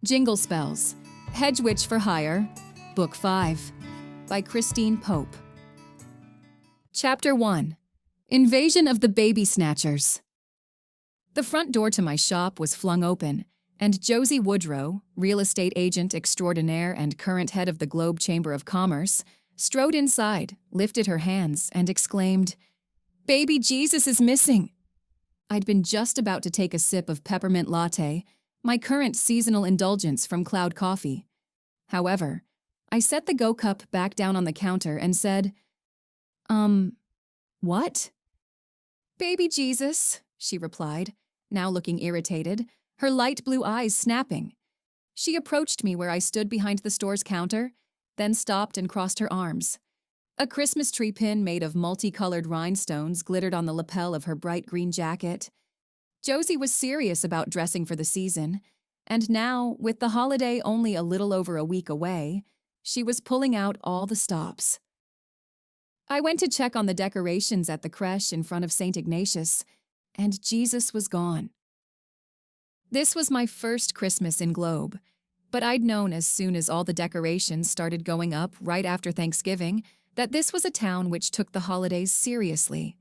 Jingle Spells, Hedgewitch for Hire, Book 5, by Christine Pope. Chapter 1. Invasion of the Baby Snatchers. The front door to my shop was flung open, and Josie Woodrow, real estate agent extraordinaire and current head of the Globe Chamber of Commerce, strode inside, lifted her hands, and exclaimed, "Baby Jesus is missing!" I'd been just about to take a sip of peppermint latte, my current seasonal indulgence from Cloud Coffee. However, I set the Go Cup back down on the counter and said, what? "Baby Jesus," she replied, now looking irritated, her light blue eyes snapping. She approached me where I stood behind the store's counter, then stopped and crossed her arms. A Christmas tree pin made of multicolored rhinestones glittered on the lapel of her bright green jacket. Josie was serious about dressing for the season, and now, with the holiday only a little over a week away, she was pulling out all the stops. I went to check on the decorations at the crèche in front of St. Ignatius, and Jesus was gone. This was my first Christmas in Globe, but I'd known as soon as all the decorations started going up right after Thanksgiving that this was a town which took the holidays seriously.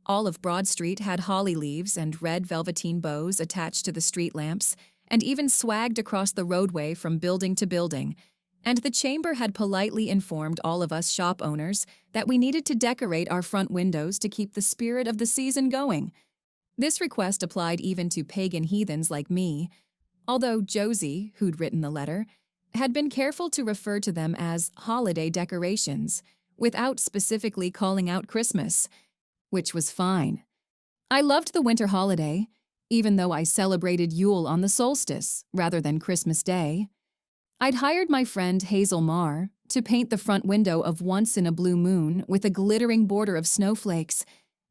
All of Broad Street had holly leaves and red velveteen bows attached to the street lamps, and even swagged across the roadway from building to building, and the chamber had politely informed all of us shop owners that we needed to decorate our front windows to keep the spirit of the season going. This request applied even to pagan heathens like me, although Josie, who'd written the letter, had been careful to refer to them as holiday decorations, without specifically calling out Christmas, which was fine. I loved the winter holiday, even though I celebrated Yule on the solstice rather than Christmas Day. I'd hired my friend Hazel Marr to paint the front window of Once in a Blue Moon with a glittering border of snowflakes,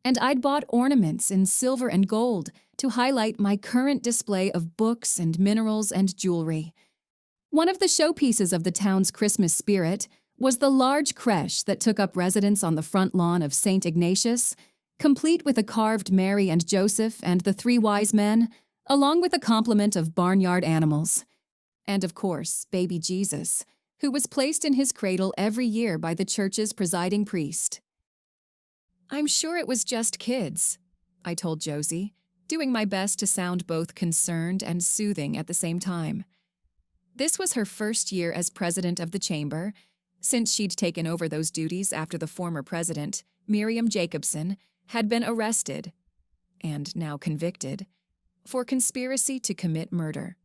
and I'd bought ornaments in silver and gold to highlight my current display of books and minerals and jewelry. One of the showpieces of the town's Christmas spirit was the large crèche that took up residence on the front lawn of St. Ignatius, complete with a carved Mary and Joseph and the three wise men, along with a complement of barnyard animals. And of course, baby Jesus, who was placed in his cradle every year by the church's presiding priest. "I'm sure it was just kids," I told Josie, doing my best to sound both concerned and soothing at the same time. This was her first year as president of the chamber, since she'd taken over those duties after the former president, Miriam Jacobson, had been arrested, and now convicted, for conspiracy to commit murder.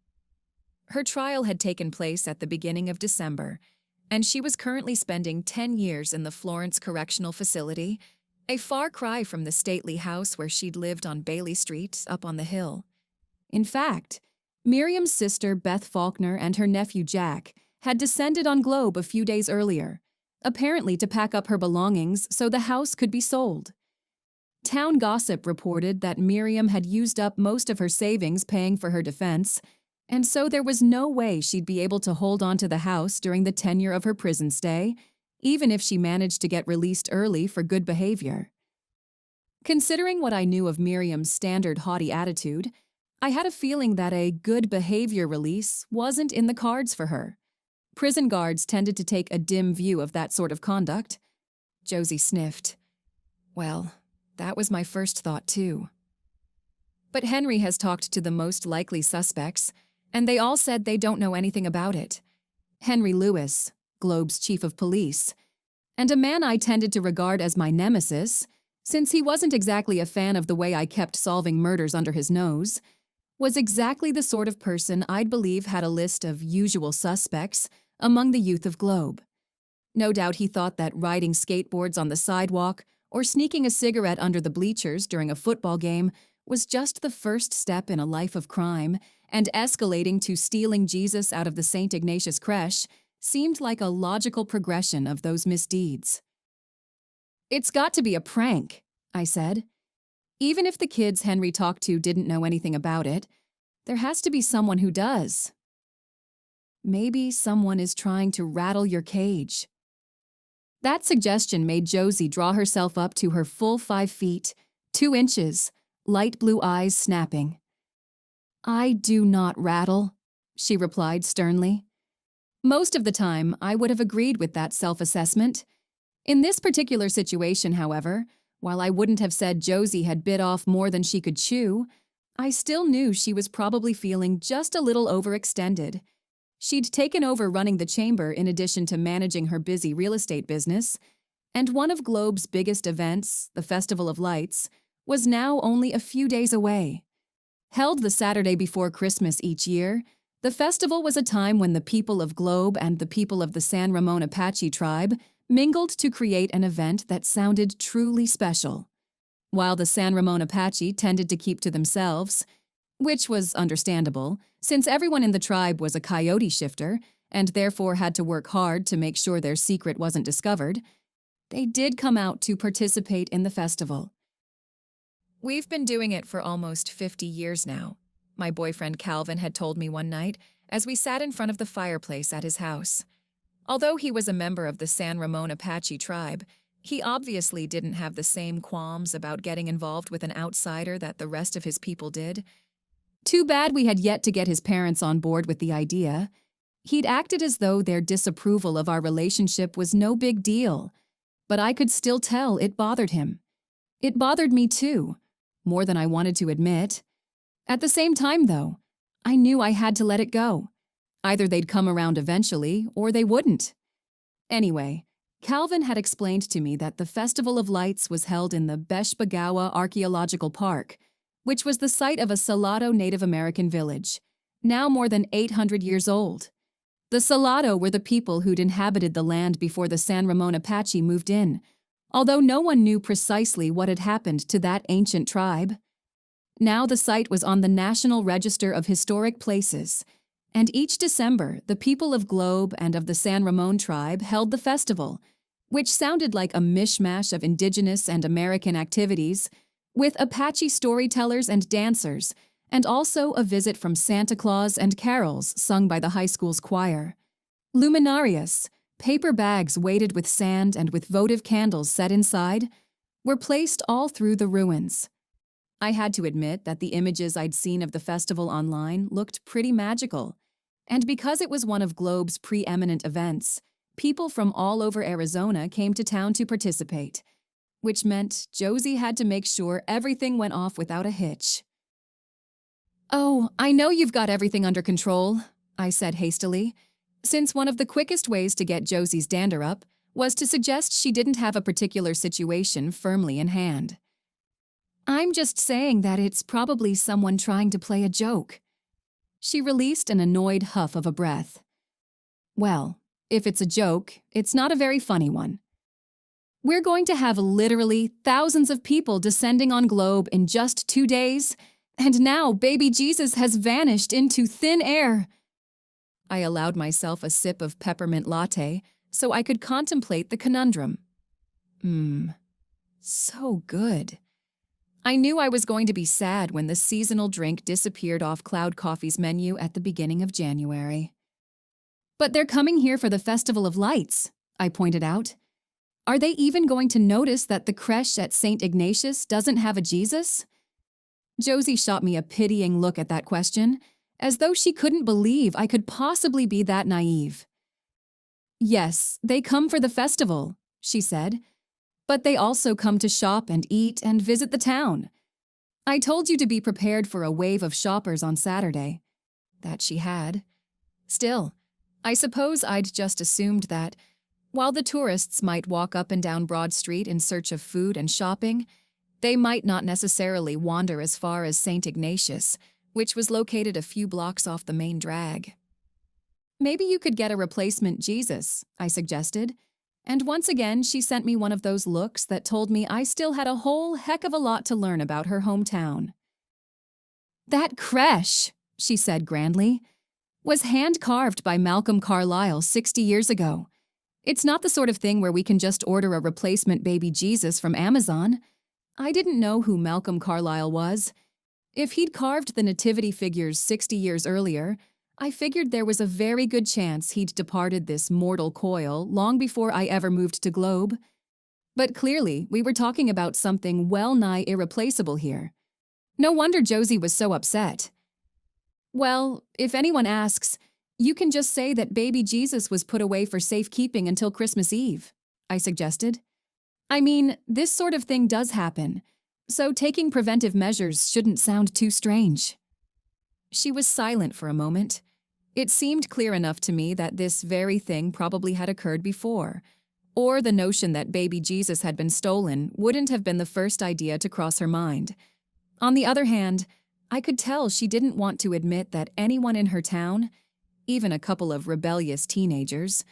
Her trial had taken place at the beginning of December, and she was currently spending 10 years in the Florence Correctional Facility, a far cry from the stately house where she'd lived on Bailey Street up on the hill. In fact, Miriam's sister Beth Faulkner and her nephew Jack had descended on Globe a few days earlier, apparently to pack up her belongings so the house could be sold. Town gossip reported that Miriam had used up most of her savings paying for her defense, and so there was no way she'd be able to hold on to the house during the tenure of her prison stay, even if she managed to get released early for good behavior. Considering what I knew of Miriam's standard haughty attitude, I had a feeling that a good behavior release wasn't in the cards for her. Prison guards tended to take a dim view of that sort of conduct. Josie sniffed. Well, that was my first thought too. But Henry has talked to the most likely suspects, and they all said they don't know anything about it. Henry Lewis, Globe's chief of police, and a man I tended to regard as my nemesis, since he wasn't exactly a fan of the way I kept solving murders under his nose, was exactly the sort of person I'd believe had a list of usual suspects among the youth of Globe. No doubt he thought that riding skateboards on the sidewalk or sneaking a cigarette under the bleachers during a football game was just the first step in a life of crime, and escalating to stealing Jesus out of the St. Ignatius crèche seemed like a logical progression of those misdeeds. "It's got to be a prank," I said. "Even if the kids Henry talked to didn't know anything about it, there has to be someone who does. Maybe someone is trying to rattle your cage." That suggestion made Josie draw herself up to her full 5 feet, 2 inches, light blue eyes snapping. "I do not rattle," she replied sternly. Most of the time, I would have agreed with that self-assessment. In this particular situation, however, while I wouldn't have said Josie had bit off more than she could chew, I still knew she was probably feeling just a little overextended. She'd taken over running the chamber in addition to managing her busy real estate business, and one of Globe's biggest events, the Festival of Lights, was now only a few days away. Held the Saturday before Christmas each year, the festival was a time when the people of Globe and the people of the San Ramon Apache tribe mingled to create an event that sounded truly special. While the San Ramon Apache tended to keep to themselves, which was understandable, since everyone in the tribe was a coyote shifter and therefore had to work hard to make sure their secret wasn't discovered, they did come out to participate in the festival. We've been doing it for almost 50 years now, my boyfriend Calvin had told me one night as we sat in front of the fireplace at his house. Although he was a member of the San Ramon Apache tribe, he obviously didn't have the same qualms about getting involved with an outsider that the rest of his people did. Too bad we had yet to get his parents on board with the idea. He'd acted as though their disapproval of our relationship was no big deal, but I could still tell it bothered him. It bothered me too, more than I wanted to admit. At the same time, though, I knew I had to let it go. Either they'd come around eventually, or they wouldn't. Anyway, Calvin had explained to me that the Festival of Lights was held in the Beshbagawa Archaeological Park, which was the site of a Salado Native American village, now more than 800 years old. The Salado were the people who'd inhabited the land before the San Ramon Apache moved in, although no one knew precisely what had happened to that ancient tribe. Now the site was on the National Register of Historic Places, and each December the people of Globe and of the San Ramon tribe held the festival, which sounded like a mishmash of indigenous and American activities, with Apache storytellers and dancers, and also a visit from Santa Claus and carols sung by the high school's choir. Luminarias, paper bags weighted with sand and with votive candles set inside, were placed all through the ruins. I had to admit that the images I'd seen of the festival online looked pretty magical, and because it was one of Globe's preeminent events, people from all over Arizona came to town to participate, which meant Josie had to make sure everything went off without a hitch. "Oh, I know you've got everything under control," I said hastily, since one of the quickest ways to get Josie's dander up was to suggest she didn't have a particular situation firmly in hand. "I'm just saying that it's probably someone trying to play a joke." She released an annoyed huff of a breath. "Well, if it's a joke, it's not a very funny one. We're going to have literally thousands of people descending on Globe in just 2 days, and now baby Jesus has vanished into thin air." I allowed myself a sip of peppermint latte so I could contemplate the conundrum. So good. I knew I was going to be sad when the seasonal drink disappeared off Cloud Coffee's menu at the beginning of January. "But they're coming here for the Festival of Lights," I pointed out. "Are they even going to notice that the crèche at St. Ignatius doesn't have a Jesus?" Josie shot me a pitying look at that question, as though she couldn't believe I could possibly be that naive. "Yes, they come for the festival," she said, "but they also come to shop and eat and visit the town. I told you to be prepared for a wave of shoppers on Saturday." That she had. Still, I suppose I'd just assumed that, while the tourists might walk up and down Broad Street in search of food and shopping, they might not necessarily wander as far as St. Ignatius, which was located a few blocks off the main drag. "Maybe you could get a replacement Jesus," I suggested, and once again she sent me one of those looks that told me I still had a whole heck of a lot to learn about her hometown. "That crèche," she said grandly, "was hand-carved by Malcolm Carlyle 60 years ago. It's not the sort of thing where we can just order a replacement baby Jesus from Amazon." I didn't know who Malcolm Carlyle was. If he'd carved the nativity figures 60 years earlier, I figured there was a very good chance he'd departed this mortal coil long before I ever moved to Globe. But clearly, we were talking about something well-nigh irreplaceable here. No wonder Josie was so upset. Well, if anyone asks, you can just say that baby Jesus was put away for safekeeping until Christmas Eve, I suggested. I mean, this sort of thing does happen, so taking preventive measures shouldn't sound too strange. She was silent for a moment. It seemed clear enough to me that this very thing probably had occurred before, or the notion that baby Jesus had been stolen wouldn't have been the first idea to cross her mind. On the other hand, I could tell she didn't want to admit that anyone in her town, even a couple of rebellious teenagers,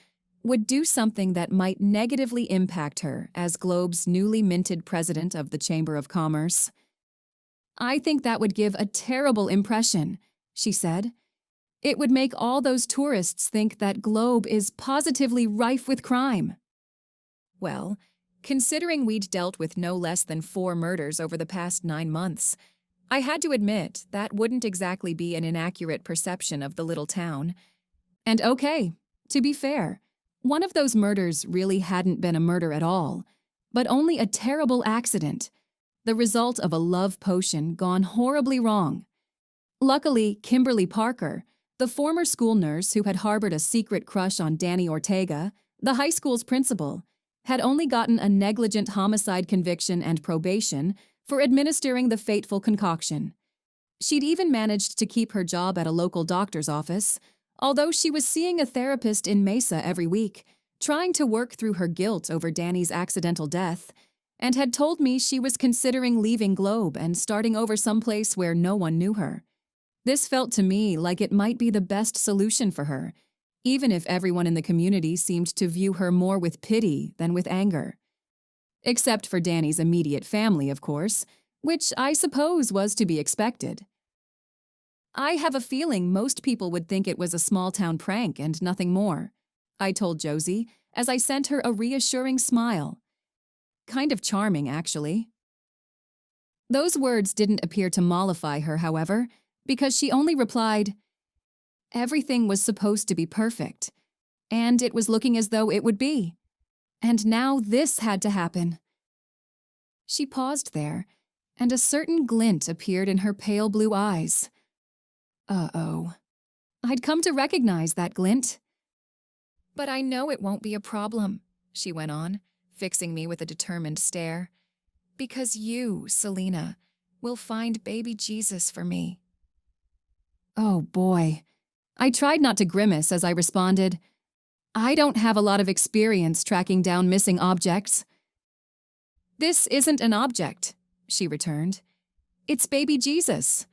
would do something that might negatively impact her as Globe's newly minted president of the Chamber of Commerce. "I think that would give a terrible impression," she said. "It would make all those tourists think that Globe is positively rife with crime." Well, considering we'd dealt with no less than 4 murders over the past 9 months, I had to admit that wouldn't exactly be an inaccurate perception of the little town. And okay, to be fair, one of those murders really hadn't been a murder at all, but only a terrible accident, the result of a love potion gone horribly wrong. Luckily, Kimberly Parker, the former school nurse who had harbored a secret crush on Danny Ortega, the high school's principal, had only gotten a negligent homicide conviction and probation for administering the fateful concoction. She'd even managed to keep her job at a local doctor's office, although she was seeing a therapist in Mesa every week, trying to work through her guilt over Danny's accidental death, and had told me she was considering leaving Globe and starting over someplace where no one knew her. This felt to me like it might be the best solution for her, even if everyone in the community seemed to view her more with pity than with anger. Except for Danny's immediate family, of course, which I suppose was to be expected. "I have a feeling most people would think it was a small-town prank and nothing more," I told Josie as I sent her a reassuring smile. Kind of charming, actually. Those words didn't appear to mollify her, however, because she only replied, "Everything was supposed to be perfect, and it was looking as though it would be. And now this had to happen." She paused there, and a certain glint appeared in her pale blue eyes. Uh-oh. I'd come to recognize that glint. "But I know it won't be a problem," she went on, fixing me with a determined stare. "Because you, Selena, will find baby Jesus for me." Oh boy. I tried not to grimace as I responded, "I don't have a lot of experience tracking down missing objects." "This isn't an object," she returned. "It's baby Jesus."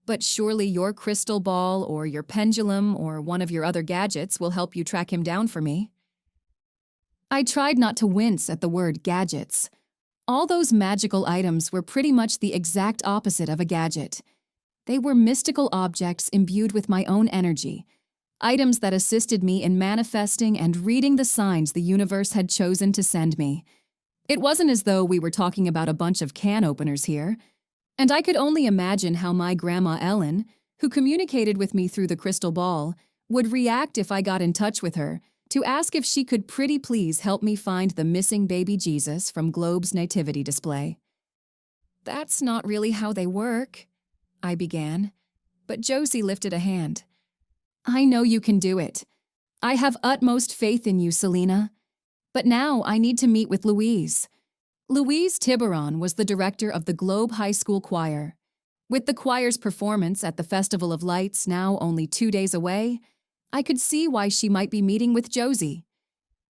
"But surely your crystal ball or your pendulum or one of your other gadgets will help you track him down for me." I tried not to wince at the word gadgets. All those magical items were pretty much the exact opposite of a gadget. They were mystical objects imbued with my own energy, items that assisted me in manifesting and reading the signs the universe had chosen to send me. It wasn't as though we were talking about a bunch of can openers here, and I could only imagine how my Grandma Ellen, who communicated with me through the crystal ball, would react if I got in touch with her to ask if she could pretty please help me find the missing baby Jesus from Globe's nativity display. "That's not really how they work," I began, but Josie lifted a hand. "I know you can do it. I have utmost faith in you, Selena. But now I need to meet with Louise." Louise Tiburon was the director of the Globe High School Choir. With the choir's performance at the Festival of Lights now only 2 days away, I could see why she might be meeting with Josie.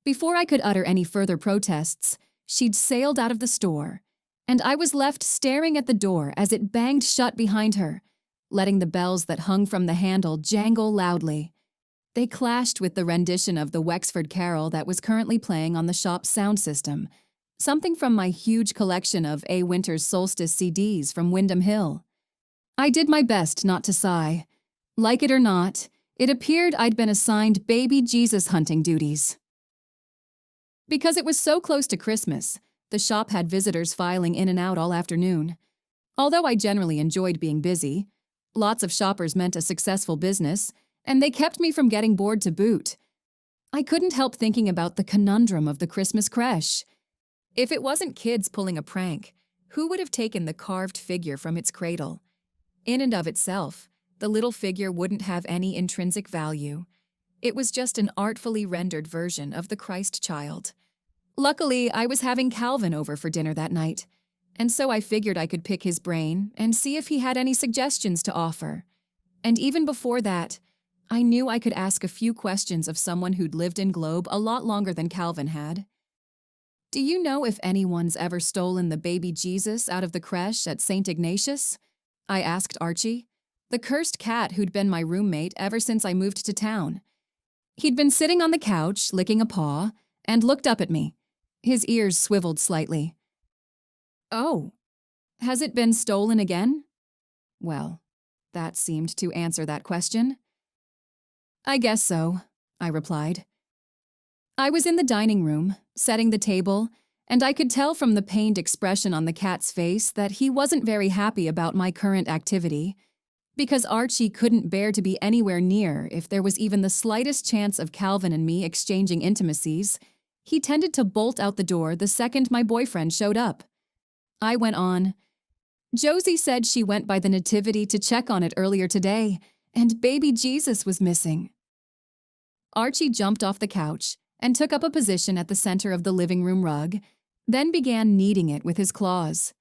Before I could utter any further protests, she'd sailed out of the store, and I was left staring at the door as it banged shut behind her, letting the bells that hung from the handle jangle loudly. They clashed with the rendition of the Wexford Carol that was currently playing on the shop's sound system, something from my huge collection of A. Winter's Solstice CDs from Windham Hill. I did my best not to sigh. Like it or not, it appeared I'd been assigned baby Jesus hunting duties. Because it was so close to Christmas, the shop had visitors filing in and out all afternoon. Although I generally enjoyed being busy, lots of shoppers meant a successful business, and they kept me from getting bored to boot. I couldn't help thinking about the conundrum of the Christmas crèche. If it wasn't kids pulling a prank, who would have taken the carved figure from its cradle? In and of itself, The little figure wouldn't have any intrinsic value. It was just an artfully rendered version of the Christ child. Luckily, I was having Calvin over for dinner that night, and so I figured I could pick his brain and see if he had any suggestions to offer. And even before that, I knew I could ask a few questions of someone who'd lived in Globe a lot longer than Calvin had. Do you know if anyone's ever stolen the baby Jesus out of the crèche at St. Ignatius? I asked Archie, the cursed cat who'd been my roommate ever since I moved to town. He'd been sitting on the couch, licking a paw, and looked up at me. His ears swiveled slightly. Oh, has it been stolen again? Well, that seemed to answer that question. I guess so, I replied. I was in the dining room, setting the table, and I could tell from the pained expression on the cat's face that he wasn't very happy about my current activity, because Archie couldn't bear to be anywhere near if there was even the slightest chance of Calvin and me exchanging intimacies. He tended to bolt out the door the second my boyfriend showed up. I went on. Josie said she went by the nativity to check on it earlier today, and baby Jesus was missing. Archie jumped off the couch and took up a position at the center of the living room rug, then began kneading it with his claws.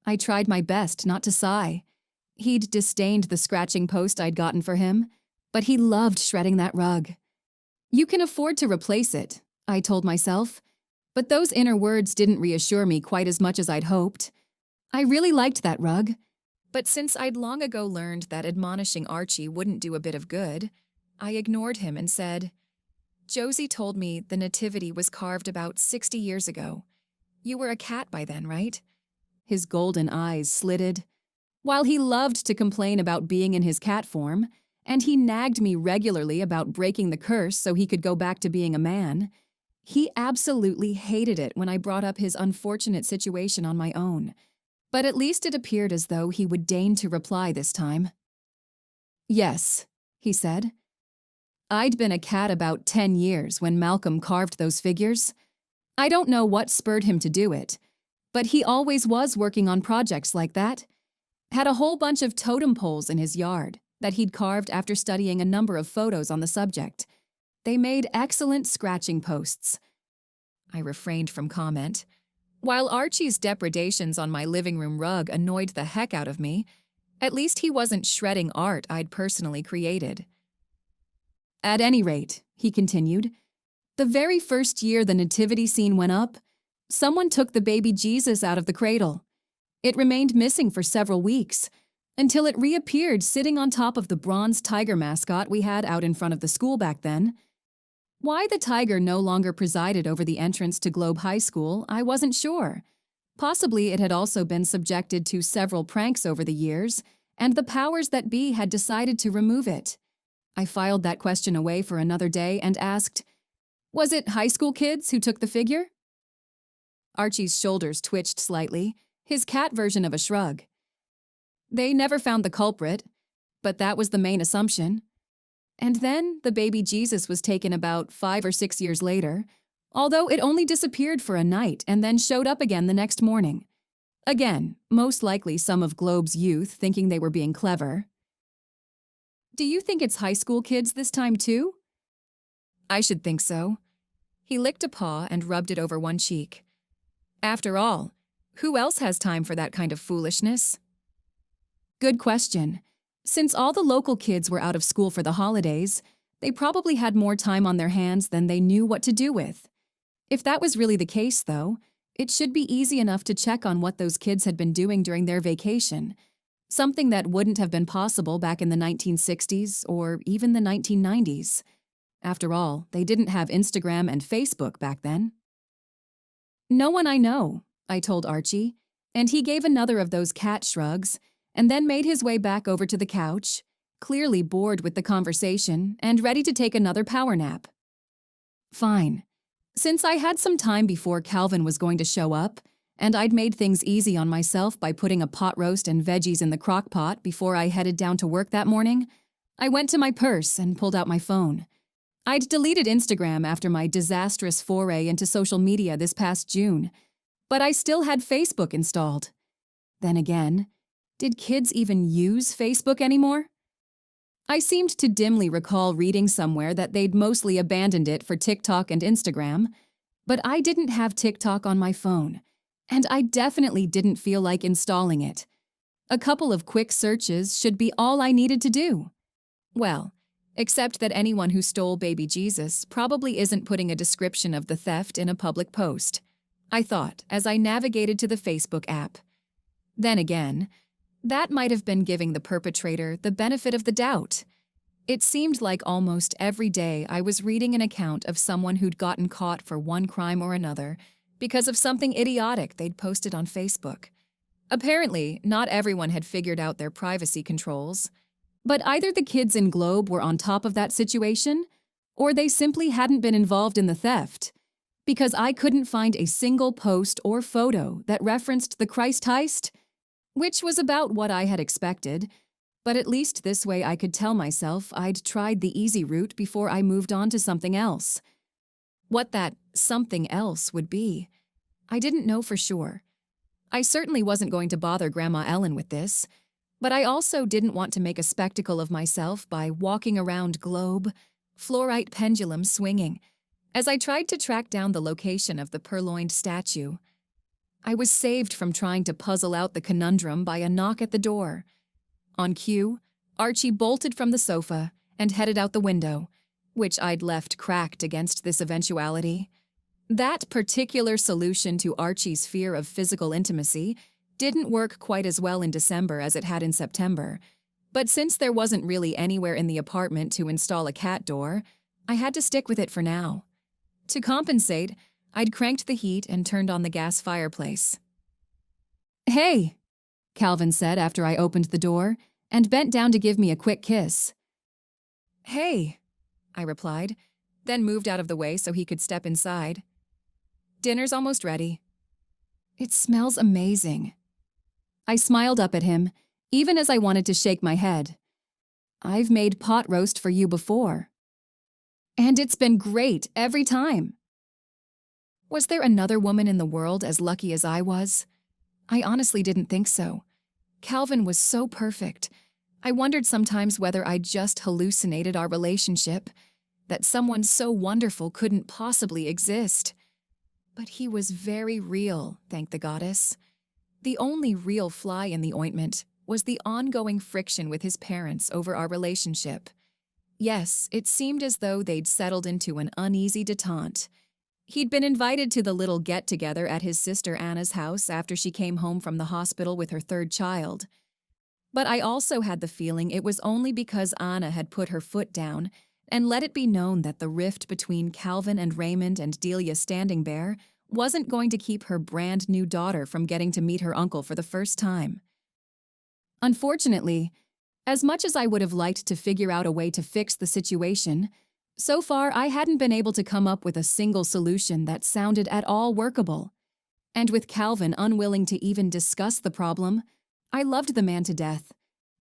I tried my best not to sigh. He'd disdained the scratching post I'd gotten for him, but he loved shredding that rug. You can afford to replace it, I told myself, but those inner words didn't reassure me quite as much as I'd hoped. I really liked that rug, but since I'd long ago learned that admonishing Archie wouldn't do a bit of good, I ignored him and said, Josie told me the nativity was carved about 60 years ago. You were a cat by then, right? His golden eyes slitted. While he loved to complain about being in his cat form, and he nagged me regularly about breaking the curse so he could go back to being a man, he absolutely hated it when I brought up his unfortunate situation on my own. But at least it appeared as though he would deign to reply this time. Yes, he said. I'd been a cat about 10 years when Malcolm carved those figures. I don't know what spurred him to do it, but he always was working on projects like that. Had a whole bunch of totem poles in his yard that he'd carved after studying a number of photos on the subject. They made excellent scratching posts. I refrained from comment. While Archie's depredations on my living room rug annoyed the heck out of me, at least he wasn't shredding art I'd personally created. At any rate, he continued, the very first year the nativity scene went up, someone took the baby Jesus out of the cradle. It remained missing for several weeks, until it reappeared sitting on top of the bronze tiger mascot we had out in front of the school back then. Why the tiger no longer presided over the entrance to Globe High School, I wasn't sure. Possibly it had also been subjected to several pranks over the years, and the powers that be had decided to remove it. I filed that question away for another day and asked, was it high school kids who took the figure? Archie's shoulders twitched slightly, his cat version of a shrug. They never found the culprit, but that was the main assumption. And then the baby Jesus was taken about 5 or 6 years later, although it only disappeared for a night and then showed up again the next morning. Again, most likely some of Globe's youth thinking they were being clever. Do you think it's high school kids this time too? I should think so. He licked a paw and rubbed it over one cheek. After all, who else has time for that kind of foolishness? Good question. Since all the local kids were out of school for the holidays, they probably had more time on their hands than they knew what to do with. If that was really the case, though, it should be easy enough to check on what those kids had been doing during their vacation, something that wouldn't have been possible back in the 1960s or even the 1990s. After all, they didn't have Instagram and Facebook back then. No one I know, I told Archie, and he gave another of those cat shrugs, and then made his way back over to the couch, clearly bored with the conversation and ready to take another power nap. Fine. Since I had some time before Calvin was going to show up, and I'd made things easy on myself by putting a pot roast and veggies in the crock pot before I headed down to work that morning, I went to my purse and pulled out my phone. I'd deleted Instagram after my disastrous foray into social media this past June, but I still had Facebook installed. Then again, did kids even use Facebook anymore? I seemed to dimly recall reading somewhere that they'd mostly abandoned it for TikTok and Instagram, but I didn't have TikTok on my phone, and I definitely didn't feel like installing it. A couple of quick searches should be all I needed to do. Well, except that anyone who stole baby Jesus probably isn't putting a description of the theft in a public post, I thought as I navigated to the Facebook app. Then again, that might have been giving the perpetrator the benefit of the doubt. It seemed like almost every day I was reading an account of someone who'd gotten caught for one crime or another because of something idiotic they'd posted on Facebook. Apparently, not everyone had figured out their privacy controls, but either the kids in Globe were on top of that situation, or they simply hadn't been involved in the theft, because I couldn't find a single post or photo that referenced the Christ heist, which was about what I had expected, but at least this way I could tell myself I'd tried the easy route before I moved on to something else. What that something else would be, I didn't know for sure. I certainly wasn't going to bother Grandma Ellen with this, but I also didn't want to make a spectacle of myself by walking around Globe, fluorite pendulum swinging, as I tried to track down the location of the purloined statue. I was saved from trying to puzzle out the conundrum by a knock at the door. On cue, Archie bolted from the sofa and headed out the window, which I'd left cracked against this eventuality. That particular solution to Archie's fear of physical intimacy didn't work quite as well in December as it had in September, but since there wasn't really anywhere in the apartment to install a cat door, I had to stick with it for now. To compensate, I'd cranked the heat and turned on the gas fireplace. "Hey," Calvin said after I opened the door and bent down to give me a quick kiss. "Hey," I replied, then moved out of the way so he could step inside. "Dinner's almost ready." "It smells amazing." I smiled up at him, even as I wanted to shake my head. "I've made pot roast for you before." "And it's been great every time." Was there another woman in the world as lucky as I was? I honestly didn't think so. Calvin was so perfect. I wondered sometimes whether I'd just hallucinated our relationship, that someone so wonderful couldn't possibly exist. But he was very real, thank the goddess. The only real fly in the ointment was the ongoing friction with his parents over our relationship. Yes, it seemed as though they'd settled into an uneasy detente. He'd been invited to the little get-together at his sister Anna's house after she came home from the hospital with her third child. But I also had the feeling it was only because Anna had put her foot down and let it be known that the rift between Calvin and Raymond and Delia Standingbear wasn't going to keep her brand new daughter from getting to meet her uncle for the first time. Unfortunately, as much as I would have liked to figure out a way to fix the situation, so far I hadn't been able to come up with a single solution that sounded at all workable. And with Calvin unwilling to even discuss the problem, I loved the man to death,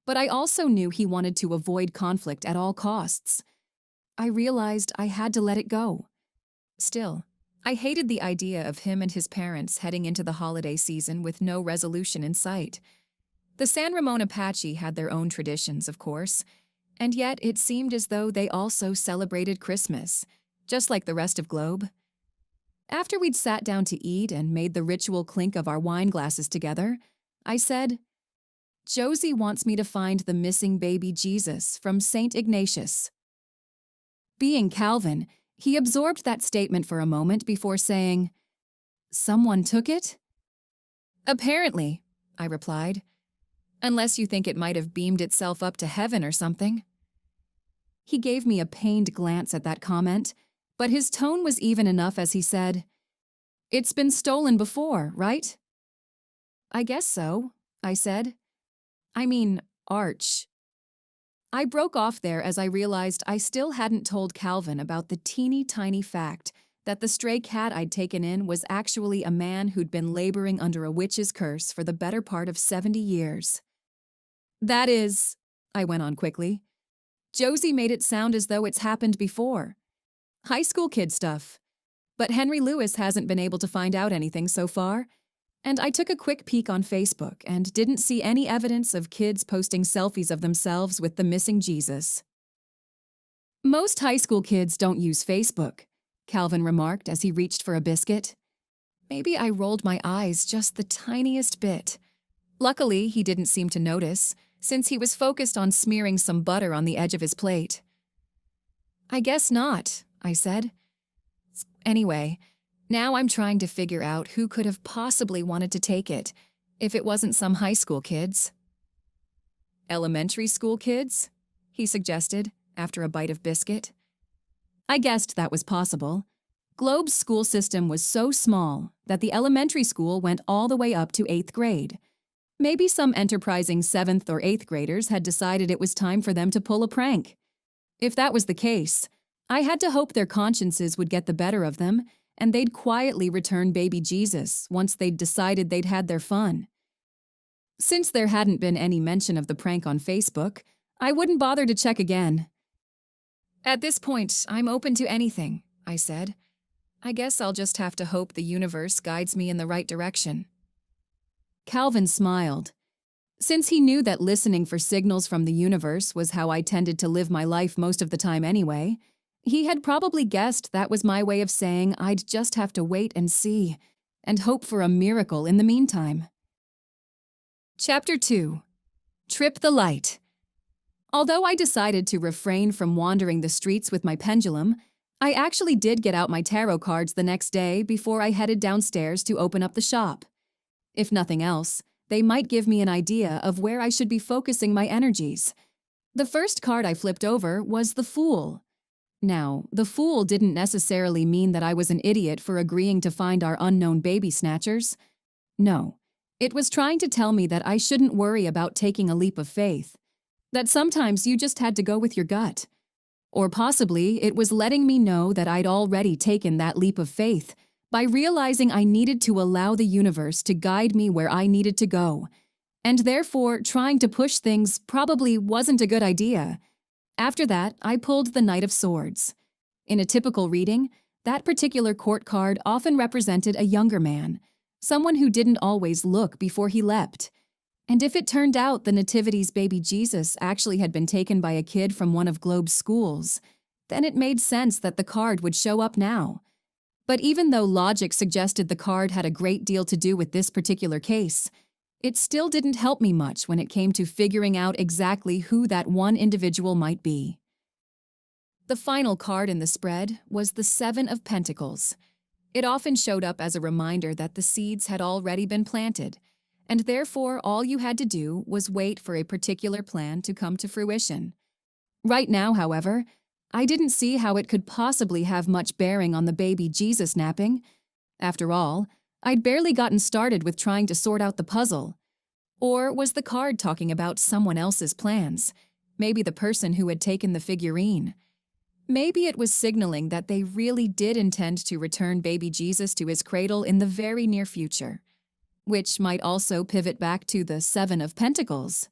but I also knew he wanted to avoid conflict at all costs. I realized I had to let it go. Still, I hated the idea of him and his parents heading into the holiday season with no resolution in sight. The San Ramon Apache had their own traditions, of course, and yet it seemed as though they also celebrated Christmas, just like the rest of Globe. After we'd sat down to eat and made the ritual clink of our wine glasses together, I said, "Josie wants me to find the missing baby Jesus from St. Ignatius." Being Calvin, he absorbed that statement for a moment before saying, "Someone took it?" "Apparently," I replied, "unless you think it might have beamed itself up to heaven or something." He gave me a pained glance at that comment, but his tone was even enough as he said, "It's been stolen before, right?" "I guess so," I said. "I mean, Arch." I broke off there as I realized I still hadn't told Calvin about the teeny-tiny fact that the stray cat I'd taken in was actually a man who'd been laboring under a witch's curse for the better part of 70 years. "That is," I went on quickly, "Josie made it sound as though it's happened before. High school kid stuff. But Henry Lewis hasn't been able to find out anything so far. And I took a quick peek on Facebook and didn't see any evidence of kids posting selfies of themselves with the missing Jesus. Most high school kids don't use Facebook, Calvin remarked as he reached for a biscuit. Maybe I rolled my eyes just the tiniest bit. Luckily, he didn't seem to notice, since he was focused on smearing some butter on the edge of his plate. I guess not, I said. Anyway, now I'm trying to figure out who could have possibly wanted to take it, if it wasn't some high school kids. Elementary school kids? He suggested, after a bite of biscuit. I guessed that was possible. Globe's school system was so small that the elementary school went all the way up to 8th grade. Maybe some enterprising 7th or 8th graders had decided it was time for them to pull a prank. If that was the case, I had to hope their consciences would get the better of them and they'd quietly return baby Jesus once they'd decided they'd had their fun. Since there hadn't been any mention of the prank on Facebook, I wouldn't bother to check again. At this point, I'm open to anything, I said. I guess I'll just have to hope the universe guides me in the right direction. Calvin smiled. Since he knew that listening for signals from the universe was how I tended to live my life most of the time anyway, he had probably guessed that was my way of saying I'd just have to wait and see, and hope for a miracle in the meantime. Chapter 2. Trip the Light. Although I decided to refrain from wandering the streets with my pendulum, I actually did get out my tarot cards the next day before I headed downstairs to open up the shop. If nothing else, they might give me an idea of where I should be focusing my energies. The first card I flipped over was the Fool. Now, the Fool didn't necessarily mean that I was an idiot for agreeing to find our unknown baby snatchers. No, it was trying to tell me that I shouldn't worry about taking a leap of faith, that sometimes you just had to go with your gut. Or possibly it was letting me know that I'd already taken that leap of faith by realizing I needed to allow the universe to guide me where I needed to go, and therefore trying to push things probably wasn't a good idea. After that, I pulled the Knight of Swords. In a typical reading, that particular court card often represented a younger man, someone who didn't always look before he leapt. And if it turned out the Nativity's baby Jesus actually had been taken by a kid from one of Globe's schools, then it made sense that the card would show up now. But even though logic suggested the card had a great deal to do with this particular case, it still didn't help me much when it came to figuring out exactly who that one individual might be. The final card in the spread was the 7 of Pentacles. It often showed up as a reminder that the seeds had already been planted, and therefore all you had to do was wait for a particular plan to come to fruition. Right now, however, I didn't see how it could possibly have much bearing on the baby Jesus napping. After all, I'd barely gotten started with trying to sort out the puzzle. Or was the card talking about someone else's plans? Maybe the person who had taken the figurine. Maybe it was signaling that they really did intend to return baby Jesus to his cradle in the very near future, which might also pivot back to the 7 of Pentacles.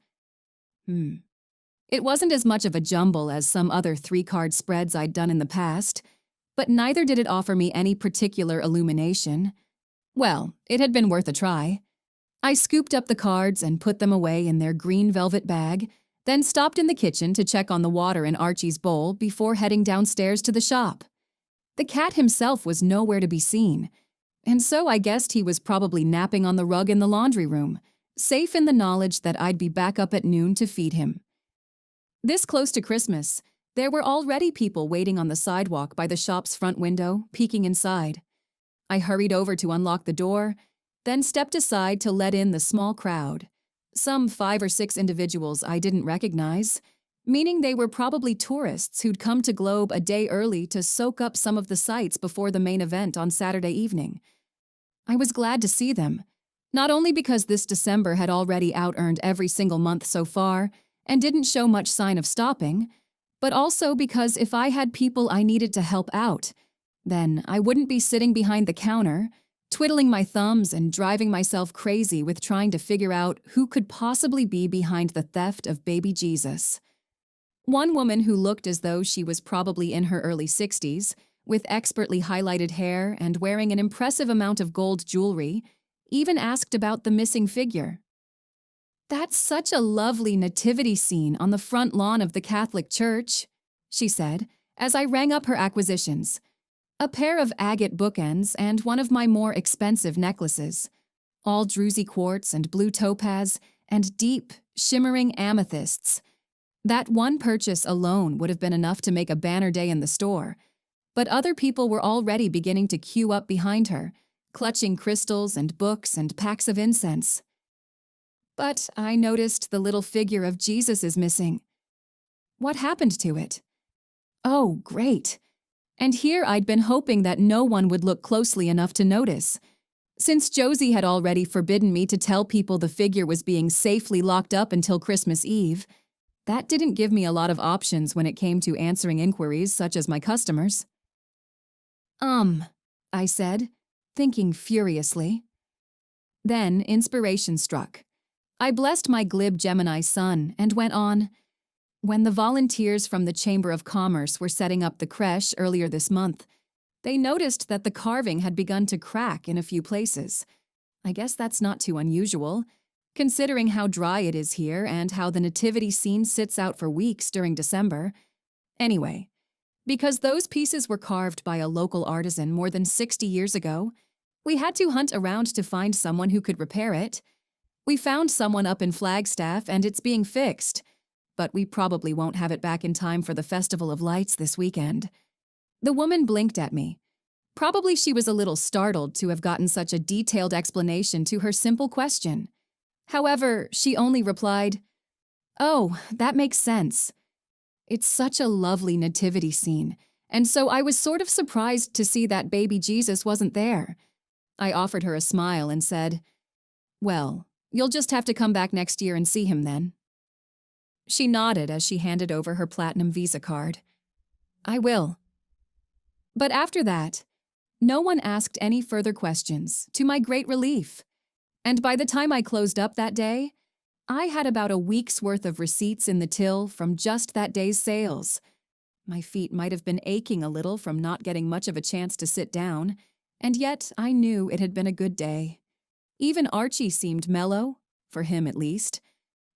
It wasn't as much of a jumble as some other 3-card spreads I'd done in the past, but neither did it offer me any particular illumination. Well, it had been worth a try. I scooped up the cards and put them away in their green velvet bag, then stopped in the kitchen to check on the water in Archie's bowl before heading downstairs to the shop. The cat himself was nowhere to be seen, and so I guessed he was probably napping on the rug in the laundry room, safe in the knowledge that I'd be back up at noon to feed him. This close to Christmas, there were already people waiting on the sidewalk by the shop's front window, peeking inside. I hurried over to unlock the door, then stepped aside to let in the small crowd. Some 5 or 6 individuals I didn't recognize, meaning they were probably tourists who'd come to Globe a day early to soak up some of the sights before the main event on Saturday evening. I was glad to see them, not only because this December had already out-earned every single month so far and didn't show much sign of stopping, but also because if I had people I needed to help out, then I wouldn't be sitting behind the counter, twiddling my thumbs and driving myself crazy with trying to figure out who could possibly be behind the theft of baby Jesus. One woman who looked as though she was probably in her early 60s, with expertly highlighted hair and wearing an impressive amount of gold jewelry, even asked about the missing figure. "That's such a lovely nativity scene on the front lawn of the Catholic Church," she said, as I rang up her acquisitions. A pair of agate bookends and one of my more expensive necklaces, all druzy quartz and blue topaz and deep, shimmering amethysts. That one purchase alone would have been enough to make a banner day in the store, but other people were already beginning to queue up behind her, clutching crystals and books and packs of incense. But I noticed the little figure of Jesus is missing. What happened to it? Oh, great. And here I'd been hoping that no one would look closely enough to notice. Since Josie had already forbidden me to tell people the figure was being safely locked up until Christmas Eve, that didn't give me a lot of options when it came to answering inquiries such as my customers. I said, thinking furiously. Then inspiration struck. I blessed my glib Gemini sun and went on. When the volunteers from the Chamber of Commerce were setting up the crèche earlier this month, they noticed that the carving had begun to crack in a few places. I guess that's not too unusual, considering how dry it is here and how the nativity scene sits out for weeks during December. Anyway, because those pieces were carved by a local artisan more than 60 years ago, we had to hunt around to find someone who could repair it. We found someone up in Flagstaff and it's being fixed, but we probably won't have it back in time for the Festival of Lights this weekend. The woman blinked at me. Probably she was a little startled to have gotten such a detailed explanation to her simple question. However, she only replied, "Oh, that makes sense. It's such a lovely nativity scene, and so I was sort of surprised to see that baby Jesus wasn't there." I offered her a smile and said, "Well, you'll just have to come back next year and see him then." She nodded as she handed over her Platinum Visa card. "I will." But after that, no one asked any further questions, to my great relief. And by the time I closed up that day, I had about a week's worth of receipts in the till from just that day's sales. My feet might have been aching a little from not getting much of a chance to sit down, and yet I knew it had been a good day. Even Archie seemed mellow, for him at least.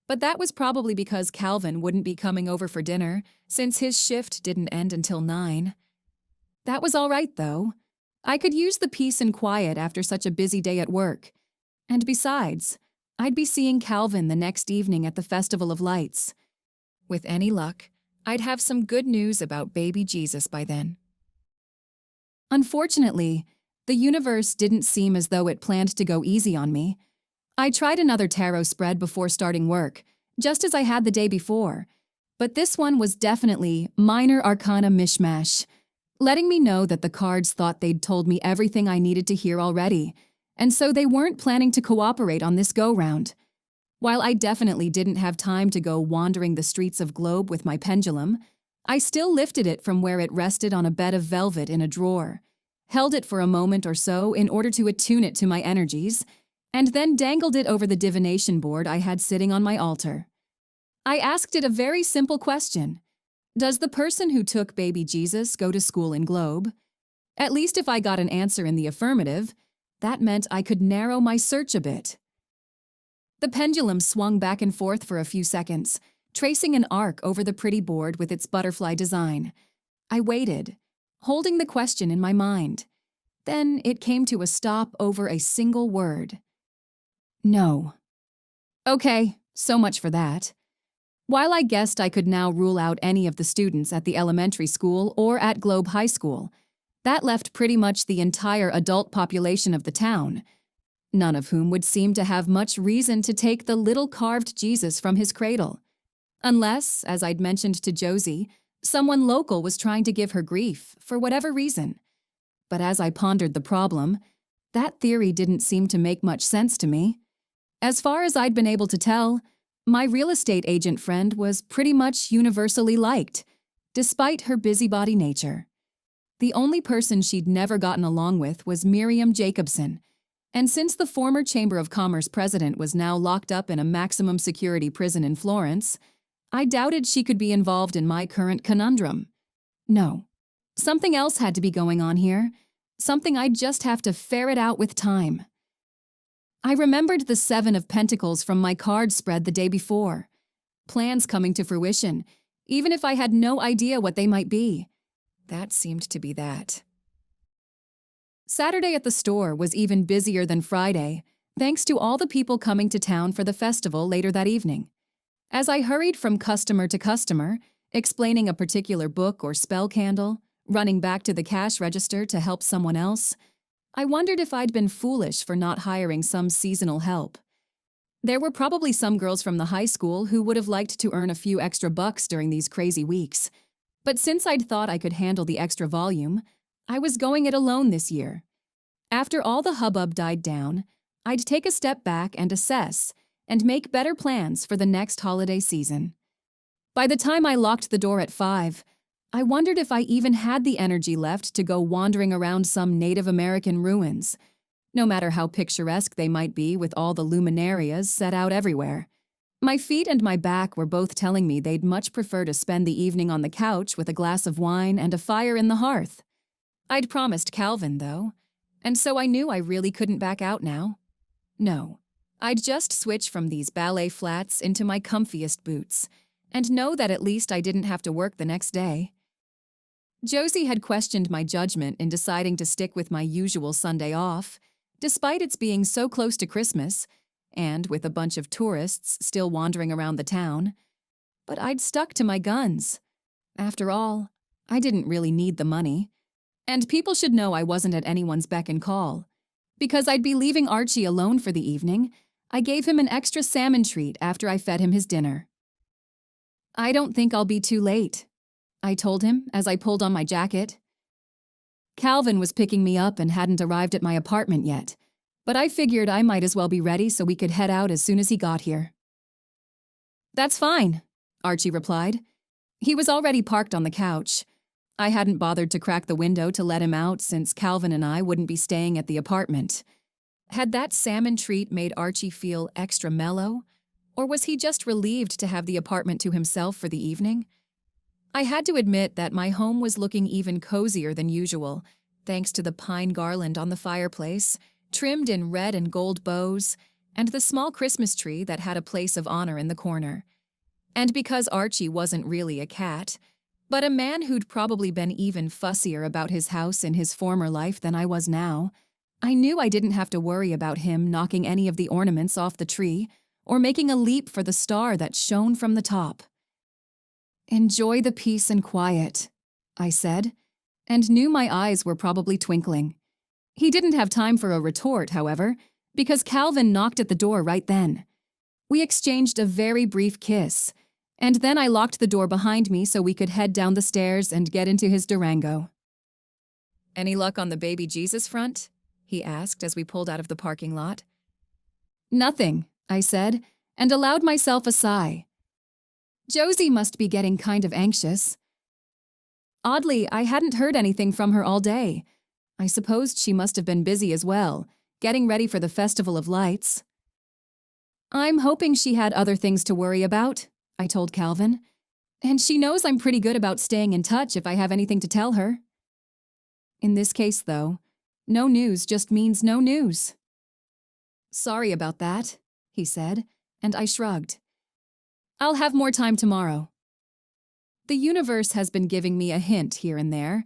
But that was probably because Calvin wouldn't be coming over for dinner, since his shift didn't end until 9. That was all right, though. I could use the peace and quiet after such a busy day at work. And besides, I'd be seeing Calvin the next evening at the Festival of Lights. With any luck, I'd have some good news about baby Jesus by then. Unfortunately, the universe didn't seem as though it planned to go easy on me. I tried another tarot spread before starting work, just as I had the day before, but this one was definitely minor arcana mishmash, letting me know that the cards thought they'd told me everything I needed to hear already, and so they weren't planning to cooperate on this go-round. While I definitely didn't have time to go wandering the streets of Globe with my pendulum, I still lifted it from where it rested on a bed of velvet in a drawer, held it for a moment or so in order to attune it to my energies, and then dangled it over the divination board I had sitting on my altar. I asked it a very simple question. Does the person who took baby Jesus go to school in Globe? At least if I got an answer in the affirmative, that meant I could narrow my search a bit. The pendulum swung back and forth for a few seconds, tracing an arc over the pretty board with its butterfly design. I waited, holding the question in my mind. Then it came to a stop over a single word. No. Okay, so much for that. While I guessed I could now rule out any of the students at the elementary school or at Globe High School, that left pretty much the entire adult population of the town, none of whom would seem to have much reason to take the little carved Jesus from his cradle. Unless, as I'd mentioned to Josie, someone local was trying to give her grief, for whatever reason. But as I pondered the problem, that theory didn't seem to make much sense to me. As far as I'd been able to tell, my real estate agent friend was pretty much universally liked, despite her busybody nature. The only person she'd never gotten along with was Miriam Jacobson, and since the former Chamber of Commerce president was now locked up in a maximum security prison in Florence, I doubted she could be involved in my current conundrum. No, something else had to be going on here, something I'd just have to ferret out with time. I remembered the 7 of Pentacles from my card spread the day before. Plans coming to fruition, even if I had no idea what they might be. That seemed to be that. Saturday at the store was even busier than Friday, thanks to all the people coming to town for the festival later that evening. As I hurried from customer to customer, explaining a particular book or spell candle, running back to the cash register to help someone else, I wondered if I'd been foolish for not hiring some seasonal help. There were probably some girls from the high school who would have liked to earn a few extra bucks during these crazy weeks. But since I'd thought I could handle the extra volume, I was going it alone this year. After all the hubbub died down, I'd take a step back and assess and make better plans for the next holiday season. By the time I locked the door at 5, I wondered if I even had the energy left to go wandering around some Native American ruins, no matter how picturesque they might be with all the luminarias set out everywhere. My feet and my back were both telling me they'd much prefer to spend the evening on the couch with a glass of wine and a fire in the hearth. I'd promised Calvin, though, and so I knew I really couldn't back out now. No, I'd just switch from these ballet flats into my comfiest boots, and know that at least I didn't have to work the next day. Josie had questioned my judgment in deciding to stick with my usual Sunday off, despite its being so close to Christmas, and with a bunch of tourists still wandering around the town. But I'd stuck to my guns. After all, I didn't really need the money. And people should know I wasn't at anyone's beck and call. Because I'd be leaving Archie alone for the evening, I gave him an extra salmon treat after I fed him his dinner. "I don't think I'll be too late," I told him as I pulled on my jacket. Calvin was picking me up and hadn't arrived at my apartment yet, but I figured I might as well be ready so we could head out as soon as he got here. "That's fine," Archie replied. He was already parked on the couch. I hadn't bothered to crack the window to let him out since Calvin and I wouldn't be staying at the apartment. Had that salmon treat made Archie feel extra mellow, or was he just relieved to have the apartment to himself for the evening? I had to admit that my home was looking even cozier than usual, thanks to the pine garland on the fireplace, trimmed in red and gold bows, and the small Christmas tree that had a place of honor in the corner. And because Archie wasn't really a cat, but a man who'd probably been even fussier about his house in his former life than I was now, I knew I didn't have to worry about him knocking any of the ornaments off the tree or making a leap for the star that shone from the top. "Enjoy the peace and quiet," I said, and knew my eyes were probably twinkling. He didn't have time for a retort, however, because Calvin knocked at the door right then. We exchanged a very brief kiss, and then I locked the door behind me so we could head down the stairs and get into his Durango. "Any luck on the baby Jesus front?" he asked as we pulled out of the parking lot. "Nothing," I said, and allowed myself a sigh. Josie must be getting kind of anxious. Oddly, I hadn't heard anything from her all day. I supposed she must have been busy as well, getting ready for the Festival of Lights. "I'm hoping she had other things to worry about," I told Calvin. "And she knows I'm pretty good about staying in touch if I have anything to tell her." In this case, though, no news just means no news. "Sorry about that," he said, and I shrugged. "I'll have more time tomorrow." The universe has been giving me a hint here and there,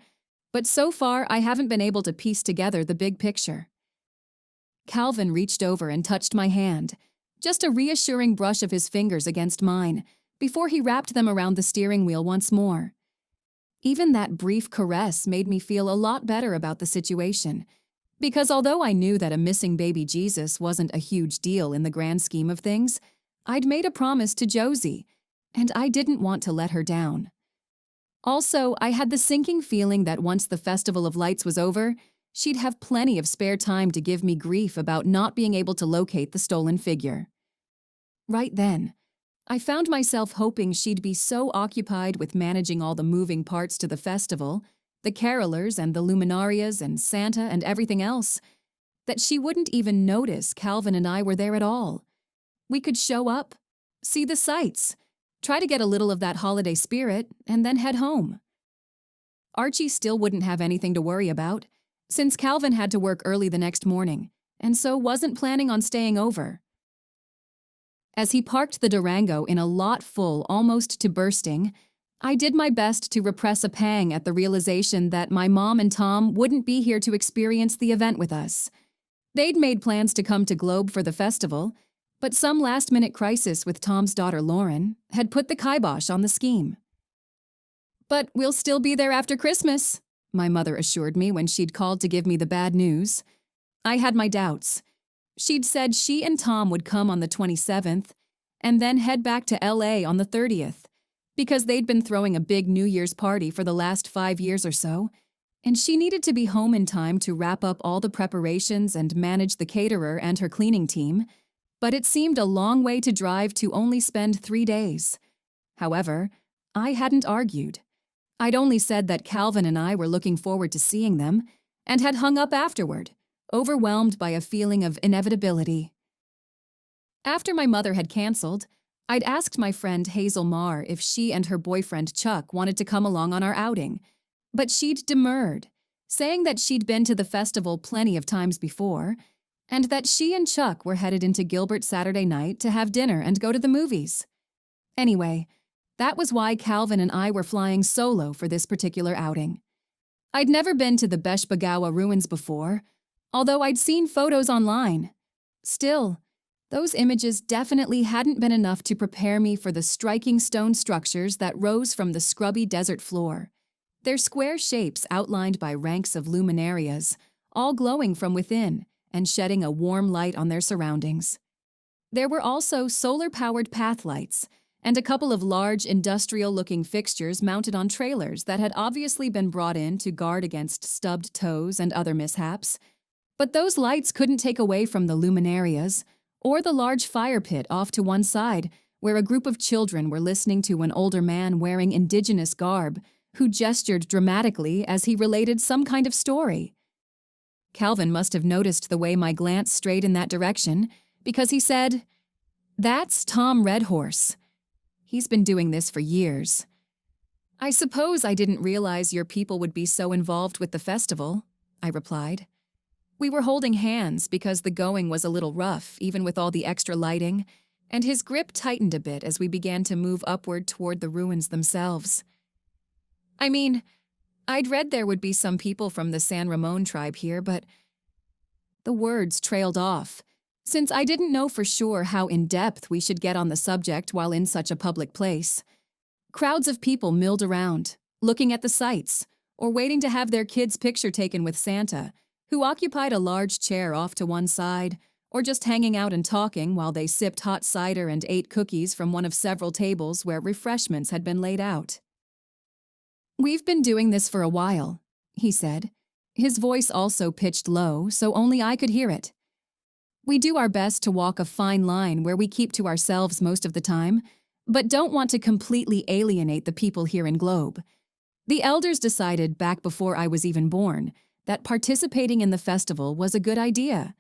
but so far I haven't been able to piece together the big picture. Calvin reached over and touched my hand, just a reassuring brush of his fingers against mine, before he wrapped them around the steering wheel once more. Even that brief caress made me feel a lot better about the situation, because although I knew that a missing baby Jesus wasn't a huge deal in the grand scheme of things, I'd made a promise to Josie, and I didn't want to let her down. Also, I had the sinking feeling that once the Festival of Lights was over, she'd have plenty of spare time to give me grief about not being able to locate the stolen figure. Right then, I found myself hoping she'd be so occupied with managing all the moving parts to the festival, the carolers and the luminarias and Santa and everything else, that she wouldn't even notice Calvin and I were there at all. We could show up, see the sights, try to get a little of that holiday spirit, and then head home. Archie still wouldn't have anything to worry about, since Calvin had to work early the next morning, and so wasn't planning on staying over. As he parked the Durango in a lot full almost to bursting, I did my best to repress a pang at the realization that my mom and Tom wouldn't be here to experience the event with us. They'd made plans to come to Globe for the festival, but some last-minute crisis with Tom's daughter Lauren had put the kibosh on the scheme. "But we'll still be there after Christmas," my mother assured me when she'd called to give me the bad news. I had my doubts. She'd said she and Tom would come on the 27th and then head back to LA on the 30th because they'd been throwing a big New Year's party for the last 5 years or so, and she needed to be home in time to wrap up all the preparations and manage the caterer and her cleaning team, but it seemed a long way to drive to only spend 3 days. However, I hadn't argued. I'd only said that Calvin and I were looking forward to seeing them and had hung up afterward, overwhelmed by a feeling of inevitability. After my mother had canceled, I'd asked my friend Hazel Marr if she and her boyfriend Chuck wanted to come along on our outing, but she'd demurred, saying that she'd been to the festival plenty of times before, and that she and Chuck were headed into Gilbert Saturday night to have dinner and go to the movies. Anyway, that was why Calvin and I were flying solo for this particular outing. I'd never been to the Beshbagawa ruins before, although I'd seen photos online. Still, those images definitely hadn't been enough to prepare me for the striking stone structures that rose from the scrubby desert floor, their square shapes outlined by ranks of luminarias, all glowing from within and shedding a warm light on their surroundings. There were also solar-powered path lights and a couple of large industrial-looking fixtures mounted on trailers that had obviously been brought in to guard against stubbed toes and other mishaps. But those lights couldn't take away from the luminarias, or the large fire pit off to one side, where a group of children were listening to an older man wearing indigenous garb, who gestured dramatically as he related some kind of story. Calvin must have noticed the way my glance strayed in that direction, because he said, "That's Tom Redhorse. He's been doing this for years." "I suppose I didn't realize your people would be so involved with the festival," I replied. We were holding hands because the going was a little rough, even with all the extra lighting, and his grip tightened a bit as we began to move upward toward the ruins themselves. "I mean, I'd read there would be some people from the San Ramon tribe here, but..." The words trailed off, since I didn't know for sure how in-depth we should get on the subject while in such a public place. Crowds of people milled around, looking at the sights, or waiting to have their kids' picture taken with Santa, who occupied a large chair off to one side, or just hanging out and talking while they sipped hot cider and ate cookies from one of several tables where refreshments had been laid out. "We've been doing this for a while," he said, his voice also pitched low so only I could hear it. "We do our best to walk a fine line where we keep to ourselves most of the time, but don't want to completely alienate the people here in Globe. The elders decided back before I was even born that participating in the festival was a good idea.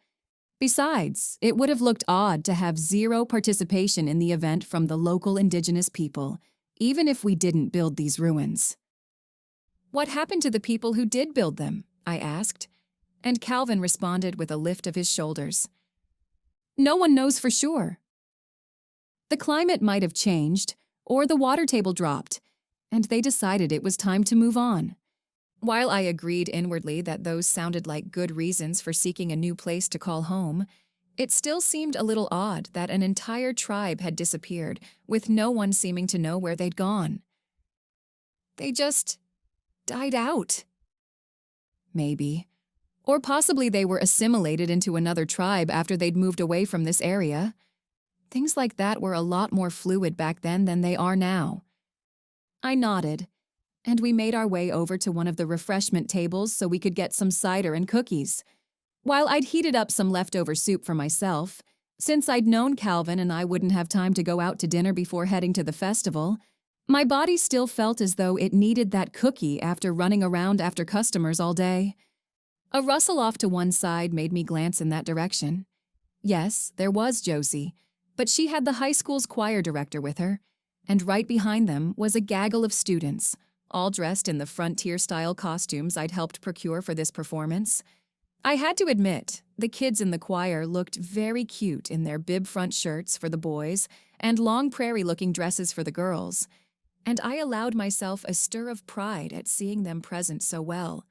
Besides, it would have looked odd to have zero participation in the event from the local indigenous people, even if we didn't build these ruins." "What happened to the people who did build them?" I asked, and Calvin responded with a lift of his shoulders. "No one knows for sure. The climate might have changed, or the water table dropped, and they decided it was time to move on." While I agreed inwardly that those sounded like good reasons for seeking a new place to call home, it still seemed a little odd that an entire tribe had disappeared, with no one seeming to know where they'd gone. "They just died out." Maybe. Or possibly they were assimilated into another tribe after they'd moved away from this area. Things like that were a lot more fluid back then than they are now. I nodded, and we made our way over to one of the refreshment tables so we could get some cider and cookies. While I'd heated up some leftover soup for myself, since I'd known Calvin and I wouldn't have time to go out to dinner before heading to the festival, my body still felt as though it needed that cookie after running around after customers all day. A rustle off to one side made me glance in that direction. Yes, there was Josie, but she had the high school's choir director with her, and right behind them was a gaggle of students, all dressed in the frontier-style costumes I'd helped procure for this performance. I had to admit, the kids in the choir looked very cute in their bib front shirts for the boys and long prairie-looking dresses for the girls, and I allowed myself a stir of pride at seeing them present so well.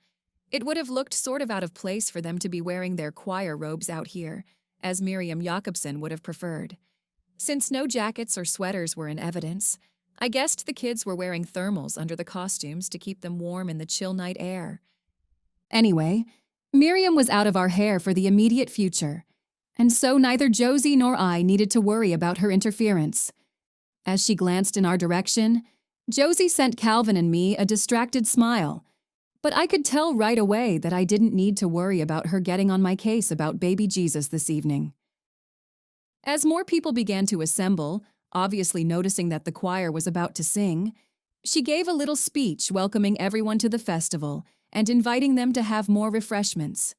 It would have looked sort of out of place for them to be wearing their choir robes out here, as Miriam Jakobson would have preferred. Since no jackets or sweaters were in evidence, I guessed the kids were wearing thermals under the costumes to keep them warm in the chill night air. Anyway, Miriam was out of our hair for the immediate future, and so neither Josie nor I needed to worry about her interference. As she glanced in our direction, Josie sent Calvin and me a distracted smile, but I could tell right away that I didn't need to worry about her getting on my case about baby Jesus this evening. As more people began to assemble, obviously noticing that the choir was about to sing, she gave a little speech welcoming everyone to the festival and inviting them to have more refreshments.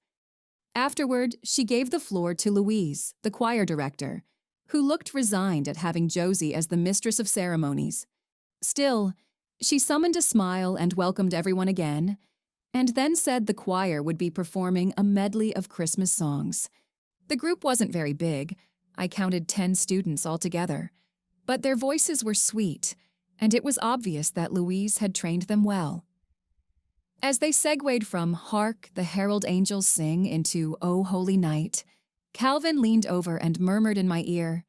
Afterward, she gave the floor to Louise, the choir director, who looked resigned at having Josie as the mistress of ceremonies. Still, she summoned a smile and welcomed everyone again, and then said the choir would be performing a medley of Christmas songs. The group wasn't very big. I counted 10 students altogether, but their voices were sweet, and it was obvious that Louise had trained them well. As they segued from "Hark, the Herald Angels Sing" into "O Holy Night," Calvin leaned over and murmured in my ear,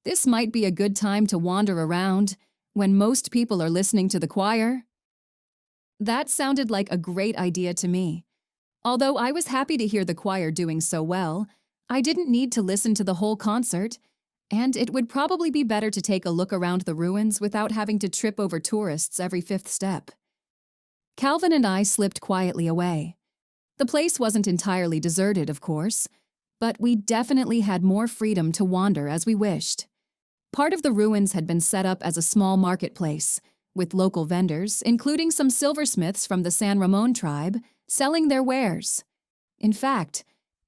"This might be a good time to wander around when most people are listening to the choir." That sounded like a great idea to me. Although I was happy to hear the choir doing so well, I didn't need to listen to the whole concert, and it would probably be better to take a look around the ruins without having to trip over tourists every 5th step. Calvin and I slipped quietly away. The place wasn't entirely deserted, of course, but we definitely had more freedom to wander as we wished. Part of the ruins had been set up as a small marketplace, with local vendors, including some silversmiths from the San Ramon tribe, selling their wares. In fact,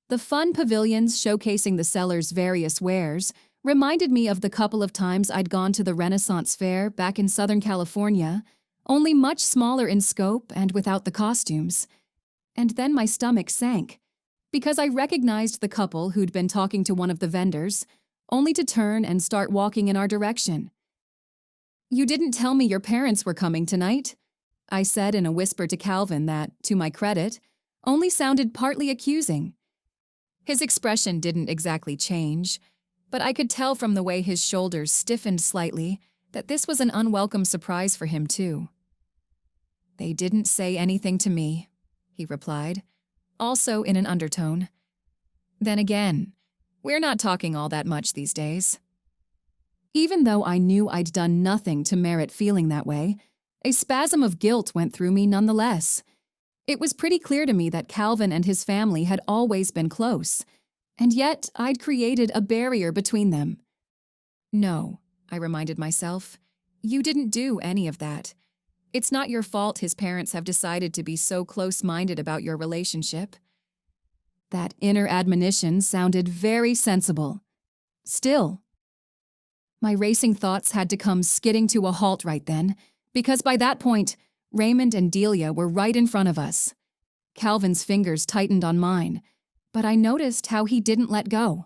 the fun pavilions showcasing the sellers' various wares reminded me of the couple of times I'd gone to the Renaissance Fair back in Southern California, only much smaller in scope and without the costumes. And then my stomach sank, because I recognized the couple who'd been talking to one of the vendors, only to turn and start walking in our direction. "You didn't tell me your parents were coming tonight," I said in a whisper to Calvin that, to my credit, only sounded partly accusing. His expression didn't exactly change, but I could tell from the way his shoulders stiffened slightly that this was an unwelcome surprise for him, too. "They didn't say anything to me," he replied, also in an undertone. "Then again, we're not talking all that much these days." Even though I knew I'd done nothing to merit feeling that way, a spasm of guilt went through me nonetheless. It was pretty clear to me that Calvin and his family had always been close, and yet I'd created a barrier between them. "No," I reminded myself, "you didn't do any of that. It's not your fault his parents have decided to be so close-minded about your relationship." That inner admonition sounded very sensible. Still, my racing thoughts had to come skidding to a halt right then, because by that point, Raymond and Delia were right in front of us. Calvin's fingers tightened on mine, but I noticed how he didn't let go.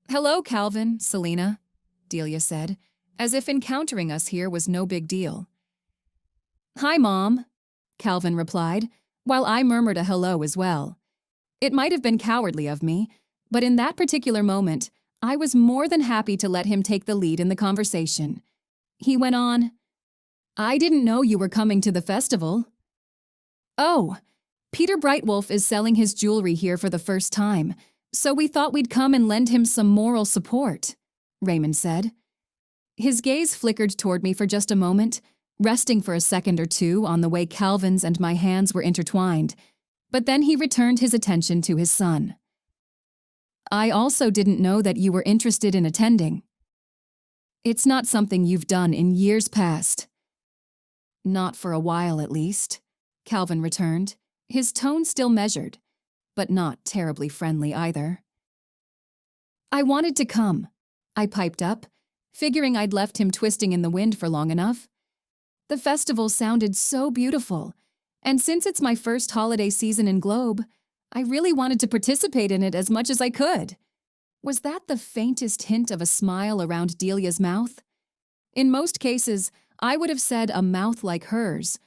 "Hello, Calvin, Selena," Delia said, as if encountering us here was no big deal. "Hi, Mom," Calvin replied, while I murmured a hello as well. It might have been cowardly of me, but in that particular moment, I was more than happy to let him take the lead in the conversation. He went on, "I didn't know you were coming to the festival." "Oh, Peter Brightwolf is selling his jewelry here for the first time, so we thought we'd come and lend him some moral support," Raymond said. His gaze flickered toward me for just a moment, resting for a second or two on the way Calvin's and my hands were intertwined, but then he returned his attention to his son. "I also didn't know that you were interested in attending. It's not something you've done in years past." "Not for a while, at least," Calvin returned, his tone still measured, but not terribly friendly either. "I wanted to come," I piped up, figuring I'd left him twisting in the wind for long enough. The festival sounded so beautiful, and since it's my first holiday season in Globe, I really wanted to participate in it as much as I could. Was that the faintest hint of a smile around Delia's mouth? In most cases, I would have said a mouth like hers,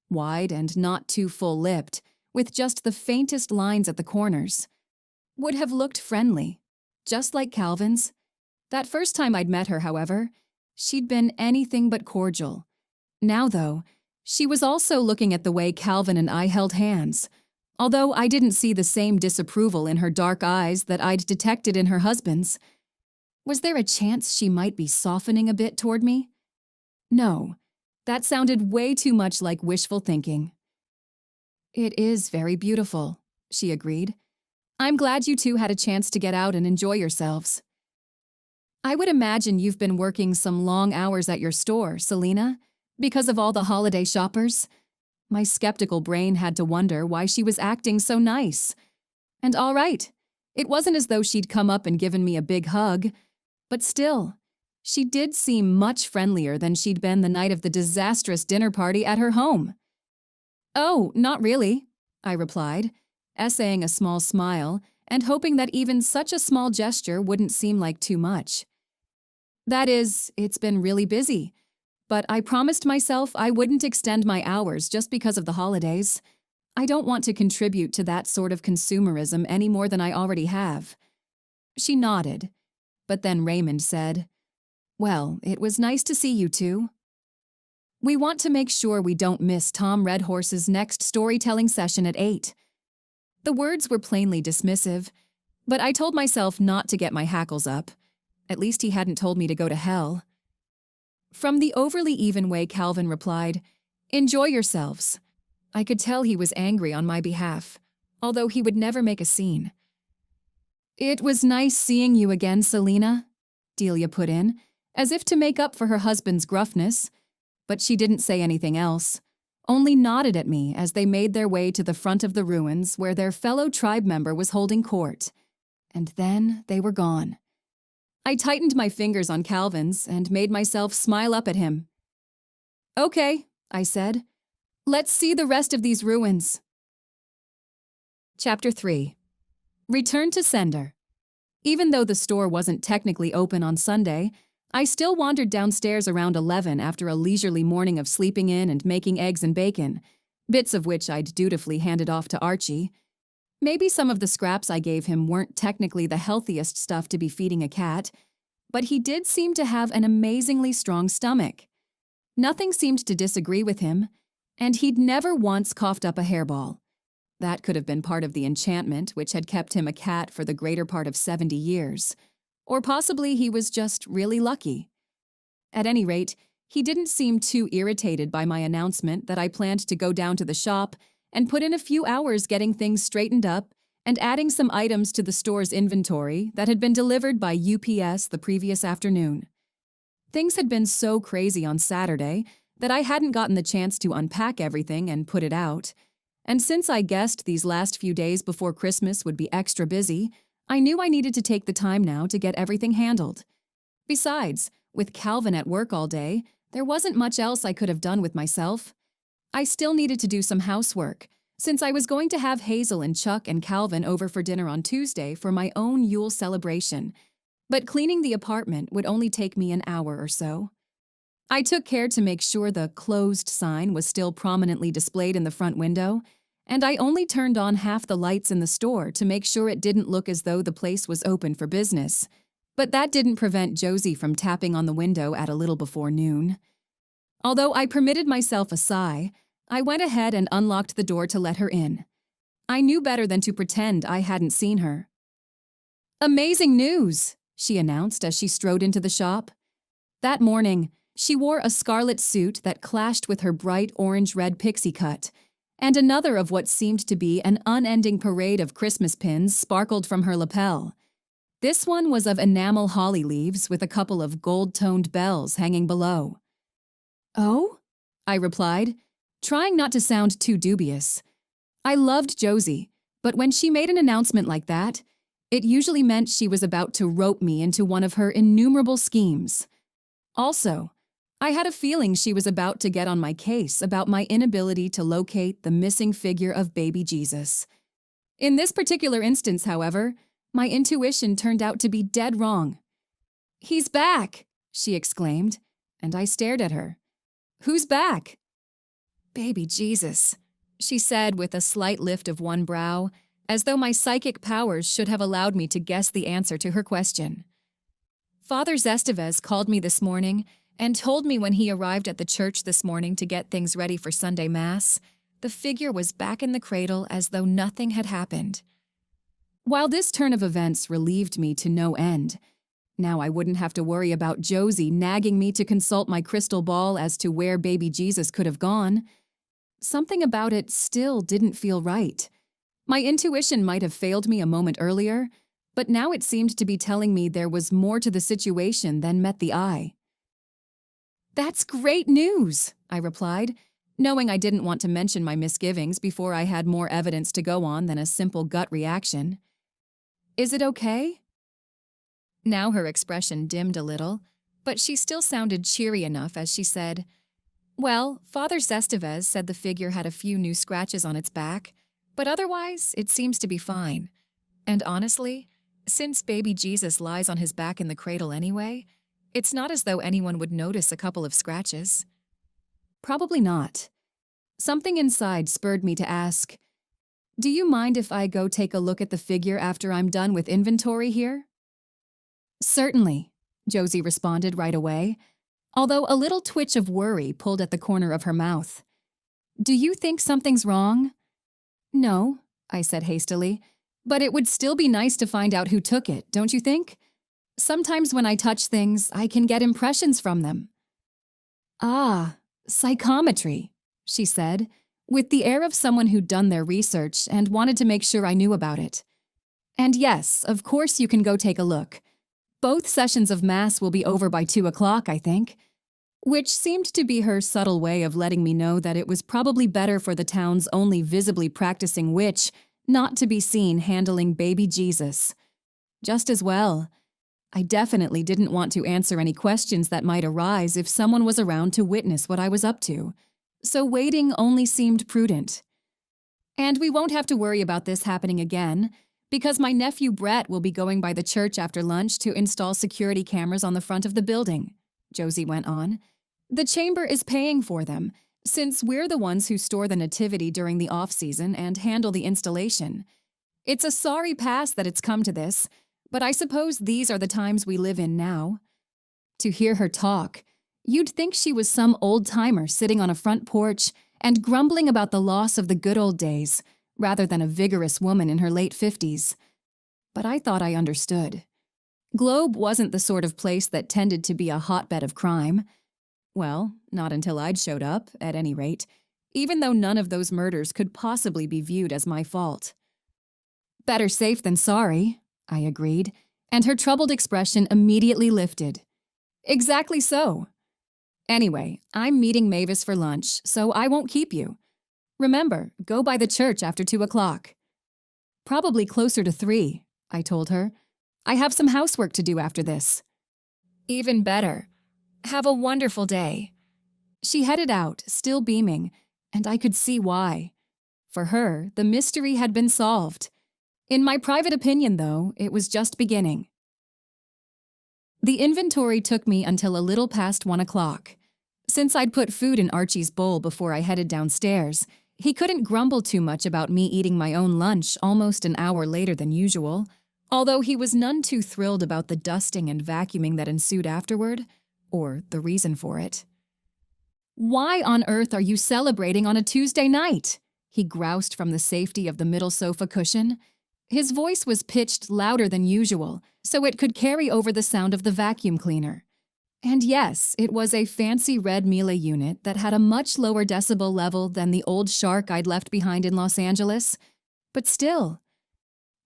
wide and not too full-lipped, with just the faintest lines at the corners. Would have looked friendly, just like Calvin's. That first time I'd met her, however, she'd been anything but cordial. Now, though, she was also looking at the way Calvin and I held hands, although I didn't see the same disapproval in her dark eyes that I'd detected in her husband's. Was there a chance she might be softening a bit toward me? No, that sounded way too much like wishful thinking. "It is very beautiful," she agreed. "I'm glad you two had a chance to get out and enjoy yourselves." "I would imagine you've been working some long hours at your store, Selena, because of all the holiday shoppers." My skeptical brain had to wonder why she was acting so nice. And all right, it wasn't as though she'd come up and given me a big hug, but still, she did seem much friendlier than she'd been the night of the disastrous dinner party at her home. "Oh, not really," I replied, essaying a small smile and hoping that even such a small gesture wouldn't seem like too much. "That is, it's been really busy, but I promised myself I wouldn't extend my hours just because of the holidays. I don't want to contribute to that sort of consumerism any more than I already have." She nodded, but then Raymond said, "Well, it was nice to see you two. We want to make sure we don't miss Tom Redhorse's next storytelling session at 8. The words were plainly dismissive, but I told myself not to get my hackles up. At least he hadn't told me to go to hell. From the overly even way Calvin replied, "Enjoy yourselves." I could tell he was angry on my behalf, although he would never make a scene. "It was nice seeing you again, Selena," Delia put in, as if to make up for her husband's gruffness, but she didn't say anything else, only nodded at me as they made their way to the front of the ruins where their fellow tribe member was holding court. And then they were gone. I tightened my fingers on Calvin's and made myself smile up at him. "Okay," I said. "Let's see the rest of these ruins." Chapter 3. Return to sender. Even though the store wasn't technically open on Sunday, I still wandered downstairs around 11 after a leisurely morning of sleeping in and making eggs and bacon, bits of which I'd dutifully handed off to Archie. Maybe some of the scraps I gave him weren't technically the healthiest stuff to be feeding a cat, but he did seem to have an amazingly strong stomach. Nothing seemed to disagree with him, and he'd never once coughed up a hairball. That could have been part of the enchantment which had kept him a cat for the greater part of 70 years. Or possibly he was just really lucky. At any rate, he didn't seem too irritated by my announcement that I planned to go down to the shop and put in a few hours getting things straightened up and adding some items to the store's inventory that had been delivered by UPS the previous afternoon. Things had been so crazy on Saturday that I hadn't gotten the chance to unpack everything and put it out, and since I guessed these last few days before Christmas would be extra busy, I knew I needed to take the time now to get everything handled. Besides, with Calvin at work all day, there wasn't much else I could have done with myself. I still needed to do some housework, since I was going to have Hazel and Chuck and Calvin over for dinner on Tuesday for my own Yule celebration, but cleaning the apartment would only take me an hour or so. I took care to make sure the closed sign was still prominently displayed in the front window, and I only turned on half the lights in the store to make sure it didn't look as though the place was open for business. But that didn't prevent Josie from tapping on the window at a little before noon. Although I permitted myself a sigh, I went ahead and unlocked the door to let her in. I knew better than to pretend I hadn't seen her. "Amazing news," she announced as she strode into the shop. That morning, she wore a scarlet suit that clashed with her bright orange-red pixie cut, and another of what seemed to be an unending parade of Christmas pins sparkled from her lapel. This one was of enamel holly leaves with a couple of gold-toned bells hanging below. "Oh?" I replied, trying not to sound too dubious. I loved Josie, but when she made an announcement like that, it usually meant she was about to rope me into one of her innumerable schemes. Also, I had a feeling she was about to get on my case about my inability to locate the missing figure of baby Jesus. In this particular instance, however, my intuition turned out to be dead wrong. "He's back!" she exclaimed, and I stared at her. "Who's back?" "Baby Jesus," she said with a slight lift of one brow, as though my psychic powers should have allowed me to guess the answer to her question. "Father Estevez called me this morning and told me when he arrived at the church this morning to get things ready for Sunday Mass, the figure was back in the cradle as though nothing had happened." While this turn of events relieved me to no end, now I wouldn't have to worry about Josie nagging me to consult my crystal ball as to where baby Jesus could have gone. Something about it still didn't feel right. My intuition might have failed me a moment earlier, but now it seemed to be telling me there was more to the situation than met the eye. "That's great news," I replied, knowing I didn't want to mention my misgivings before I had more evidence to go on than a simple gut reaction. "Is it okay?" Now her expression dimmed a little, but she still sounded cheery enough as she said, "Well, Father Estevez said the figure had a few new scratches on its back, but otherwise it seems to be fine. And honestly, since baby Jesus lies on his back in the cradle anyway, it's not as though anyone would notice a couple of scratches." Probably not. Something inside spurred me to ask, "Do you mind if I go take a look at the figure after I'm done with inventory here?" "Certainly," Josie responded right away, although a little twitch of worry pulled at the corner of her mouth. "Do you think something's wrong?" "No," I said hastily, "but it would still be nice to find out who took it, don't you think? Sometimes when I touch things, I can get impressions from them." "Ah, psychometry," she said, with the air of someone who'd done their research and wanted to make sure I knew about it. "And yes, of course you can go take a look. Both sessions of Mass will be over by 2 o'clock, I think." Which seemed to be her subtle way of letting me know that it was probably better for the town's only visibly practicing witch not to be seen handling baby Jesus. Just as well. I definitely didn't want to answer any questions that might arise if someone was around to witness what I was up to, so waiting only seemed prudent. "And we won't have to worry about this happening again, because my nephew Brett will be going by the church after lunch to install security cameras on the front of the building," Josie went on. "The chamber is paying for them, since we're the ones who store the nativity during the off-season and handle the installation. It's a sorry pass that it's come to this, but I suppose these are the times we live in now." To hear her talk, you'd think she was some old-timer sitting on a front porch and grumbling about the loss of the good old days, rather than a vigorous woman in her late 50s. But I thought I understood. Globe wasn't the sort of place that tended to be a hotbed of crime. Well, not until I'd showed up, at any rate, even though none of those murders could possibly be viewed as my fault. "Better safe than sorry," I agreed, and her troubled expression immediately lifted. "Exactly so. Anyway, I'm meeting Mavis for lunch, so I won't keep you. Remember, go by the church after 2 o'clock. "Probably closer to 3, I told her. "I have some housework to do after this." "Even better. Have a wonderful day." She headed out, still beaming, and I could see why. For her, the mystery had been solved. In my private opinion, though, it was just beginning. The inventory took me until a little past 1 o'clock. Since I'd put food in Archie's bowl before I headed downstairs, he couldn't grumble too much about me eating my own lunch almost an hour later than usual, although he was none too thrilled about the dusting and vacuuming that ensued afterward, or the reason for it. "Why on earth are you celebrating on a Tuesday night?" he groused from the safety of the middle sofa cushion. His voice was pitched louder than usual, so it could carry over the sound of the vacuum cleaner. And yes, it was a fancy red Miele unit that had a much lower decibel level than the old Shark I'd left behind in Los Angeles. But still.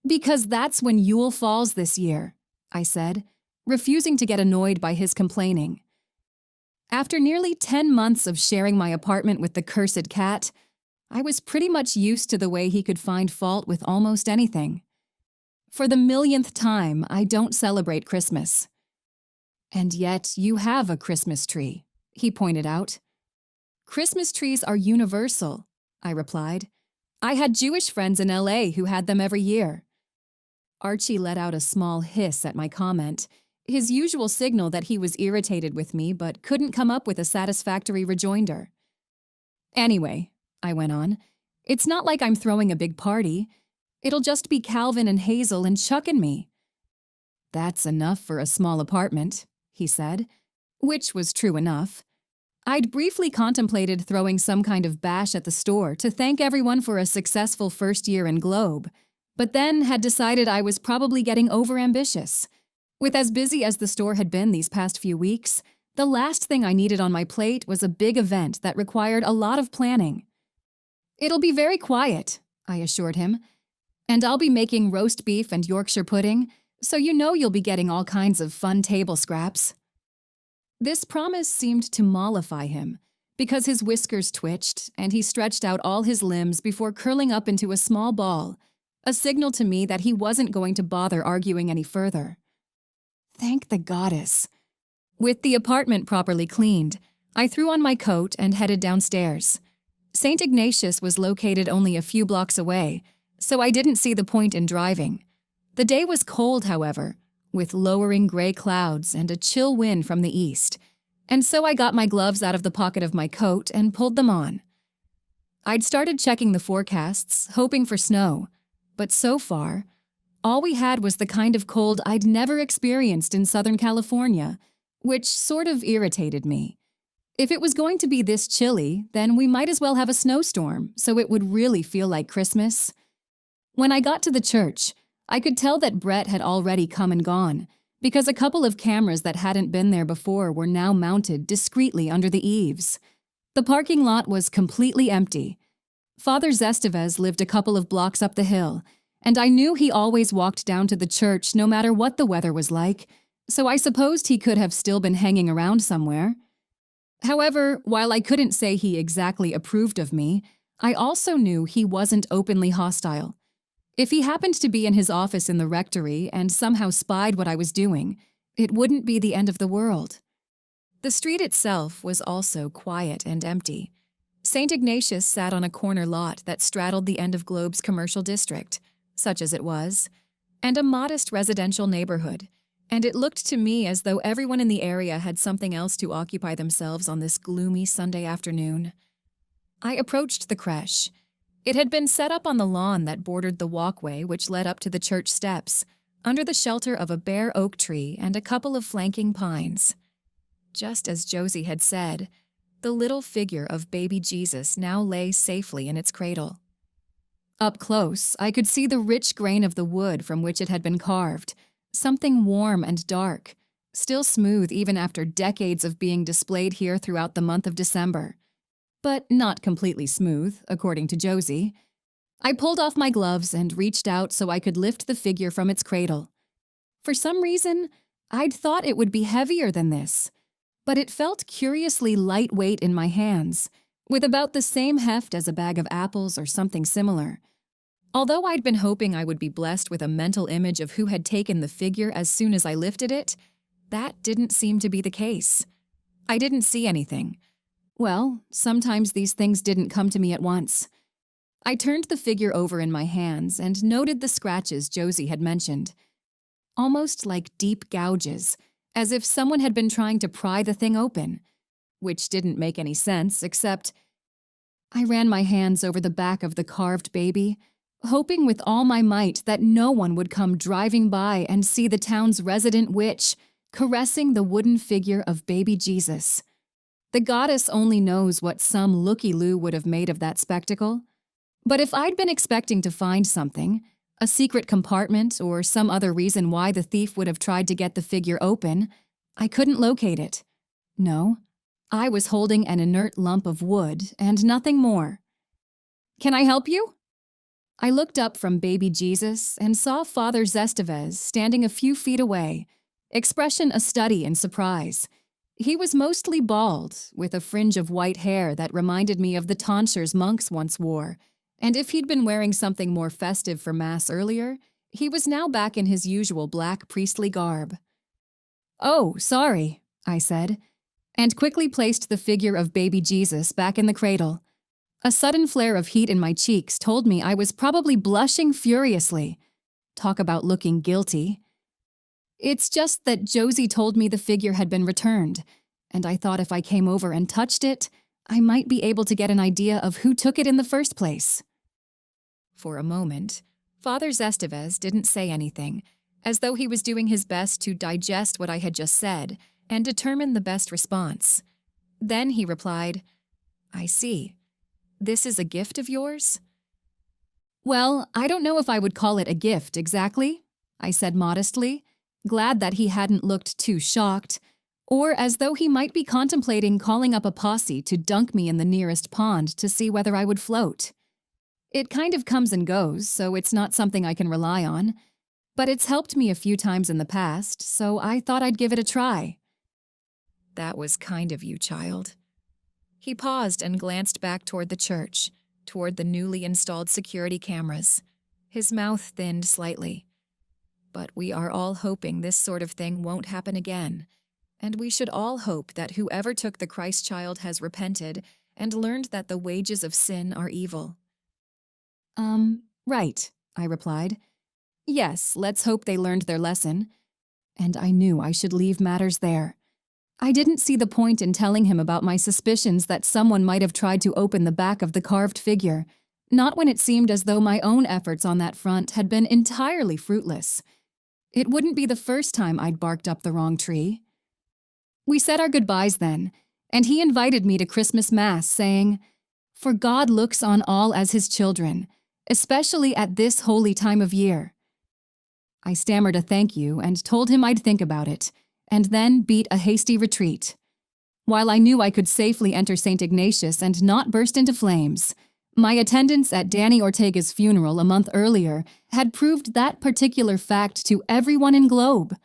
"Because that's when Yule falls this year," I said, refusing to get annoyed by his complaining. After nearly 10 months of sharing my apartment with the cursed cat, I was pretty much used to the way he could find fault with almost anything. For the millionth time, I don't celebrate Christmas. "And yet you have a Christmas tree," he pointed out. "Christmas trees are universal," I replied. I had Jewish friends in LA who had them every year. Archie let out a small hiss at my comment, his usual signal that he was irritated with me but couldn't come up with a satisfactory rejoinder. Anyway, I went on, it's not like I'm throwing a big party. It'll just be Calvin and Hazel and Chuck and me. That's enough for a small apartment, he said, which was true enough. I'd briefly contemplated throwing some kind of bash at the store to thank everyone for a successful first year in Globe, but then had decided I was probably getting overambitious. With as busy as the store had been these past few weeks, the last thing I needed on my plate was a big event that required a lot of planning. It'll be very quiet, I assured him, and I'll be making roast beef and Yorkshire pudding, so you know you'll be getting all kinds of fun table scraps. This promise seemed to mollify him, because his whiskers twitched and he stretched out all his limbs before curling up into a small ball, a signal to me that he wasn't going to bother arguing any further. Thank the goddess. With the apartment properly cleaned, I threw on my coat and headed downstairs. St. Ignatius was located only a few blocks away, so I didn't see the point in driving. The day was cold, however, with lowering gray clouds and a chill wind from the east, and so I got my gloves out of the pocket of my coat and pulled them on. I'd started checking the forecasts, hoping for snow, but so far, all we had was the kind of cold I'd never experienced in Southern California, which sort of irritated me. If it was going to be this chilly, then we might as well have a snowstorm, so it would really feel like Christmas. When I got to the church, I could tell that Brett had already come and gone, because a couple of cameras that hadn't been there before were now mounted discreetly under the eaves. The parking lot was completely empty. Father Zestevez lived a couple of blocks up the hill, and I knew he always walked down to the church no matter what the weather was like, so I supposed he could have still been hanging around somewhere. However, while I couldn't say he exactly approved of me, I also knew he wasn't openly hostile. If he happened to be in his office in the rectory and somehow spied what I was doing, it wouldn't be the end of the world. The street itself was also quiet and empty. St. Ignatius sat on a corner lot that straddled the end of Globe's commercial district, such as it was, and a modest residential neighborhood, and it looked to me as though everyone in the area had something else to occupy themselves on this gloomy Sunday afternoon. I approached the crèche. It had been set up on the lawn that bordered the walkway which led up to the church steps, under the shelter of a bare oak tree and a couple of flanking pines. Just as Josie had said, the little figure of baby Jesus now lay safely in its cradle. Up close, I could see the rich grain of the wood from which it had been carved, something warm and dark, still smooth even after decades of being displayed here throughout the month of December. But not completely smooth, according to Josie. I pulled off my gloves and reached out so I could lift the figure from its cradle. For some reason, I'd thought it would be heavier than this, but it felt curiously lightweight in my hands, with about the same heft as a bag of apples or something similar. Although I'd been hoping I would be blessed with a mental image of who had taken the figure as soon as I lifted it, that didn't seem to be the case. I didn't see anything. Well, sometimes these things didn't come to me at once. I turned the figure over in my hands and noted the scratches Josie had mentioned. Almost like deep gouges, as if someone had been trying to pry the thing open, which didn't make any sense except I ran my hands over the back of the carved baby, hoping with all my might that no one would come driving by and see the town's resident witch caressing the wooden figure of baby Jesus. The goddess only knows what some looky-loo would have made of that spectacle. But if I'd been expecting to find something, a secret compartment or some other reason why the thief would have tried to get the figure open, I couldn't locate it. No, I was holding an inert lump of wood and nothing more. "Can I help you?" I looked up from baby Jesus and saw Father Zestevez standing a few feet away, expression a study in surprise. He was mostly bald, with a fringe of white hair that reminded me of the tonsures monks once wore, and if he'd been wearing something more festive for Mass earlier, he was now back in his usual black priestly garb. "Oh, sorry," I said, and quickly placed the figure of baby Jesus back in the cradle. A sudden flare of heat in my cheeks told me I was probably blushing furiously. Talk about looking guilty. It's just that Josie told me the figure had been returned, and I thought if I came over and touched it, I might be able to get an idea of who took it in the first place. For a moment, Father Estevez didn't say anything, as though he was doing his best to digest what I had just said and determine the best response. Then he replied, "I see. This is a gift of yours?" "Well, I don't know if I would call it a gift exactly," I said modestly, glad that he hadn't looked too shocked, or as though he might be contemplating calling up a posse to dunk me in the nearest pond to see whether I would float. It kind of comes and goes, so it's not something I can rely on, but it's helped me a few times in the past, so I thought I'd give it a try. That was kind of you, child. He paused and glanced back toward the church, toward the newly installed security cameras. His mouth thinned slightly. But we are all hoping this sort of thing won't happen again, and we should all hope that whoever took the Christ child has repented and learned that the wages of sin are evil. Right, I replied. Yes, let's hope they learned their lesson. And I knew I should leave matters there. I didn't see the point in telling him about my suspicions that someone might have tried to open the back of the carved figure, not when it seemed as though my own efforts on that front had been entirely fruitless. It wouldn't be the first time I'd barked up the wrong tree. We said our goodbyes then, and he invited me to Christmas Mass, saying, "For God looks on all as his children, especially at this holy time of year." I stammered a thank you and told him I'd think about it, and then beat a hasty retreat. While I knew I could safely enter St. Ignatius and not burst into flames, my attendance at Danny Ortega's funeral a month earlier had proved that particular fact to everyone in Globe.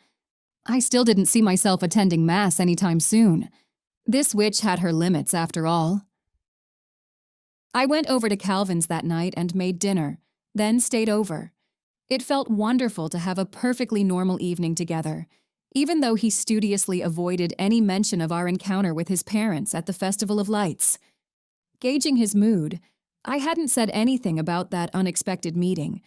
I still didn't see myself attending Mass anytime soon. This witch had her limits, after all. I went over to Calvin's that night and made dinner, then stayed over. It felt wonderful to have a perfectly normal evening together, even though he studiously avoided any mention of our encounter with his parents at the Festival of Lights. Gauging his mood, I hadn't said anything about that unexpected meeting,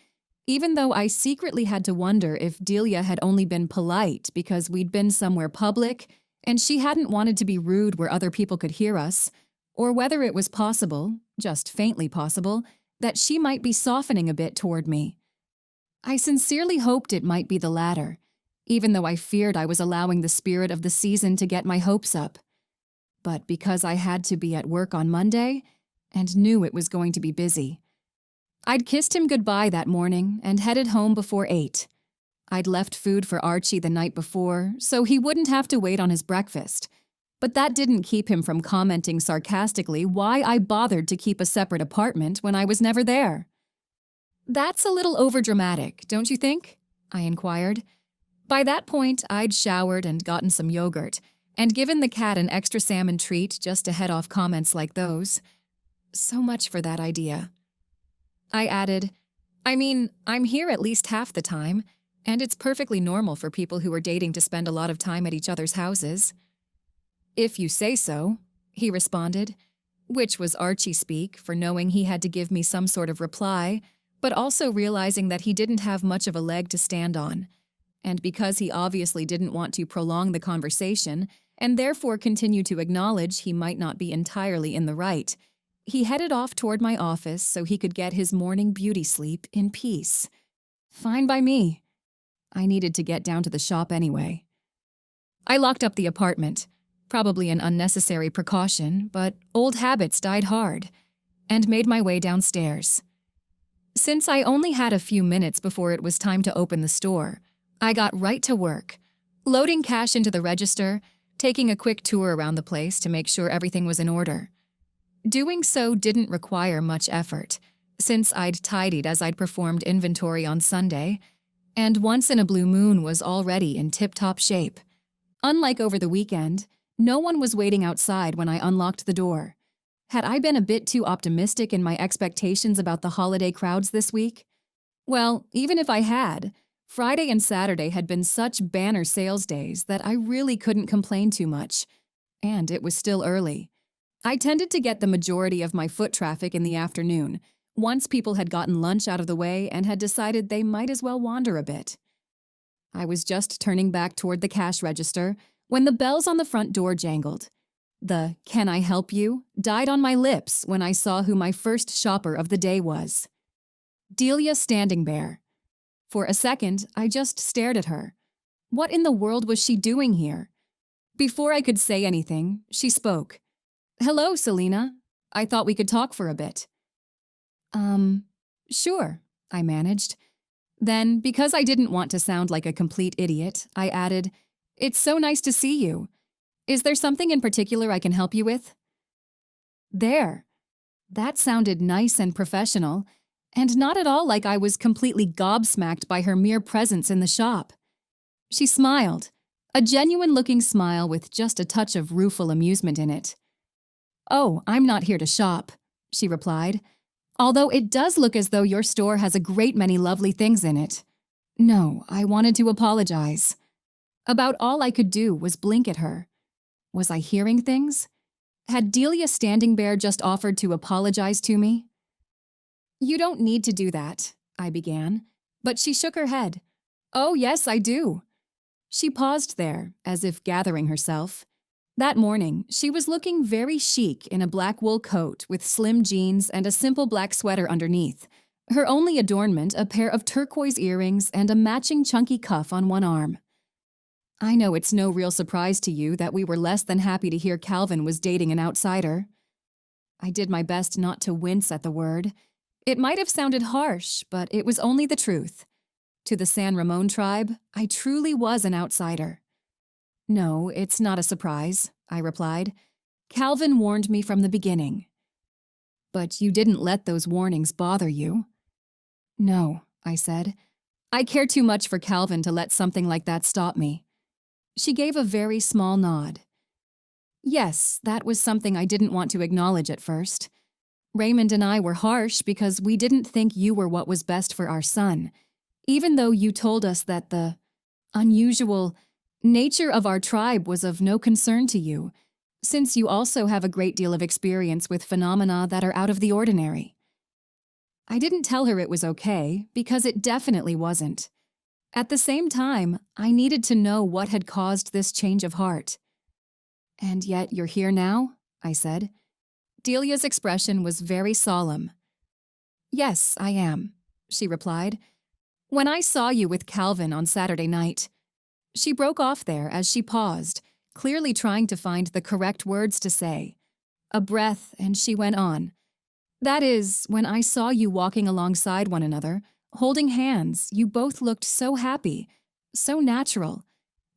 even though I secretly had to wonder if Delia had only been polite because we'd been somewhere public and she hadn't wanted to be rude where other people could hear us, or whether it was possible, just faintly possible, that she might be softening a bit toward me. I sincerely hoped it might be the latter, even though I feared I was allowing the spirit of the season to get my hopes up. But because I had to be at work on Monday, and knew it was going to be busy, I'd kissed him goodbye that morning and headed home before 8. I'd left food for Archie the night before, so he wouldn't have to wait on his breakfast, but that didn't keep him from commenting sarcastically why I bothered to keep a separate apartment when I was never there. "That's a little overdramatic, don't you think?" I inquired. By that point, I'd showered and gotten some yogurt, and given the cat an extra salmon treat just to head off comments like those. So much for that idea. I added, "I mean, I'm here at least half the time, and it's perfectly normal for people who are dating to spend a lot of time at each other's houses." "If you say so," he responded, which was Archie speak for knowing he had to give me some sort of reply, but also realizing that he didn't have much of a leg to stand on. And because he obviously didn't want to prolong the conversation, and therefore continue to acknowledge he might not be entirely in the right, he headed off toward my office so he could get his morning beauty sleep in peace. Fine by me. I needed to get down to the shop anyway. I locked up the apartment, probably an unnecessary precaution, but old habits died hard, and made my way downstairs. Since I only had a few minutes before it was time to open the store, I got right to work, loading cash into the register, taking a quick tour around the place to make sure everything was in order. Doing so didn't require much effort, since I'd tidied as I'd performed inventory on Sunday, and once in a blue moon was already in tip-top shape. Unlike over the weekend, no one was waiting outside when I unlocked the door. Had I been a bit too optimistic in my expectations about the holiday crowds this week? Well, even if I had, Friday and Saturday had been such banner sales days that I really couldn't complain too much. And it was still early. I tended to get the majority of my foot traffic in the afternoon, once people had gotten lunch out of the way and had decided they might as well wander a bit. I was just turning back toward the cash register when the bells on the front door jangled. The "Can I help you?" died on my lips when I saw who my first shopper of the day was. Delia Standingbear. For a second, I just stared at her. What in the world was she doing here? Before I could say anything, she spoke. "Hello, Selena. I thought we could talk for a bit." Sure, I managed. Then, because I didn't want to sound like a complete idiot, I added, "It's so nice to see you. Is there something in particular I can help you with?" There. That sounded nice and professional, and not at all like I was completely gobsmacked by her mere presence in the shop. She smiled, a genuine-looking smile with just a touch of rueful amusement in it. "Oh, I'm not here to shop," she replied, "although it does look as though your store has a great many lovely things in it. No, I wanted to apologize." About all I could do was blink at her. Was I hearing things? Had Delia Standingbear just offered to apologize to me? "You don't need to do that," I began, but she shook her head. "Oh, yes, I do." She paused there, as if gathering herself. That morning, she was looking very chic in a black wool coat with slim jeans and a simple black sweater underneath, her only adornment a pair of turquoise earrings and a matching chunky cuff on one arm. I know it's no real surprise to you that we were less than happy to hear Calvin was dating an outsider. I did my best not to wince at the word. It might have sounded harsh, but it was only the truth. To the San Ramon tribe, I truly was an outsider. "No, it's not a surprise," I replied. "Calvin warned me from the beginning." "But you didn't let those warnings bother you." "No," I said. "I care too much for Calvin to let something like that stop me." She gave a very small nod. "Yes, that was something I didn't want to acknowledge at first. Raymond and I were harsh because we didn't think you were what was best for our son, even though you told us that the unusual nature of our tribe was of no concern to you, since you also have a great deal of experience with phenomena that are out of the ordinary." I didn't tell her it was okay, because it definitely wasn't. At the same time, I needed to know what had caused this change of heart. "And yet you're here now?" I said. Delia's expression was very solemn. "Yes, I am," she replied. "When I saw you with Calvin on Saturday night." She broke off there as she paused, clearly trying to find the correct words to say. A breath, and she went on. "That is, when I saw you walking alongside one another, holding hands, you both looked so happy, so natural.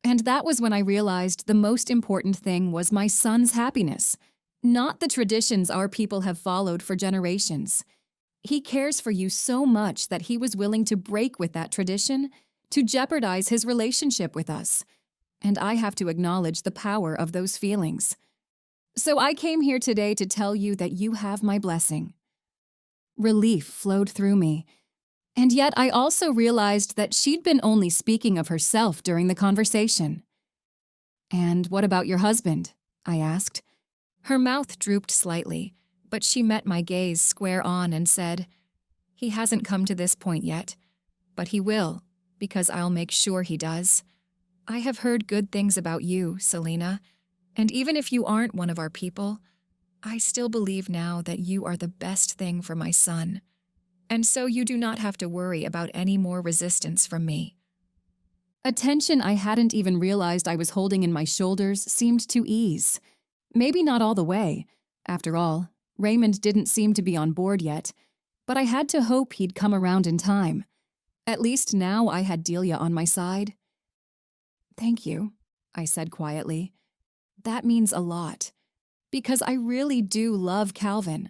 And that was when I realized the most important thing was my son's happiness, not the traditions our people have followed for generations. He cares for you so much that he was willing to break with that tradition, to jeopardize his relationship with us. And I have to acknowledge the power of those feelings. So I came here today to tell you that you have my blessing." Relief flowed through me. And yet I also realized that she'd been only speaking of herself during the conversation. "And what about your husband?" I asked. Her mouth drooped slightly, but she met my gaze square on and said, "He hasn't come to this point yet, but he will, because I'll make sure he does. I have heard good things about you, Selena, and even if you aren't one of our people, I still believe now that you are the best thing for my son. And so you do not have to worry about any more resistance from me." A tension I hadn't even realized I was holding in my shoulders seemed to ease. Maybe not all the way. After all, Raymond didn't seem to be on board yet, but I had to hope he'd come around in time. At least now I had Delia on my side. "Thank you," I said quietly. "That means a lot, because I really do love Calvin.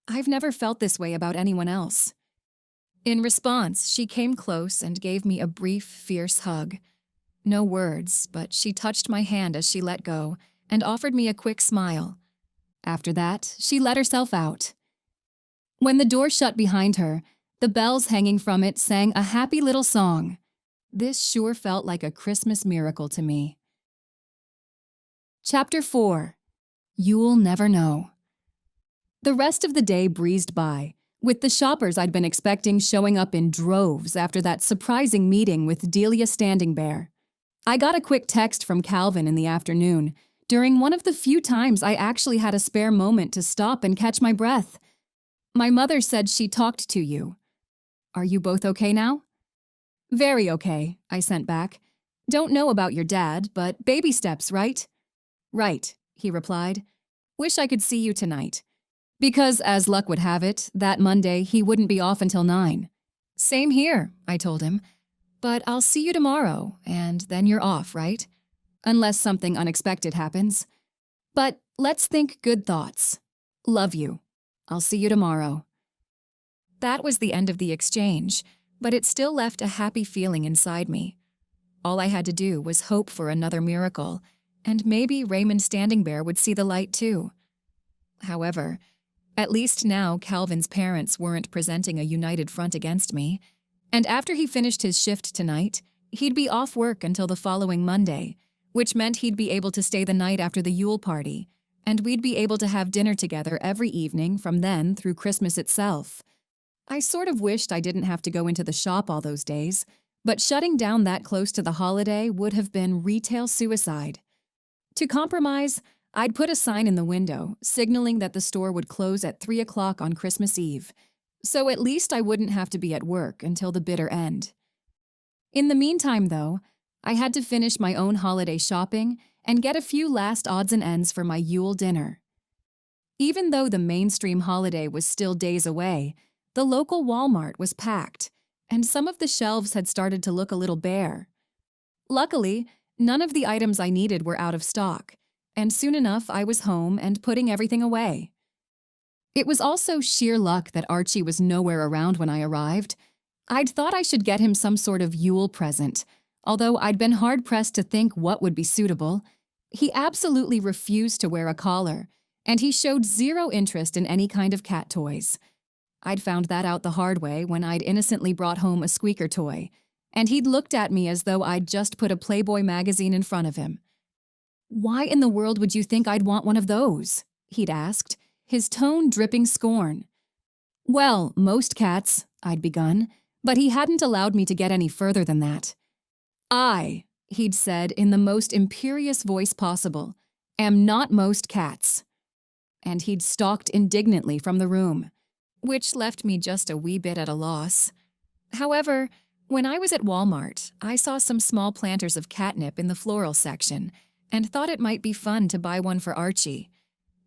I've never felt this way about anyone else." In response, she came close and gave me a brief, fierce hug. No words, but she touched my hand as she let go and offered me a quick smile. After that, she let herself out. When the door shut behind her, the bells hanging from it sang a happy little song. This sure felt like a Christmas miracle to me. Chapter 4. You'll never know. The rest of the day breezed by, with the shoppers I'd been expecting showing up in droves after that surprising meeting with Delia Standingbear. I got a quick text from Calvin in the afternoon, during one of the few times I actually had a spare moment to stop and catch my breath. My mother said she talked to you. Are you both okay now? Very okay, I sent back. Don't know about your dad, but baby steps, right? Right, he replied. Wish I could see you tonight. Because, as luck would have it, that Monday he wouldn't be off until 9. Same here, I told him. But I'll see you tomorrow, and then you're off, right? Unless something unexpected happens. But let's think good thoughts. Love you. I'll see you tomorrow. That was the end of the exchange, but it still left a happy feeling inside me. All I had to do was hope for another miracle, and maybe Raymond Standingbear would see the light too. However, at least now Calvin's parents weren't presenting a united front against me, and after he finished his shift tonight, he'd be off work until the following Monday, which meant he'd be able to stay the night after the Yule party, and we'd be able to have dinner together every evening from then through Christmas itself. I sort of wished I didn't have to go into the shop all those days, but shutting down that close to the holiday would have been retail suicide. To compromise, I'd put a sign in the window signaling that the store would close at 3 o'clock on Christmas Eve, so at least I wouldn't have to be at work until the bitter end. In the meantime, though, I had to finish my own holiday shopping and get a few last odds and ends for my Yule dinner. Even though the mainstream holiday was still days away, the local Walmart was packed, and some of the shelves had started to look a little bare. Luckily, none of the items I needed were out of stock, and soon enough I was home and putting everything away. It was also sheer luck that Archie was nowhere around when I arrived. I'd thought I should get him some sort of Yule present, although I'd been hard-pressed to think what would be suitable. He absolutely refused to wear a collar, and he showed zero interest in any kind of cat toys. I'd found that out the hard way when I'd innocently brought home a squeaker toy, and he'd looked at me as though I'd just put a Playboy magazine in front of him. "Why in the world would you think I'd want one of those?" he'd asked, his tone dripping scorn. "Well, most cats," I'd begun, but he hadn't allowed me to get any further than that. "I," he'd said in the most imperious voice possible, "am not most cats." And he'd stalked indignantly from the room, which left me just a wee bit at a loss. However, when I was at Walmart, I saw some small planters of catnip in the floral section and thought it might be fun to buy one for Archie.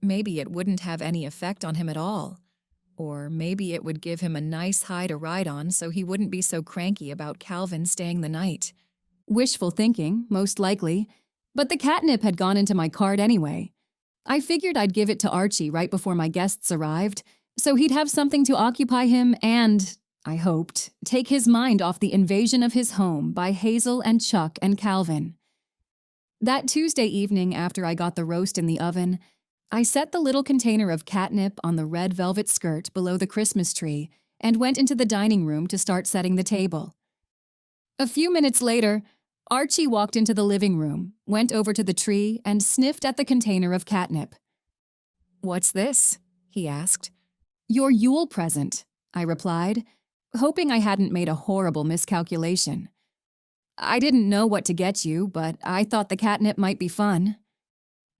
Maybe it wouldn't have any effect on him at all. Or maybe it would give him a nice high to ride on so he wouldn't be so cranky about Calvin staying the night. Wishful thinking, most likely, but the catnip had gone into my cart anyway. I figured I'd give it to Archie right before my guests arrived, so he'd have something to occupy him and, I hoped, take his mind off the invasion of his home by Hazel and Chuck and Calvin. That Tuesday evening after I got the roast in the oven, I set the little container of catnip on the red velvet skirt below the Christmas tree and went into the dining room to start setting the table. A few minutes later, Archie walked into the living room, went over to the tree, and sniffed at the container of catnip. "What's this?" he asked. "Your Yule present," I replied, hoping I hadn't made a horrible miscalculation. "I didn't know what to get you, but I thought the catnip might be fun."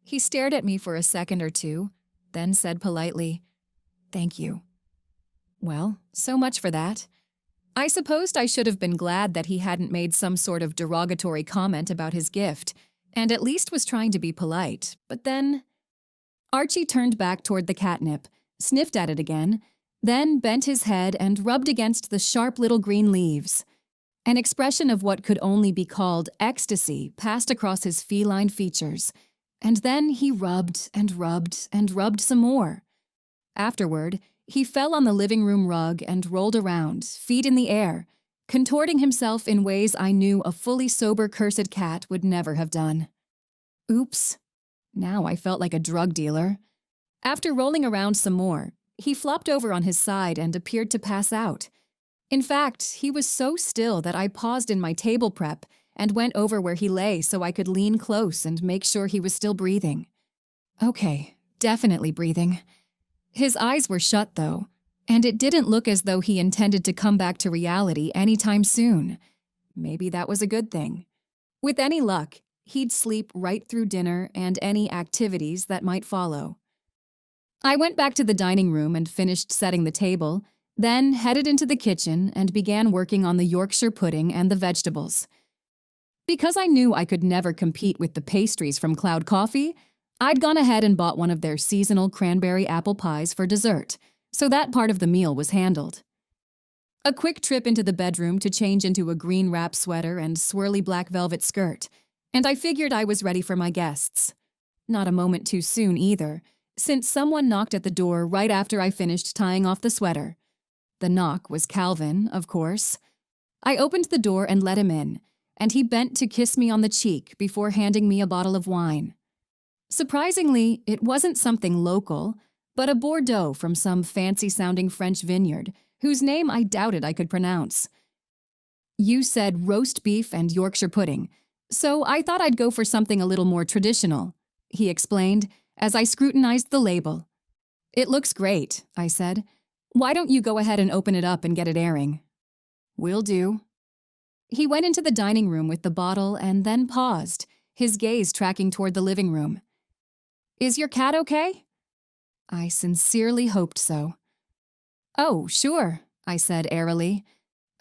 He stared at me for a second or two, then said politely, "Thank you." Well, so much for that. I supposed I should have been glad that he hadn't made some sort of derogatory comment about his gift, and at least was trying to be polite, but then... Archie turned back toward the catnip, sniffed at it again, then bent his head and rubbed against the sharp little green leaves. An expression of what could only be called ecstasy passed across his feline features, and then he rubbed and rubbed and rubbed some more. Afterward, he fell on the living room rug and rolled around, feet in the air, contorting himself in ways I knew a fully sober cursed cat would never have done. Oops. Now I felt like a drug dealer. After rolling around some more, he flopped over on his side and appeared to pass out. In fact, he was so still that I paused in my table prep and went over where he lay so I could lean close and make sure he was still breathing. Okay, definitely breathing. His eyes were shut, though, and it didn't look as though he intended to come back to reality anytime soon. Maybe that was a good thing. With any luck, he'd sleep right through dinner and any activities that might follow. I went back to the dining room and finished setting the table, then headed into the kitchen and began working on the Yorkshire pudding and the vegetables. Because I knew I could never compete with the pastries from Cloud Coffee, I'd gone ahead and bought one of their seasonal cranberry apple pies for dessert, so that part of the meal was handled. A quick trip into the bedroom to change into a green wrap sweater and swirly black velvet skirt, and I figured I was ready for my guests. Not a moment too soon either, since someone knocked at the door right after I finished tying off the sweater. The knock was Calvin, of course. I opened the door and let him in, and he bent to kiss me on the cheek before handing me a bottle of wine. Surprisingly, it wasn't something local, but a Bordeaux from some fancy-sounding French vineyard, whose name I doubted I could pronounce. You said roast beef and Yorkshire pudding, so I thought I'd go for something a little more traditional, he explained as I scrutinized the label. It looks great, I said. Why don't you go ahead and open it up and get it airing? Will do. He went into the dining room with the bottle and then paused, his gaze tracking toward the living room. Is your cat okay? I sincerely hoped so. Oh, sure, I said airily.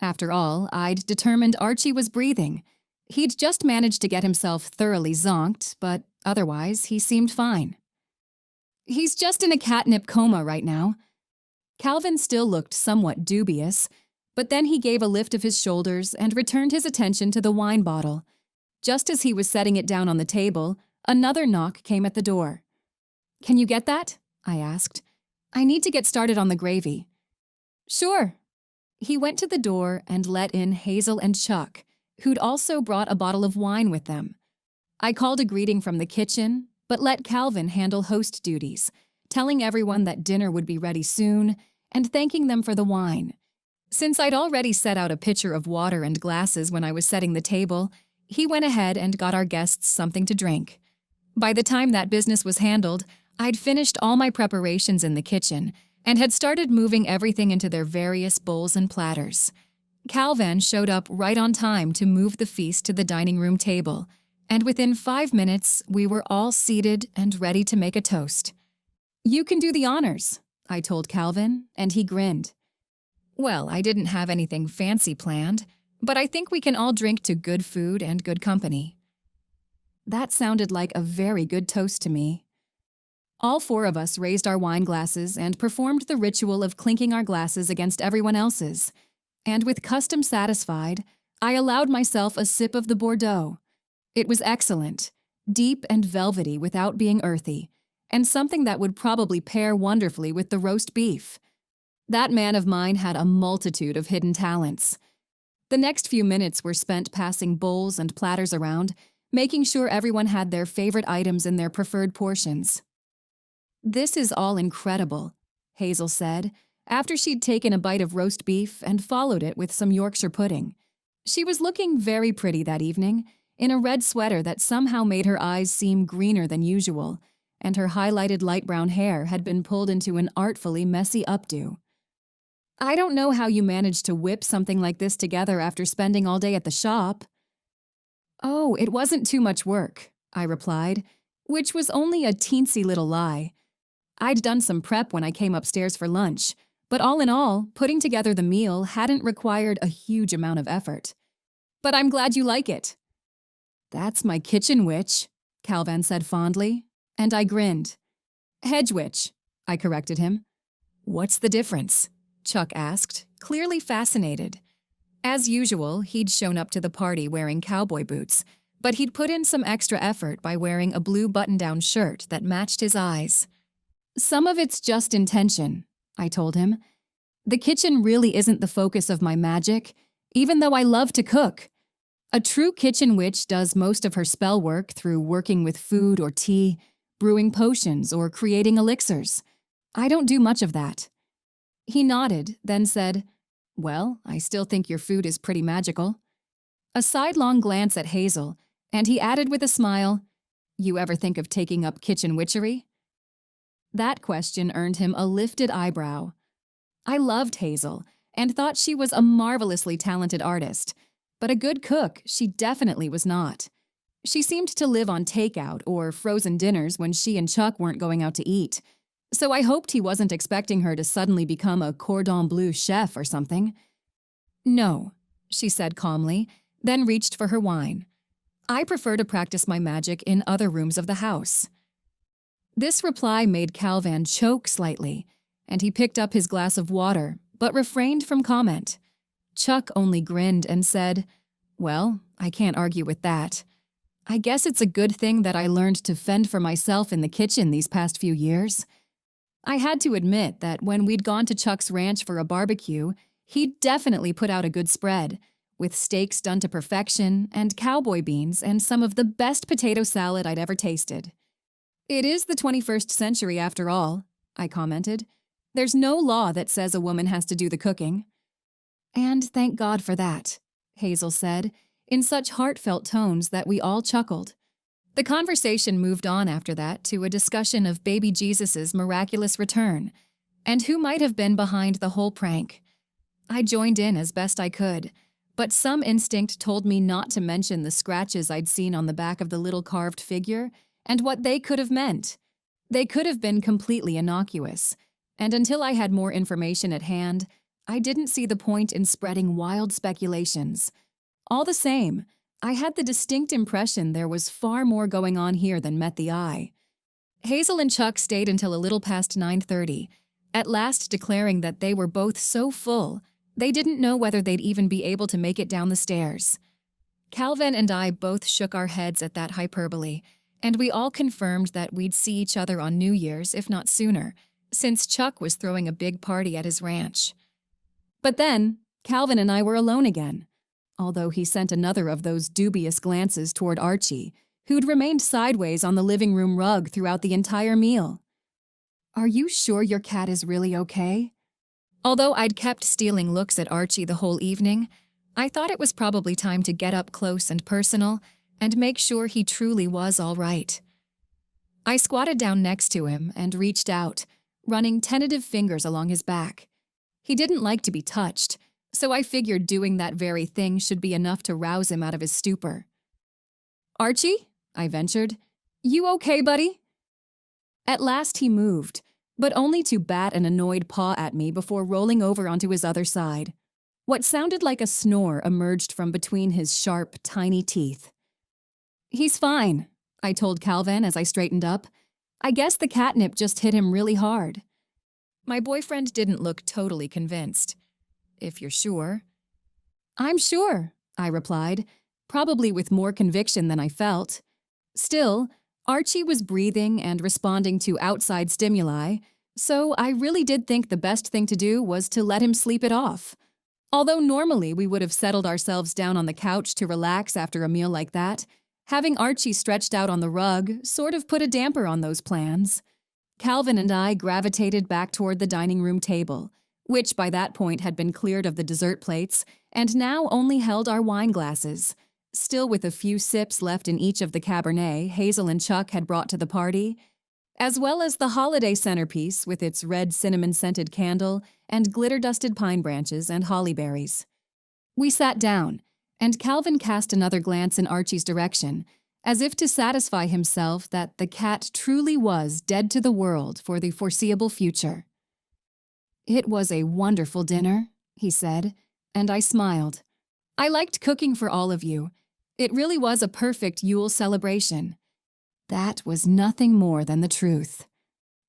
After all, I'd determined Archie was breathing. He'd just managed to get himself thoroughly zonked, but otherwise he seemed fine. He's just in a catnip coma right now. Calvin still looked somewhat dubious, but then he gave a lift of his shoulders and returned his attention to the wine bottle. Just as he was setting it down on the table, another knock came at the door. Can you get that? I asked. I need to get started on the gravy. Sure. He went to the door and let in Hazel and Chuck, who'd also brought a bottle of wine with them. I called a greeting from the kitchen, but let Calvin handle host duties, telling everyone that dinner would be ready soon and thanking them for the wine. Since I'd already set out a pitcher of water and glasses when I was setting the table, he went ahead and got our guests something to drink. By the time that business was handled, I'd finished all my preparations in the kitchen and had started moving everything into their various bowls and platters. Calvin showed up right on time to move the feast to the dining room table, and within 5 minutes, we were all seated and ready to make a toast. You can do the honors, I told Calvin, and he grinned. Well, I didn't have anything fancy planned, but I think we can all drink to good food and good company. That sounded like a very good toast to me. All 4 of us raised our wine glasses and performed the ritual of clinking our glasses against everyone else's. And with custom satisfied, I allowed myself a sip of the Bordeaux. It was excellent, deep and velvety without being earthy, and something that would probably pair wonderfully with the roast beef. That man of mine had a multitude of hidden talents. The next few minutes were spent passing bowls and platters around, making sure everyone had their favorite items in their preferred portions. This is all incredible, Hazel said, after she'd taken a bite of roast beef and followed it with some Yorkshire pudding. She was looking very pretty that evening, in a red sweater that somehow made her eyes seem greener than usual, and her highlighted light brown hair had been pulled into an artfully messy updo. I don't know how you managed to whip something like this together after spending all day at the shop. Oh, it wasn't too much work, I replied, which was only a teensy little lie. I'd done some prep when I came upstairs for lunch, but all in all, putting together the meal hadn't required a huge amount of effort. But I'm glad you like it. That's my kitchen witch, Calvin said fondly, and I grinned. Hedgewitch, I corrected him. What's the difference? Chuck asked, clearly fascinated. As usual, he'd shown up to the party wearing cowboy boots, but he'd put in some extra effort by wearing a blue button-down shirt that matched his eyes. Some of it's just intention, I told him. The kitchen really isn't the focus of my magic, even though I love to cook. A true kitchen witch does most of her spell work through working with food or tea, brewing potions, or creating elixirs. I don't do much of that. He nodded, then said, Well, I still think your food is pretty magical. A sidelong glance at Hazel, and he added with a smile, You ever think of taking up kitchen witchery? That question earned him a lifted eyebrow. I loved Hazel and thought she was a marvelously talented artist, but a good cook she definitely was not. She seemed to live on takeout or frozen dinners when she and Chuck weren't going out to eat, so I hoped he wasn't expecting her to suddenly become a cordon bleu chef or something. "No," she said calmly, then reached for her wine. "I prefer to practice my magic in other rooms of the house." This reply made Calvin choke slightly, and he picked up his glass of water, but refrained from comment. Chuck only grinned and said, "Well, I can't argue with that. I guess it's a good thing that I learned to fend for myself in the kitchen these past few years." I had to admit that when we'd gone to Chuck's ranch for a barbecue, he'd definitely put out a good spread, with steaks done to perfection and cowboy beans and some of the best potato salad I'd ever tasted. "It is the 21st century after all," I commented. "There's no law that says a woman has to do the cooking." "And thank God for that," Hazel said, in such heartfelt tones that we all chuckled. The conversation moved on after that to a discussion of baby Jesus's miraculous return, and who might have been behind the whole prank. I joined in as best I could, but some instinct told me not to mention the scratches I'd seen on the back of the little carved figure and what they could have meant. They could have been completely innocuous, and until I had more information at hand, I didn't see the point in spreading wild speculations. All the same, I had the distinct impression there was far more going on here than met the eye. Hazel and Chuck stayed until a little past 9:30, at last declaring that they were both so full, they didn't know whether they'd even be able to make it down the stairs. Calvin and I both shook our heads at that hyperbole, and we all confirmed that we'd see each other on New Year's, if not sooner, since Chuck was throwing a big party at his ranch. But then, Calvin and I were alone again, although he sent another of those dubious glances toward Archie, who'd remained sideways on the living room rug throughout the entire meal. "Are you sure your cat is really okay?" Although I'd kept stealing looks at Archie the whole evening, I thought it was probably time to get up close and personal and make sure he truly was all right. I squatted down next to him and reached out, running tentative fingers along his back. He didn't like to be touched, so I figured doing that very thing should be enough to rouse him out of his stupor. "Archie?" I ventured. "You okay, buddy?" At last he moved, but only to bat an annoyed paw at me before rolling over onto his other side. What sounded like a snore emerged from between his sharp, tiny teeth. "He's fine," I told Calvin as I straightened up. "I guess the catnip just hit him really hard." My boyfriend didn't look totally convinced. "If you're sure." "I'm sure," I replied, probably with more conviction than I felt. Still, Archie was breathing and responding to outside stimuli, so I really did think the best thing to do was to let him sleep it off. Although normally we would have settled ourselves down on the couch to relax after a meal like that, having Archie stretched out on the rug sort of put a damper on those plans. Calvin and I gravitated back toward the dining room table, which by that point had been cleared of the dessert plates and now only held our wine glasses, still with a few sips left in each of the Cabernet Hazel and Chuck had brought to the party, as well as the holiday centerpiece with its red cinnamon-scented candle and glitter-dusted pine branches and holly berries. We sat down, and Calvin cast another glance in Archie's direction, as if to satisfy himself that the cat truly was dead to the world for the foreseeable future. "It was a wonderful dinner," he said, and I smiled. "I liked cooking for all of you. It really was a perfect Yule celebration." That was nothing more than the truth.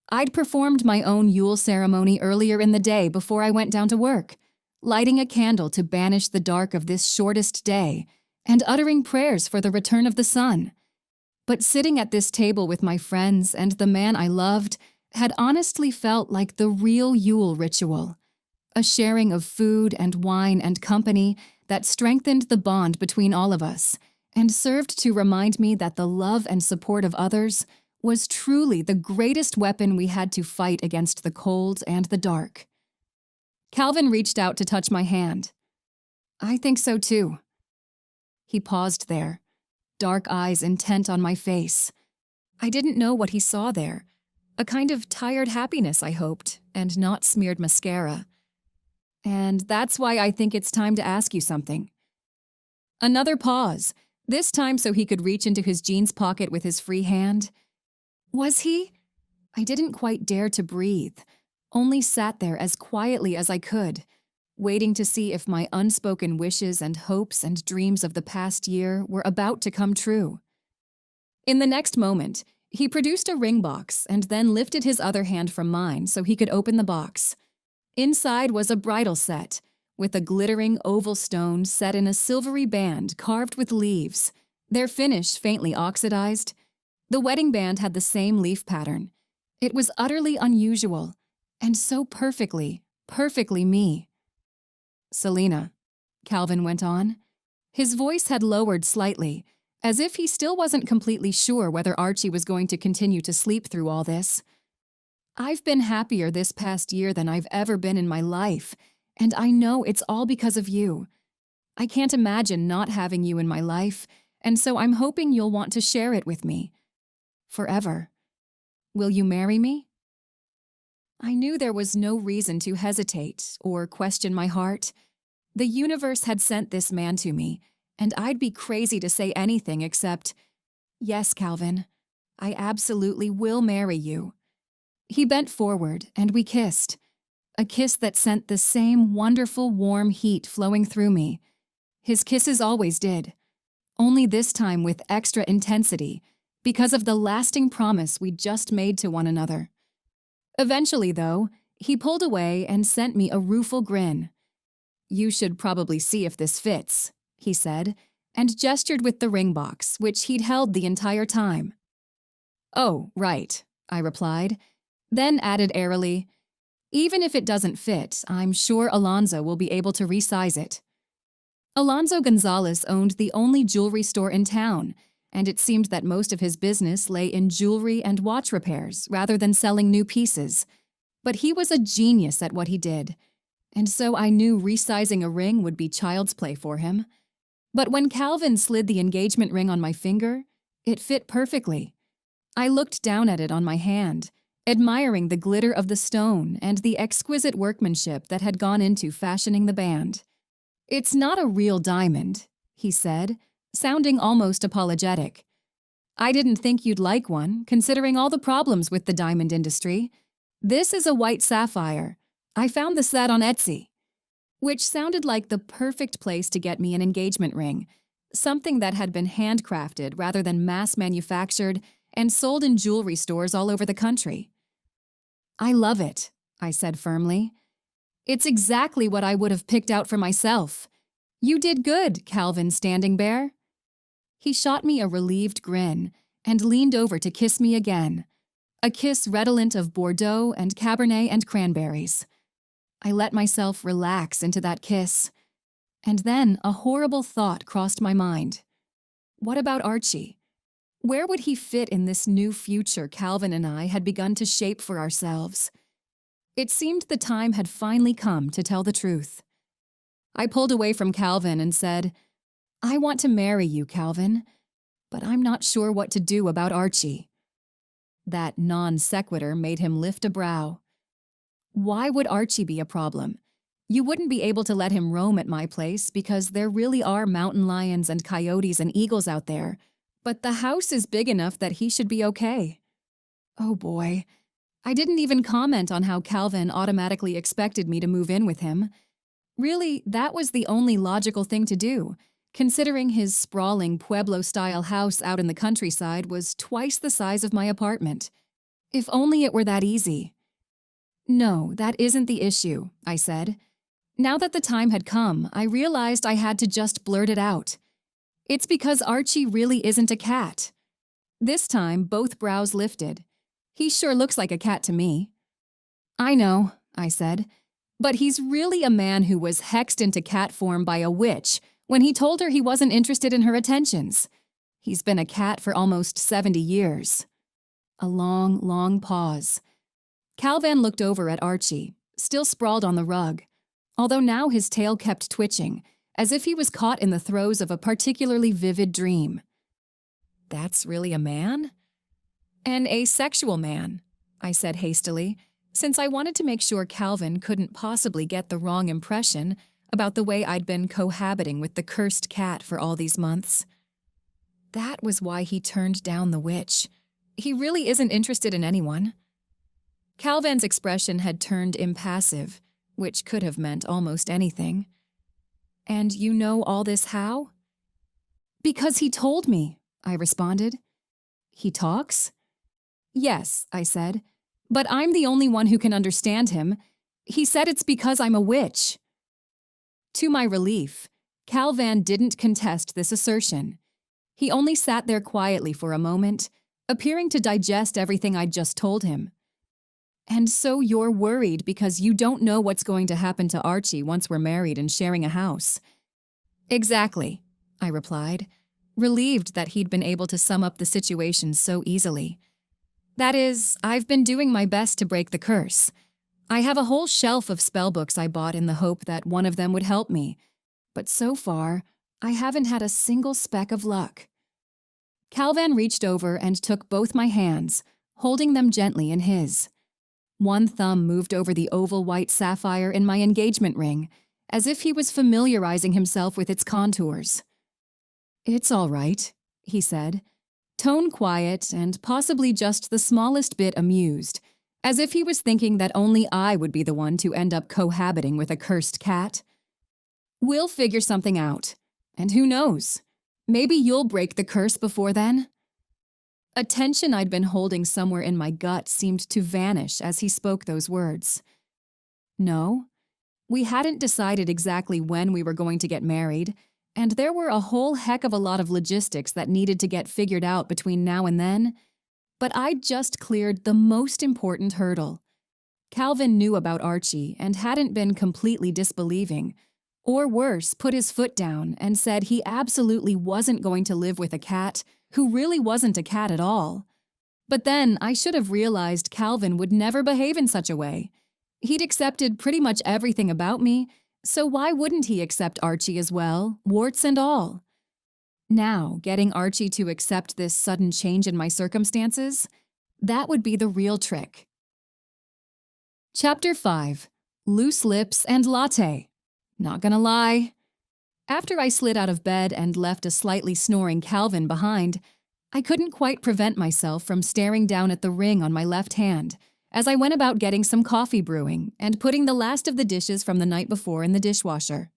I'd performed my own Yule ceremony earlier in the day before I went down to work, lighting a candle to banish the dark of this shortest day and uttering prayers for the return of the sun. But sitting at this table with my friends and the man I loved had honestly felt like the real Yule ritual, a sharing of food and wine and company that strengthened the bond between all of us and served to remind me that the love and support of others was truly the greatest weapon we had to fight against the cold and the dark. Calvin reached out to touch my hand. "I think so too." He paused there, dark eyes intent on my face. I didn't know what he saw there, A kind of tired happiness, I hoped, and not smeared mascara. And that's why I think it's time to ask you something. Another pause, this time so he could reach into his jeans pocket with his free hand. Was he? I didn't quite dare to breathe, only sat there as quietly as I could, waiting to see if my unspoken wishes and hopes and dreams of the past year were about to come true. In the next moment, he produced a ring box and then lifted his other hand from mine so he could open the box. Inside was a bridal set, with a glittering oval stone set in a silvery band carved with leaves, their finish faintly oxidized. The wedding band had the same leaf pattern. It was utterly unusual, and so perfectly me. Selena, Calvin went on. His voice had lowered slightly, as if he still wasn't completely sure whether Archie was going to continue to sleep through all this. I've been happier this past year than I've ever been in my life, and I know it's all because of you. I can't imagine not having you in my life, and so I'm hoping you'll want to share it with me. Forever. Will you marry me? I knew there was no reason to hesitate or question my heart. The universe had sent this man to me, and I'd be crazy to say anything except, "Yes, Calvin, I absolutely will marry you." He bent forward, and we kissed. A kiss that sent the same wonderful warm heat flowing through me. His kisses always did, only this time with extra intensity, because of the lasting promise we just made to one another. Eventually, though, he pulled away and sent me a rueful grin. "You should probably see if this fits," he said, and gestured with the ring box, which he'd held the entire time. "Oh, right," I replied, then added airily, "Even if it doesn't fit, I'm sure Alonzo will be able to resize it." Alonzo Gonzalez owned the only jewelry store in town, and it seemed that most of his business lay in jewelry and watch repairs rather than selling new pieces. But he was a genius at what he did, and so I knew resizing a ring would be child's play for him. But when Calvin slid the engagement ring on my finger, it fit perfectly. I looked down at it on my hand, admiring the glitter of the stone and the exquisite workmanship that had gone into fashioning the band. "It's not a real diamond," he said, sounding almost apologetic. "I didn't think you'd like one, considering all the problems with the diamond industry. This is a white sapphire. I found the set on Etsy." Which sounded like the perfect place to get me an engagement ring, something that had been handcrafted rather than mass-manufactured and sold in jewelry stores all over the country. "I love it," I said firmly. "It's exactly what I would have picked out for myself. You did good, Calvin Standingbear." He shot me a relieved grin and leaned over to kiss me again, a kiss redolent of Bordeaux and Cabernet and cranberries. I let myself relax into that kiss, and then a horrible thought crossed my mind. What about Archie? Where would he fit in this new future Calvin and I had begun to shape for ourselves? It seemed the time had finally come to tell the truth. I pulled away from Calvin and said, "I want to marry you, Calvin, but I'm not sure what to do about Archie." That non sequitur made him lift a brow. "Why would Archie be a problem? You wouldn't be able to let him roam at my place because there really are mountain lions and coyotes and eagles out there, but the house is big enough that he should be okay." Oh boy. I didn't even comment on how Calvin automatically expected me to move in with him. Really, that was the only logical thing to do, considering his sprawling Pueblo-style house out in the countryside was twice the size of my apartment. If only it were that easy. "No, that isn't the issue," I said. Now that the time had come, I realized I had to just blurt it out. "It's because Archie really isn't a cat." This time, both brows lifted. "He sure looks like a cat to me." "I know," I said, "but he's really a man who was hexed into cat form by a witch when he told her he wasn't interested in her attentions. He's been a cat for almost 70 years. A long, long pause. Calvin looked over at Archie, still sprawled on the rug, although now his tail kept twitching, as if he was caught in the throes of a particularly vivid dream. "That's really a man?" "An asexual man," I said hastily, since I wanted to make sure Calvin couldn't possibly get the wrong impression about the way I'd been cohabiting with the cursed cat for all these months. That was why he turned down the witch. He really isn't interested in anyone. Calvin's expression had turned impassive, which could have meant almost anything. And you know all this how? Because he told me, I responded. He talks? Yes, I said, but I'm the only one who can understand him. He said it's because I'm a witch. To my relief, Calvin didn't contest this assertion. He only sat there quietly for a moment, appearing to digest everything I'd just told him. And so you're worried because you don't know what's going to happen to Archie once we're married and sharing a house. Exactly, I replied, relieved that he'd been able to sum up the situation so easily. That is, I've been doing my best to break the curse. I have a whole shelf of spellbooks I bought in the hope that one of them would help me, but so far, I haven't had a single speck of luck. Calvin reached over and took both my hands, holding them gently in his. One thumb moved over the oval white sapphire in my engagement ring, as if he was familiarizing himself with its contours. It's all right, he said, tone quiet and possibly just the smallest bit amused, as if he was thinking that only I would be the one to end up cohabiting with a cursed cat. We'll figure something out, and who knows, maybe you'll break the curse before then. A tension I'd been holding somewhere in my gut seemed to vanish as he spoke those words. No, we hadn't decided exactly when we were going to get married, and there were a whole heck of a lot of logistics that needed to get figured out between now and then, but I'd just cleared the most important hurdle. Calvin knew about Archie and hadn't been completely disbelieving, or worse, put his foot down and said he absolutely wasn't going to live with a cat who really wasn't a cat at all. But then I should have realized Calvin would never behave in such a way. He'd accepted pretty much everything about me, so why wouldn't he accept Archie as well, warts and all? Now, getting Archie to accept this sudden change in my circumstances, that would be the real trick. Chapter 5. Loose Lips and Latte. Not gonna lie. After I slid out of bed and left a slightly snoring Calvin behind, I couldn't quite prevent myself from staring down at the ring on my left hand as I went about getting some coffee brewing and putting the last of the dishes from the night before in the dishwasher.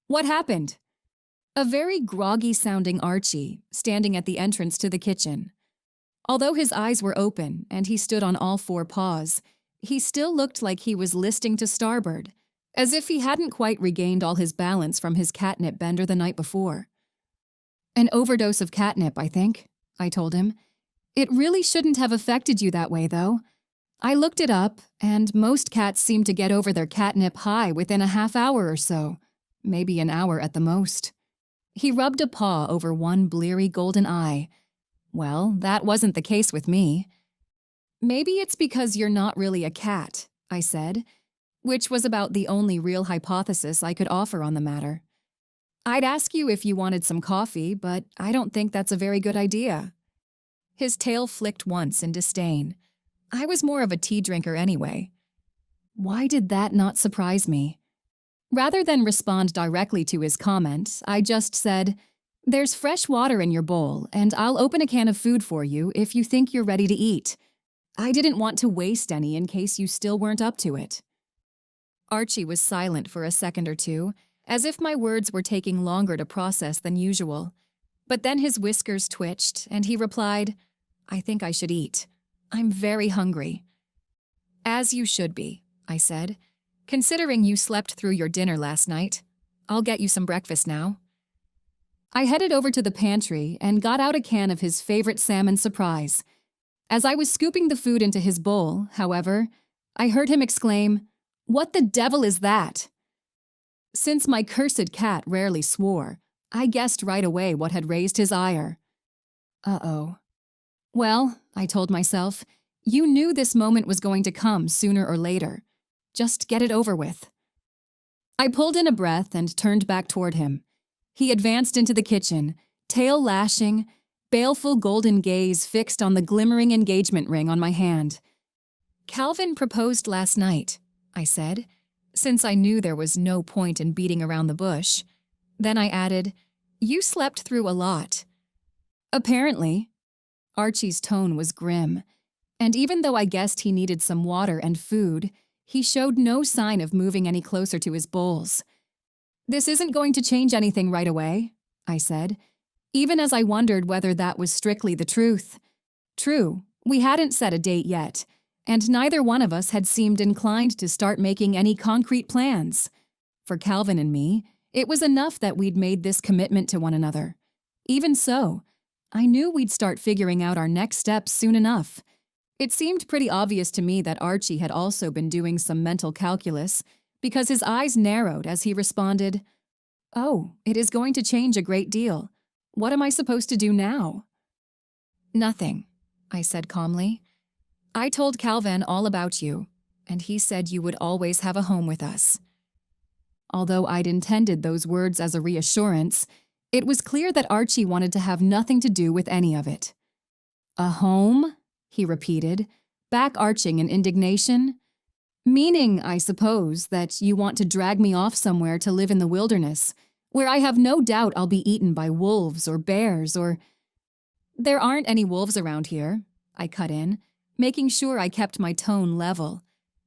What happened? A very groggy-sounding Archie, standing at the entrance to the kitchen. Although his eyes were open and he stood on all four paws, he still looked like he was listing to starboard, as if he hadn't quite regained all his balance from his catnip bender the night before. An overdose of catnip, I think, I told him. It really shouldn't have affected you that way, though. I looked it up, and most cats seem to get over their catnip high within a half hour or so, maybe an hour at the most. He rubbed a paw over one bleary golden eye. Well, that wasn't the case with me. Maybe it's because you're not really a cat, I said, which was about the only real hypothesis I could offer on the matter. I'd ask you if you wanted some coffee, but I don't think that's a very good idea. His tail flicked once in disdain. I was more of a tea drinker anyway. Why did that not surprise me? Rather than respond directly to his comment, I just said, "There's fresh water in your bowl, and I'll open a can of food for you if you think you're ready to eat. I didn't want to waste any in case you still weren't up to it." Archie was silent for a second or two, as if my words were taking longer to process than usual. But then his whiskers twitched, and he replied, "I think I should eat. I'm very hungry." "As you should be," I said, "considering you slept through your dinner last night. I'll get you some breakfast now." I headed over to the pantry and got out a can of his favorite salmon surprise. As I was scooping the food into his bowl, however, I heard him exclaim, "What the devil is that?" Since my cursed cat rarely swore, I guessed right away what had raised his ire. Uh-oh. Well, I told myself, you knew this moment was going to come sooner or later. Just get it over with. I pulled in a breath and turned back toward him. He advanced into the kitchen, tail lashing, baleful golden gaze fixed on the glimmering engagement ring on my hand. Calvin proposed last night, I said, since I knew there was no point in beating around the bush. Then I added, you slept through a lot. Apparently. Archie's tone was grim, and even though I guessed he needed some water and food, he showed no sign of moving any closer to his bowls. This isn't going to change anything right away, I said, even as I wondered whether that was strictly the truth. True, we hadn't set a date yet, and neither one of us had seemed inclined to start making any concrete plans. For Calvin and me, it was enough that we'd made this commitment to one another. Even so, I knew we'd start figuring out our next steps soon enough. It seemed pretty obvious to me that Archie had also been doing some mental calculus, because his eyes narrowed as he responded, "Oh, it is going to change a great deal. What am I supposed to do now?" "Nothing," I said calmly. "I told Calvin all about you, and he said you would always have a home with us." Although I'd intended those words as a reassurance, it was clear that Archie wanted to have nothing to do with any of it. "A home?" he repeated, back arching in indignation. "Meaning, I suppose, that you want to drag me off somewhere to live in the wilderness, where I have no doubt I'll be eaten by wolves or bears or—" "There aren't any wolves around here," I cut in, making sure I kept my tone level.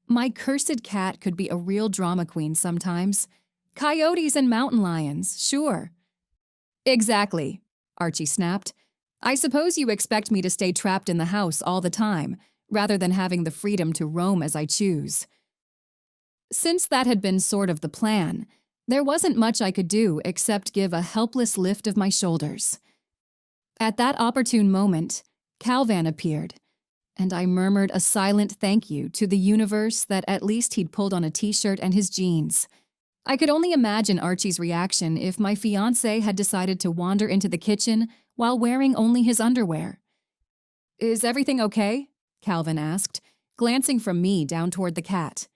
My cursed cat could be a real drama queen sometimes. Coyotes and mountain lions, sure. "Exactly," Archie snapped. "I suppose you expect me to stay trapped in the house all the time, rather than having the freedom to roam as I choose." Since that had been sort of the plan, there wasn't much I could do except give a helpless lift of my shoulders. At that opportune moment, Calvin appeared, and I murmured a silent thank you to the universe that at least he'd pulled on a t-shirt and his jeans. I could only imagine Archie's reaction if my fiancé had decided to wander into the kitchen while wearing only his underwear. "Is everything okay?" Calvin asked, glancing from me down toward the cat.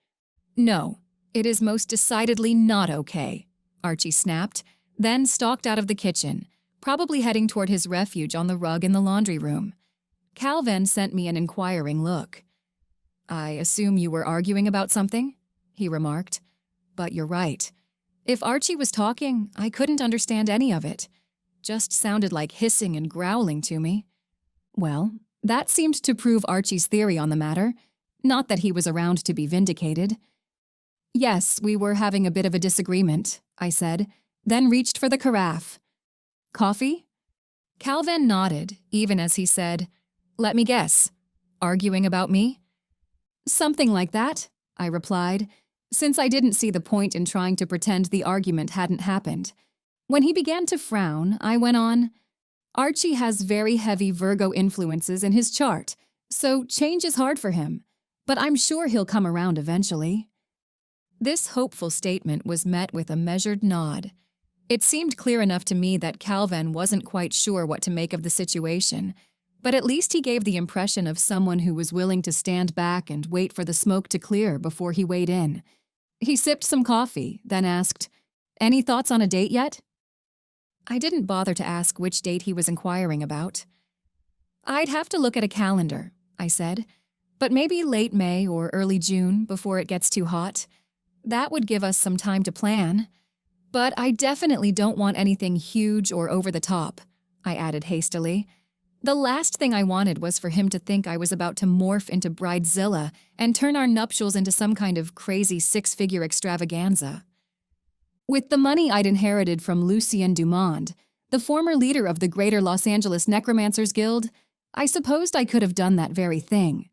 "No, it is most decidedly not okay," Archie snapped, then stalked out of the kitchen, probably heading toward his refuge on the rug in the laundry room. Calvin sent me an inquiring look. "I assume you were arguing about something?" he remarked. "But you're right. If Archie was talking, I couldn't understand any of it. Just sounded like hissing and growling to me." Well, that seemed to prove Archie's theory on the matter, not that he was around to be vindicated. "Yes, we were having a bit of a disagreement," I said, then reached for the carafe. "Coffee?" Calvin nodded, even as he said, "Let me guess. Arguing about me?" "Something like that," I replied, since I didn't see the point in trying to pretend the argument hadn't happened. When he began to frown, I went on, "Archie has very heavy Virgo influences in his chart, so change is hard for him, but I'm sure he'll come around eventually." This hopeful statement was met with a measured nod. It seemed clear enough to me that Calvin wasn't quite sure what to make of the situation, but at least he gave the impression of someone who was willing to stand back and wait for the smoke to clear before he weighed in. He sipped some coffee, then asked, "Any thoughts on a date yet?" I didn't bother to ask which date he was inquiring about. "I'd have to look at a calendar," I said, "but maybe late May or early June before it gets too hot. That would give us some time to plan. But I definitely don't want anything huge or over the top," I added hastily. The last thing I wanted was for him to think I was about to morph into Bridezilla and turn our nuptials into some kind of crazy six-figure extravaganza. With the money I'd inherited from Lucien Dumond, the former leader of the Greater Los Angeles Necromancers Guild, I supposed I could have done that very thing.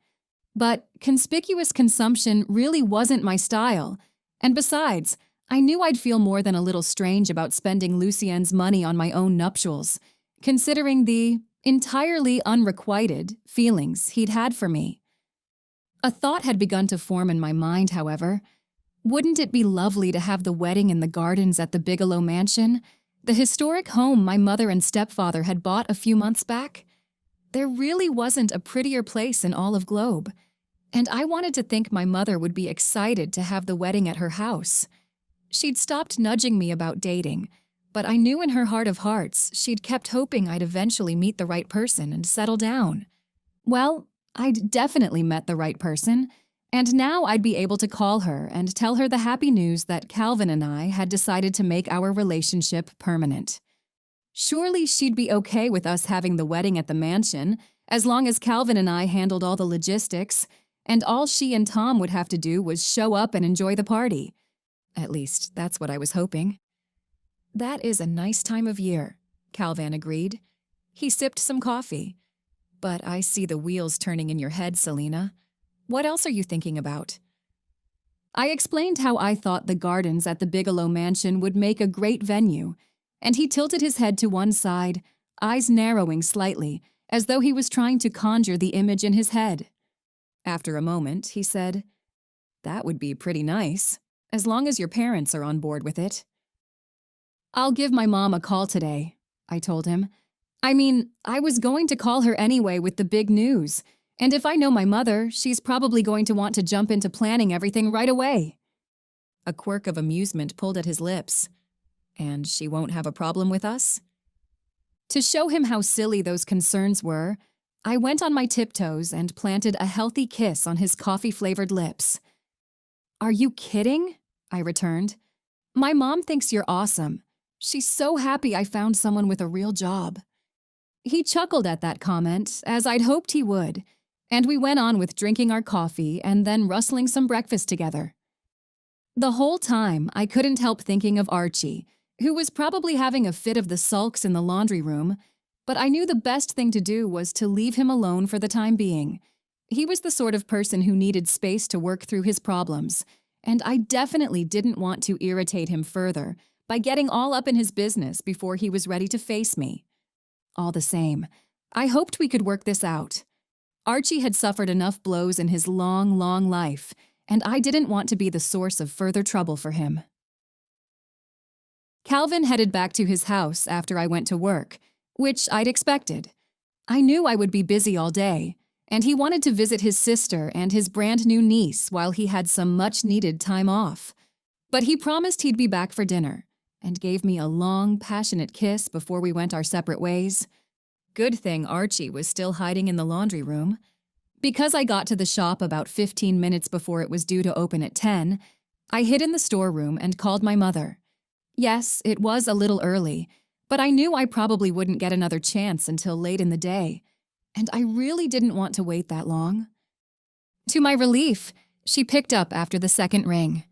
But conspicuous consumption really wasn't my style, and besides, I knew I'd feel more than a little strange about spending Lucien's money on my own nuptials, considering the entirely unrequited feelings he'd had for me. A thought had begun to form in my mind, however. Wouldn't it be lovely to have the wedding in the gardens at the Bigelow Mansion, the historic home my mother and stepfather had bought a few months back? There really wasn't a prettier place in all of Globe, and I wanted to think my mother would be excited to have the wedding at her house. She'd stopped nudging me about dating, but I knew in her heart of hearts she'd kept hoping I'd eventually meet the right person and settle down. Well, I'd definitely met the right person, and now I'd be able to call her and tell her the happy news that Calvin and I had decided to make our relationship permanent. Surely she'd be okay with us having the wedding at the mansion, as long as Calvin and I handled all the logistics, and all she and Tom would have to do was show up and enjoy the party. At least, that's what I was hoping. That is a nice time of year, Calvin agreed. He sipped some coffee. But I see the wheels turning in your head, Selena. What else are you thinking about? I explained how I thought the gardens at the Bigelow Mansion would make a great venue, and he tilted his head to one side, eyes narrowing slightly, as though he was trying to conjure the image in his head. After a moment, he said, "That would be pretty nice, as long as your parents are on board with it." "I'll give my mom a call today," I told him. I was going to call her anyway with the big news, and if I know my mother, she's probably going to want to jump into planning everything right away. A quirk of amusement pulled at his lips. And she won't have a problem with us? To show him how silly those concerns were, I went on my tiptoes and planted a healthy kiss on his coffee-flavored lips. "Are you kidding?" I returned. "My mom thinks you're awesome. She's so happy I found someone with a real job." He chuckled at that comment, as I'd hoped he would, and we went on with drinking our coffee and then rustling some breakfast together. The whole time, I couldn't help thinking of Archie, who was probably having a fit of the sulks in the laundry room, but I knew the best thing to do was to leave him alone for the time being. He was the sort of person who needed space to work through his problems, and I definitely didn't want to irritate him further by getting all up in his business before he was ready to face me. All the same, I hoped we could work this out. Archie had suffered enough blows in his long, long life, and I didn't want to be the source of further trouble for him. Calvin headed back to his house after I went to work, which I'd expected. I knew I would be busy all day, and he wanted to visit his sister and his brand-new niece while he had some much-needed time off. But he promised he'd be back for dinner, and gave me a long, passionate kiss before we went our separate ways. Good thing Archie was still hiding in the laundry room. Because I got to the shop about 15 minutes before it was due to open at 10, I hid in the storeroom and called my mother. Yes, it was a little early, but I knew I probably wouldn't get another chance until late in the day, and I really didn't want to wait that long. To my relief, she picked up after the second ring.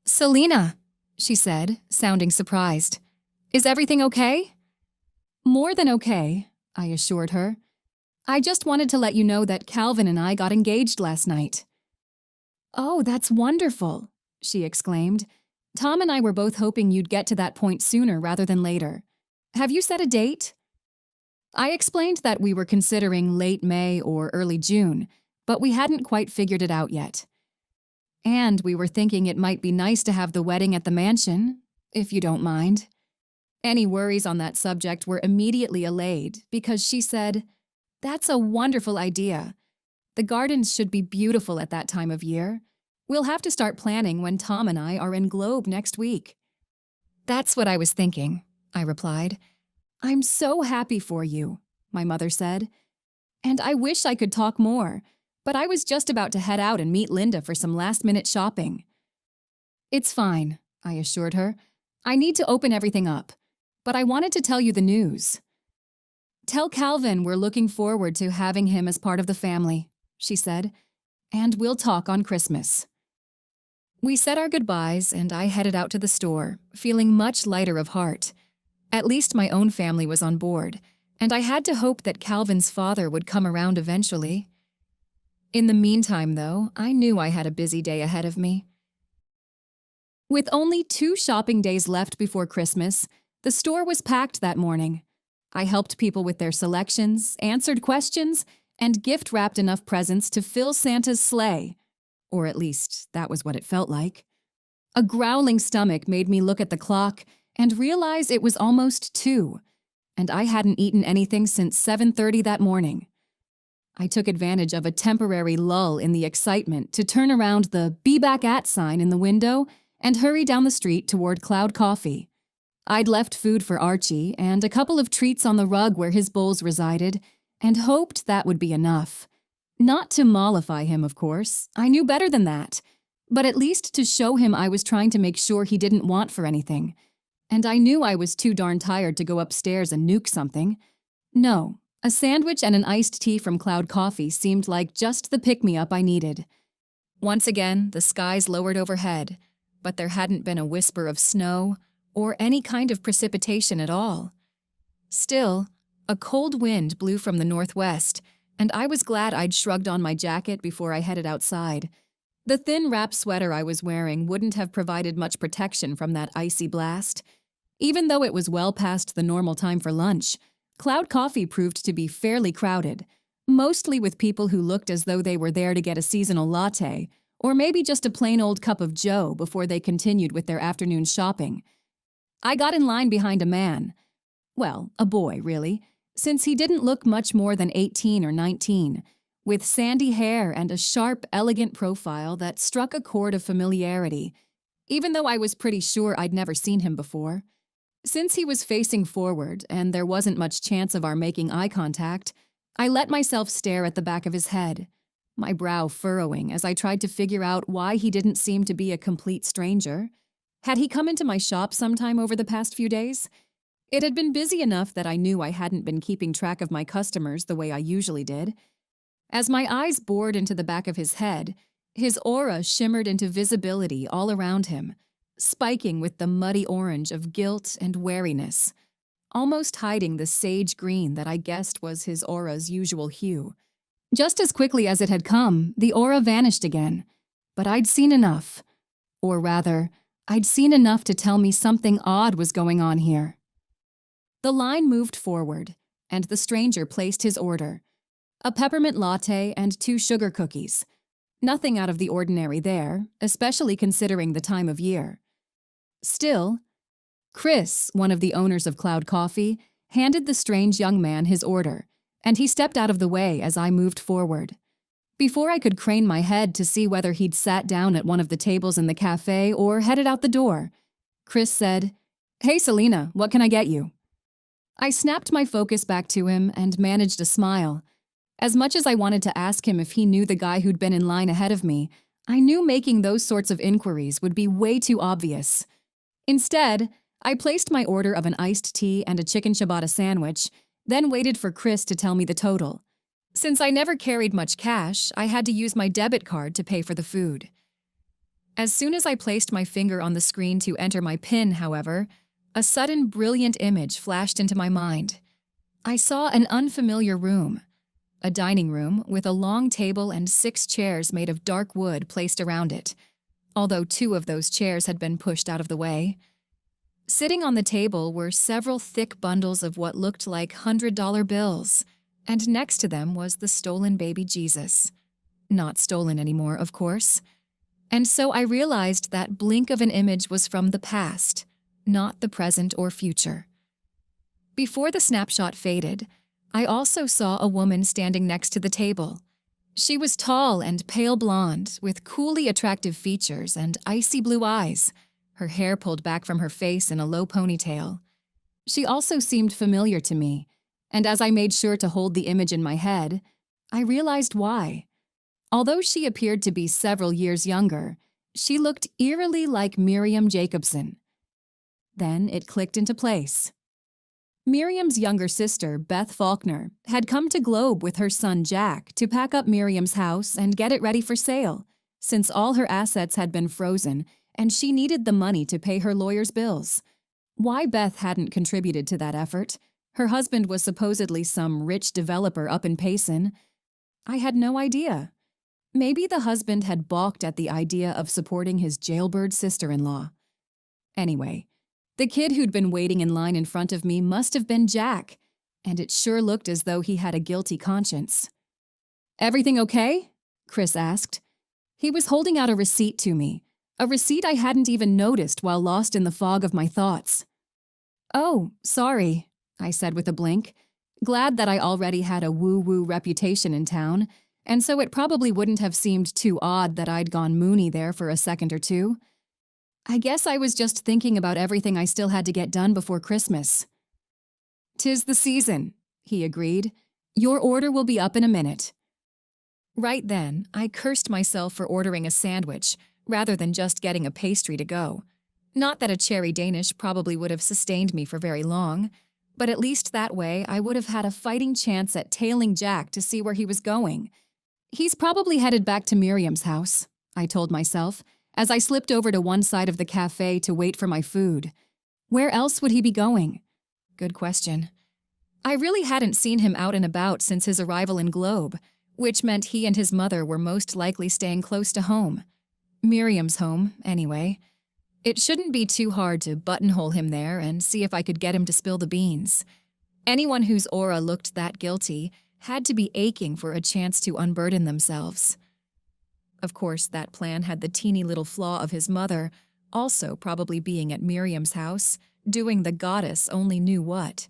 "Selena," she said, sounding surprised. "Is everything okay?" "More than okay," I assured her. "I just wanted to let you know that Calvin and I got engaged last night." "Oh, that's wonderful," she exclaimed. "Tom and I were both hoping you'd get to that point sooner rather than later. Have you set a date?" I explained that we were considering late May or early June, but we hadn't quite figured it out yet. And we were thinking it might be nice to have the wedding at the mansion, if you don't mind. Any worries on that subject were immediately allayed because she said, "That's a wonderful idea. The gardens should be beautiful at that time of year. We'll have to start planning when Tom and I are in Globe next week." "That's what I was thinking," I replied. "I'm so happy for you," my mother said. "And I wish I could talk more, but I was just about to head out and meet Linda for some last-minute shopping." "It's fine," I assured her. "I need to open everything up, but I wanted to tell you the news." "Tell Calvin we're looking forward to having him as part of the family," she said, "and we'll talk on Christmas." We said our goodbyes, and I headed out to the store, feeling much lighter of heart. At least my own family was on board, and I had to hope that Calvin's father would come around eventually. In the meantime, though, I knew I had a busy day ahead of me. With only 2 shopping days left before Christmas, the store was packed that morning. I helped people with their selections, answered questions, and gift-wrapped enough presents to fill Santa's sleigh. Or at least, that was what it felt like. A growling stomach made me look at the clock and realize it was almost 2, and I hadn't eaten anything since 7:30 that morning. I took advantage of a temporary lull in the excitement to turn around the "Be Back At" sign in the window and hurry down the street toward Cloud Coffee. I'd left food for Archie and a couple of treats on the rug where his bowls resided, and hoped that would be enough. Not to mollify him, of course. I knew better than that. But at least to show him I was trying to make sure he didn't want for anything. And I knew I was too darn tired to go upstairs and nuke something. No, a sandwich and an iced tea from Cloud Coffee seemed like just the pick-me-up I needed. Once again, the skies lowered overhead, but there hadn't been a whisper of snow or any kind of precipitation at all. Still, a cold wind blew from the northwest, and I was glad I'd shrugged on my jacket before I headed outside. The thin wrap sweater I was wearing wouldn't have provided much protection from that icy blast. Even though it was well past the normal time for lunch, Cloud Coffee proved to be fairly crowded, mostly with people who looked as though they were there to get a seasonal latte, or maybe just a plain old cup of joe before they continued with their afternoon shopping. I got in line behind a man. Well, a boy, really, since he didn't look much more than 18 or 19, with sandy hair and a sharp, elegant profile that struck a chord of familiarity, even though I was pretty sure I'd never seen him before. Since he was facing forward and there wasn't much chance of our making eye contact, I let myself stare at the back of his head, my brow furrowing as I tried to figure out why he didn't seem to be a complete stranger. Had he come into my shop sometime over the past few days? It had been busy enough that I knew I hadn't been keeping track of my customers the way I usually did. As my eyes bored into the back of his head, his aura shimmered into visibility all around him, spiking with the muddy orange of guilt and wariness, almost hiding the sage green that I guessed was his aura's usual hue. Just as quickly as it had come, the aura vanished again, but I'd seen enough. Or rather, I'd seen enough to tell me something odd was going on here. The line moved forward, and the stranger placed his order: a peppermint latte and 2 sugar cookies. Nothing out of the ordinary there, especially considering the time of year. Still, Chris, one of the owners of Cloud Coffee, handed the strange young man his order, and he stepped out of the way as I moved forward. Before I could crane my head to see whether he'd sat down at one of the tables in the cafe or headed out the door, Chris said, "Hey Selena, what can I get you?" I snapped my focus back to him and managed a smile. As much as I wanted to ask him if he knew the guy who'd been in line ahead of me, I knew making those sorts of inquiries would be way too obvious. Instead, I placed my order of an iced tea and a chicken ciabatta sandwich, then waited for Chris to tell me the total. Since I never carried much cash, I had to use my debit card to pay for the food. As soon as I placed my finger on the screen to enter my PIN, however, a sudden brilliant image flashed into my mind. I saw an unfamiliar room. A dining room with a long table and 6 chairs made of dark wood placed around it, although 2 of those chairs had been pushed out of the way. Sitting on the table were several thick bundles of what looked like $100 bills, and next to them was the stolen baby Jesus. Not stolen anymore, of course. And so I realized that blink of an image was from the past, not the present or future. Before the snapshot faded, I also saw a woman standing next to the table. She was tall and pale blonde, with coolly attractive features and icy blue eyes, her hair pulled back from her face in a low ponytail. She also seemed familiar to me, and as I made sure to hold the image in my head, I realized why. Although she appeared to be several years younger, she looked eerily like Miriam Jacobson. Then it clicked into place. Miriam's younger sister, Beth Faulkner, had come to Globe with her son Jack to pack up Miriam's house and get it ready for sale, since all her assets had been frozen and she needed the money to pay her lawyer's bills. Why Beth hadn't contributed to that effort, her husband was supposedly some rich developer up in Payson, I had no idea. Maybe the husband had balked at the idea of supporting his jailbird sister-in-law. Anyway, the kid who'd been waiting in line in front of me must have been Jack, and it sure looked as though he had a guilty conscience. "Everything okay?" Chris asked. He was holding out a receipt to me, a receipt I hadn't even noticed while lost in the fog of my thoughts. "Oh, sorry," I said with a blink, glad that I already had a woo-woo reputation in town, and so it probably wouldn't have seemed too odd that I'd gone moony there for a second or two. I guess I was just thinking about everything I still had to get done before Christmas. "'Tis the season," he agreed. "Your order will be up in a minute." Right then, I cursed myself for ordering a sandwich rather than just getting a pastry to go. Not that a cherry Danish probably would have sustained me for very long, but at least that way I would have had a fighting chance at tailing Jack to see where he was going. He's probably headed back to Miriam's house, I told myself, as I slipped over to one side of the cafe to wait for my food. Where else would he be going? Good question. I really hadn't seen him out and about since his arrival in Globe, which meant he and his mother were most likely staying close to home. Miriam's home, anyway. It shouldn't be too hard to buttonhole him there and see if I could get him to spill the beans. Anyone whose aura looked that guilty had to be aching for a chance to unburden themselves. Of course, that plan had the teeny little flaw of his mother also probably being at Miriam's house, doing the goddess only knew what.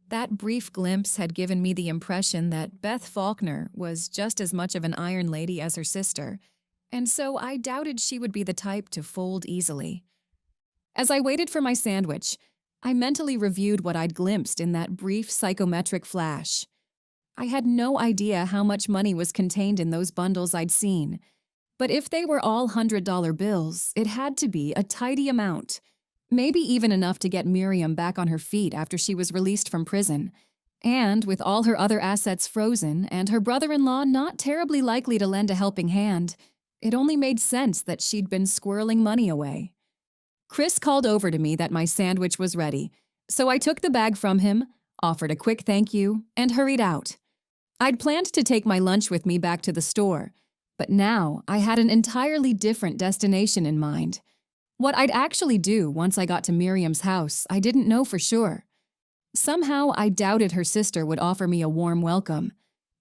That brief glimpse had given me the impression that Beth Faulkner was just as much of an iron lady as her sister, and so I doubted she would be the type to fold easily. As I waited for my sandwich, I mentally reviewed what I'd glimpsed in that brief psychometric flash. I had no idea how much money was contained in those bundles I'd seen, but if they were all $100 bills, it had to be a tidy amount, maybe even enough to get Miriam back on her feet after she was released from prison. And with all her other assets frozen and her brother-in-law not terribly likely to lend a helping hand, it only made sense that she'd been squirreling money away. Chris called over to me that my sandwich was ready, so I took the bag from him, offered a quick thank you, and hurried out. I'd planned to take my lunch with me back to the store, but now I had an entirely different destination in mind. What I'd actually do once I got to Miriam's house, I didn't know for sure. Somehow I doubted her sister would offer me a warm welcome.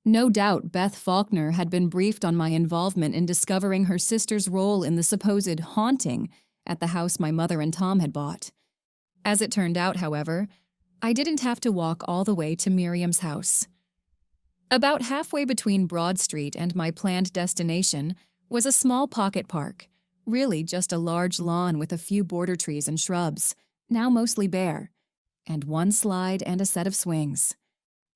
No doubt Beth Faulkner had been briefed on my involvement in discovering her sister's role in the supposed haunting at the house my mother and Tom had bought. As it turned out, however, I didn't have to walk all the way to Miriam's house. About halfway between Broad Street and my planned destination was a small pocket park, really just a large lawn with a few border trees and shrubs, now mostly bare, and one slide and a set of swings.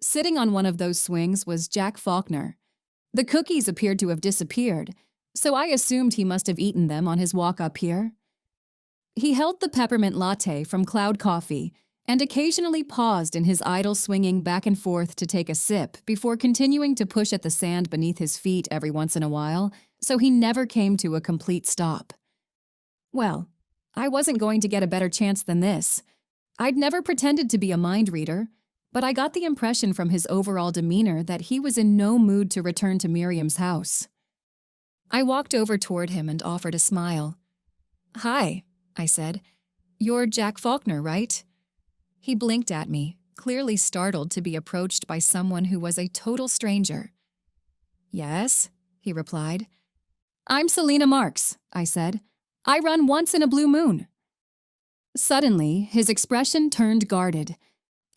Sitting on one of those swings was Jack Faulkner. The cookies appeared to have disappeared, so I assumed he must have eaten them on his walk up here. He held the peppermint latte from Cloud Coffee and occasionally paused in his idle swinging back and forth to take a sip before continuing to push at the sand beneath his feet every once in a while, so he never came to a complete stop. Well, I wasn't going to get a better chance than this. I'd never pretended to be a mind reader, but I got the impression from his overall demeanor that he was in no mood to return to Miriam's house. I walked over toward him and offered a smile. "Hi," I said. "You're Jack Faulkner, right?" He blinked at me, clearly startled to be approached by someone who was a total stranger. "Yes," he replied. "I'm Selena Marx," I said. "I run once in a blue moon." Suddenly, his expression turned guarded.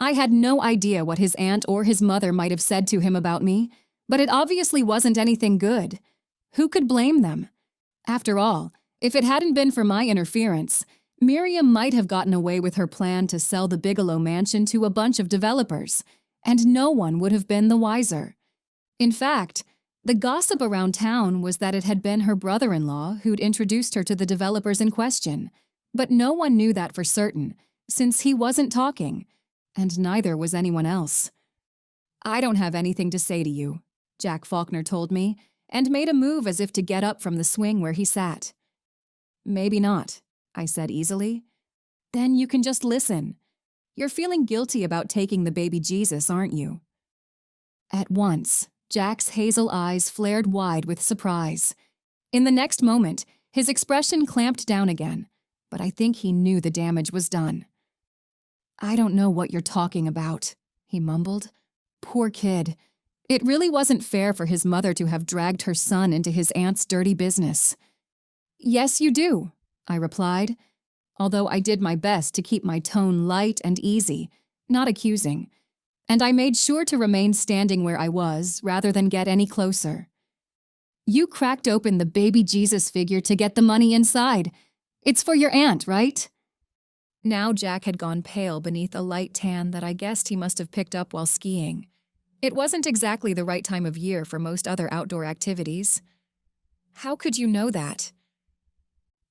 I had no idea what his aunt or his mother might have said to him about me, but it obviously wasn't anything good. Who could blame them? After all, if it hadn't been for my interference, Miriam might have gotten away with her plan to sell the Bigelow mansion to a bunch of developers, and no one would have been the wiser. In fact, the gossip around town was that it had been her brother-in-law who'd introduced her to the developers in question, but no one knew that for certain, since he wasn't talking, and neither was anyone else. "I don't have anything to say to you," Jack Faulkner told me, and made a move as if to get up from the swing where he sat. "Maybe not," I said easily. "Then you can just listen. You're feeling guilty about taking the baby Jesus, aren't you?" At once, Jack's hazel eyes flared wide with surprise. In the next moment, his expression clamped down again, but I think he knew the damage was done. "I don't know what you're talking about," he mumbled. Poor kid. It really wasn't fair for his mother to have dragged her son into his aunt's dirty business. "Yes, you do," I replied, although I did my best to keep my tone light and easy, not accusing, and I made sure to remain standing where I was rather than get any closer. "You cracked open the baby Jesus figure to get the money inside. It's for your aunt, right?" Now Jack had gone pale beneath a light tan that I guessed he must have picked up while skiing. It wasn't exactly the right time of year for most other outdoor activities. How could you know that?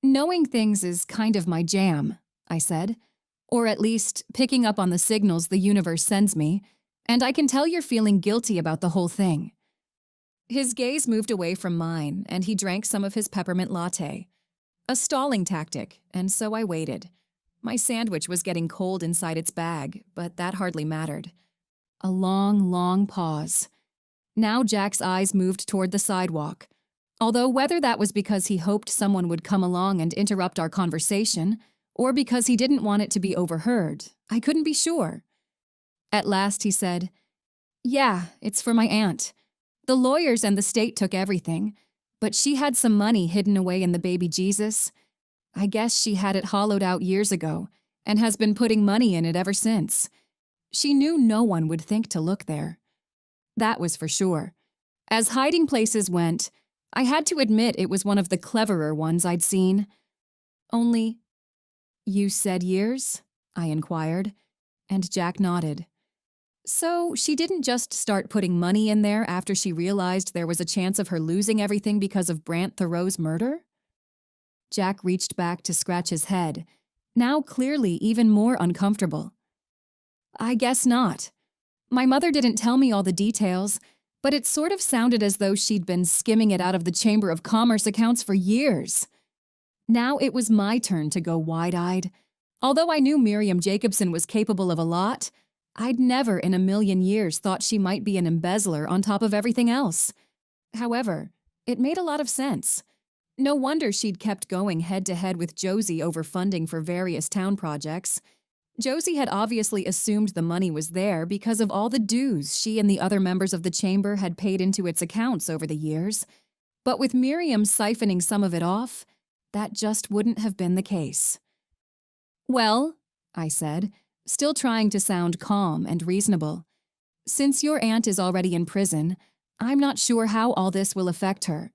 Knowing things is kind of my jam, I said. Or at least picking up on the signals the universe sends me, and I can tell you're feeling guilty about the whole thing. His gaze moved away from mine, and he drank some of his peppermint latte. A stalling tactic, and so I waited. My sandwich was getting cold inside its bag, but that hardly mattered. A long, long pause. Now Jack's eyes moved toward the sidewalk. Although whether that was because he hoped someone would come along and interrupt our conversation, or because he didn't want it to be overheard, I couldn't be sure. At last he said, "Yeah, it's for my aunt. The lawyers and the state took everything, but she had some money hidden away in the baby Jesus. I guess she had it hollowed out years ago, and has been putting money in it ever since. She knew no one would think to look there." That was for sure. As hiding places went, I had to admit it was one of the cleverer ones I'd seen. Only, "You said years?" I inquired, and Jack nodded. So she didn't just start putting money in there after she realized there was a chance of her losing everything because of Brant Thoreau's murder? Jack reached back to scratch his head, now clearly even more uncomfortable. "I guess not. My mother didn't tell me all the details, but it sort of sounded as though she'd been skimming it out of the Chamber of Commerce accounts for years." Now it was my turn to go wide-eyed. Although I knew Miriam Jacobson was capable of a lot, I'd never in a million years thought she might be an embezzler on top of everything else. However, it made a lot of sense. No wonder she'd kept going head-to-head with Josie over funding for various town projects. Josie had obviously assumed the money was there because of all the dues she and the other members of the chamber had paid into its accounts over the years. But with Miriam siphoning some of it off, that just wouldn't have been the case. "Well," I said, still trying to sound calm and reasonable, "since your aunt is already in prison, I'm not sure how all this will affect her.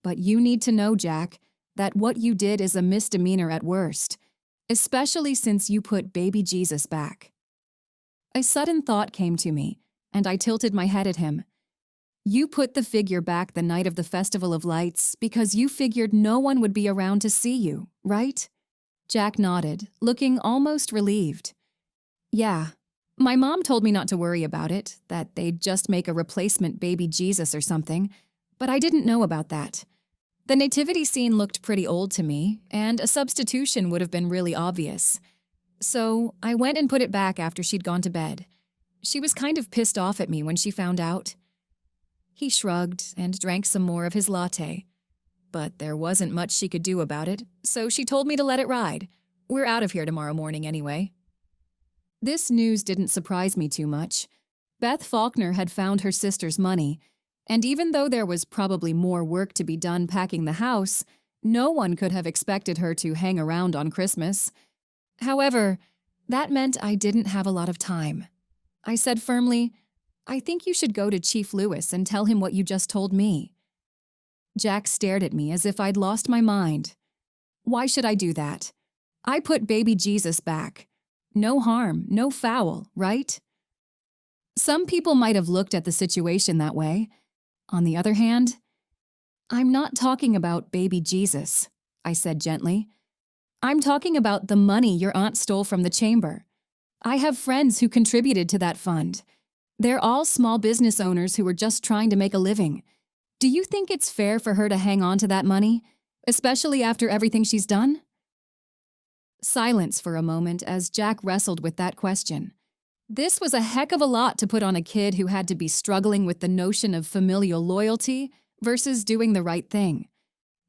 But you need to know, Jack, that what you did is a misdemeanor at worst, especially since you put baby Jesus back." A sudden thought came to me, and I tilted my head at him. "You put the figure back the night of the Festival of Lights because you figured no one would be around to see you, right?" Jack nodded, looking almost relieved. "Yeah. My mom told me not to worry about it, that they'd just make a replacement baby Jesus or something, but I didn't know about that. The nativity scene looked pretty old to me, and a substitution would have been really obvious. So I went and put it back after she'd gone to bed. She was kind of pissed off at me when she found out." He shrugged and drank some more of his latte. But there wasn't much she could do about it, so she told me to let it ride. We're out of here tomorrow morning anyway. This news didn't surprise me too much. Beth Faulkner had found her sister's money, and even though there was probably more work to be done packing the house, no one could have expected her to hang around on Christmas. However, that meant I didn't have a lot of time. I said firmly, "I think you should go to Chief Lewis and tell him what you just told me." Jack stared at me as if I'd lost my mind. "Why should I do that? I put baby Jesus back. No harm, no foul, right?" Some people might have looked at the situation that way. On the other hand, "I'm not talking about baby Jesus," I said gently. "I'm talking about the money your aunt stole from the chamber. I have friends who contributed to that fund. They're all small business owners who were just trying to make a living. Do you think it's fair for her to hang on to that money, especially after everything she's done?" Silence for a moment as Jack wrestled with that question. This was a heck of a lot to put on a kid who had to be struggling with the notion of familial loyalty versus doing the right thing.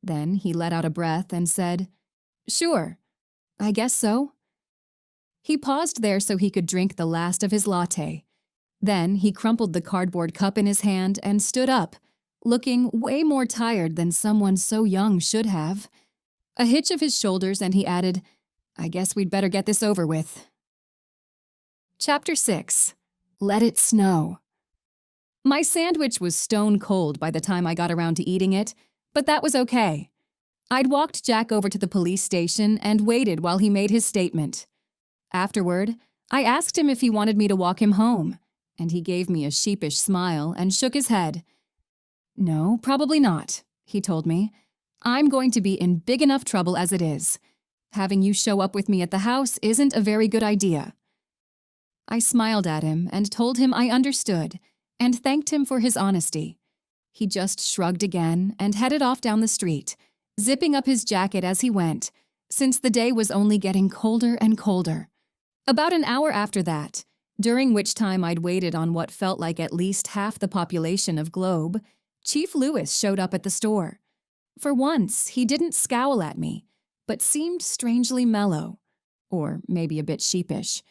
Then he let out a breath and said, "Sure, I guess so." He paused there so he could drink the last of his latte. Then he crumpled the cardboard cup in his hand and stood up, looking way more tired than someone so young should have. A hitch of his shoulders and he added, "I guess we'd better get this over with." Chapter 6. Let It Snow. My sandwich was stone cold by the time I got around to eating it, but that was okay. I'd walked Jack over to the police station and waited while he made his statement. Afterward, I asked him if he wanted me to walk him home, and he gave me a sheepish smile and shook his head. "No, probably not," he told me. "I'm going to be in big enough trouble as it is. Having you show up with me at the house isn't a very good idea." I smiled at him and told him I understood, and thanked him for his honesty. He just shrugged again and headed off down the street, zipping up his jacket as he went, since the day was only getting colder and colder. About an hour after that, during which time I'd waited on what felt like at least half the population of Globe, Chief Lewis showed up at the store. For once, he didn't scowl at me, but seemed strangely mellow, or maybe a bit sheepish.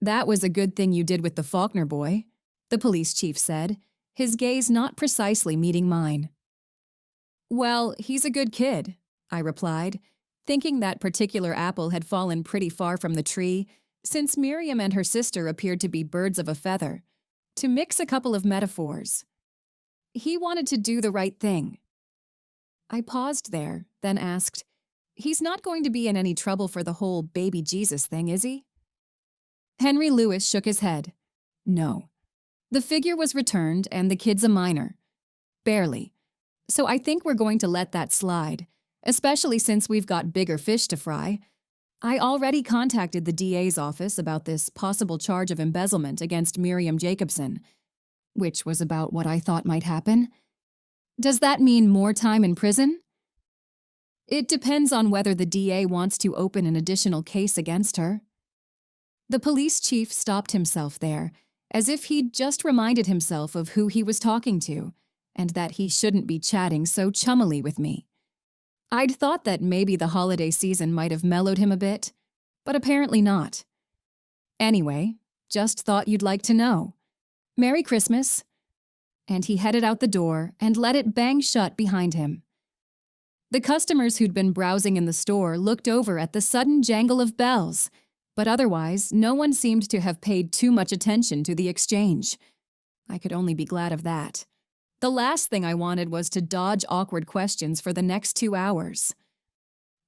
"That was a good thing you did with the Faulkner boy," the police chief said, his gaze not precisely meeting mine. "Well, he's a good kid," I replied, thinking that particular apple had fallen pretty far from the tree, since Miriam and her sister appeared to be birds of a feather. To mix a couple of metaphors, he wanted to do the right thing. I paused there, then asked, "He's not going to be in any trouble for the whole baby Jesus thing, is he?" Henry Lewis shook his head. "No. The figure was returned and the kid's a minor. Barely. So I think we're going to let that slide, especially since we've got bigger fish to fry. I already contacted the DA's office about this possible charge of embezzlement against Miriam Jacobson, which was about what I thought might happen. Does that mean more time in prison?" "It depends on whether the DA wants to open an additional case against her." The police chief stopped himself there, as if he'd just reminded himself of who he was talking to, and that he shouldn't be chatting so chummily with me. I'd thought that maybe the holiday season might have mellowed him a bit, but apparently not. "Anyway, just thought you'd like to know. Merry Christmas." And he headed out the door and let it bang shut behind him. The customers who'd been browsing in the store looked over at the sudden jangle of bells, but otherwise no one seemed to have paid too much attention to the exchange. I could only be glad of that. The last thing I wanted was to dodge awkward questions for the next 2 hours.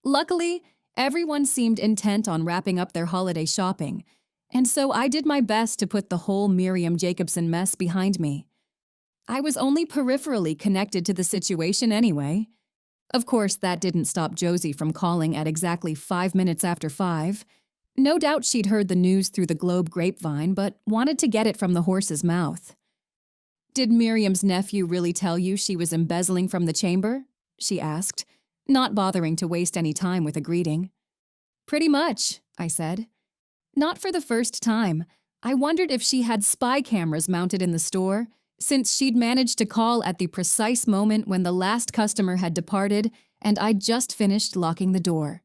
Luckily, everyone seemed intent on wrapping up their holiday shopping, and so I did my best to put the whole Miriam Jacobson mess behind me. I was only peripherally connected to the situation anyway. Of course, that didn't stop Josie from calling at exactly 5 minutes after 5. No doubt she'd heard the news through the Globe grapevine, but wanted to get it from the horse's mouth. "Did Miriam's nephew really tell you she was embezzling from the chamber?" she asked, not bothering to waste any time with a greeting. "Pretty much," I said. Not for the first time, I wondered if she had spy cameras mounted in the store, since she'd managed to call at the precise moment when the last customer had departed and I'd just finished locking the door.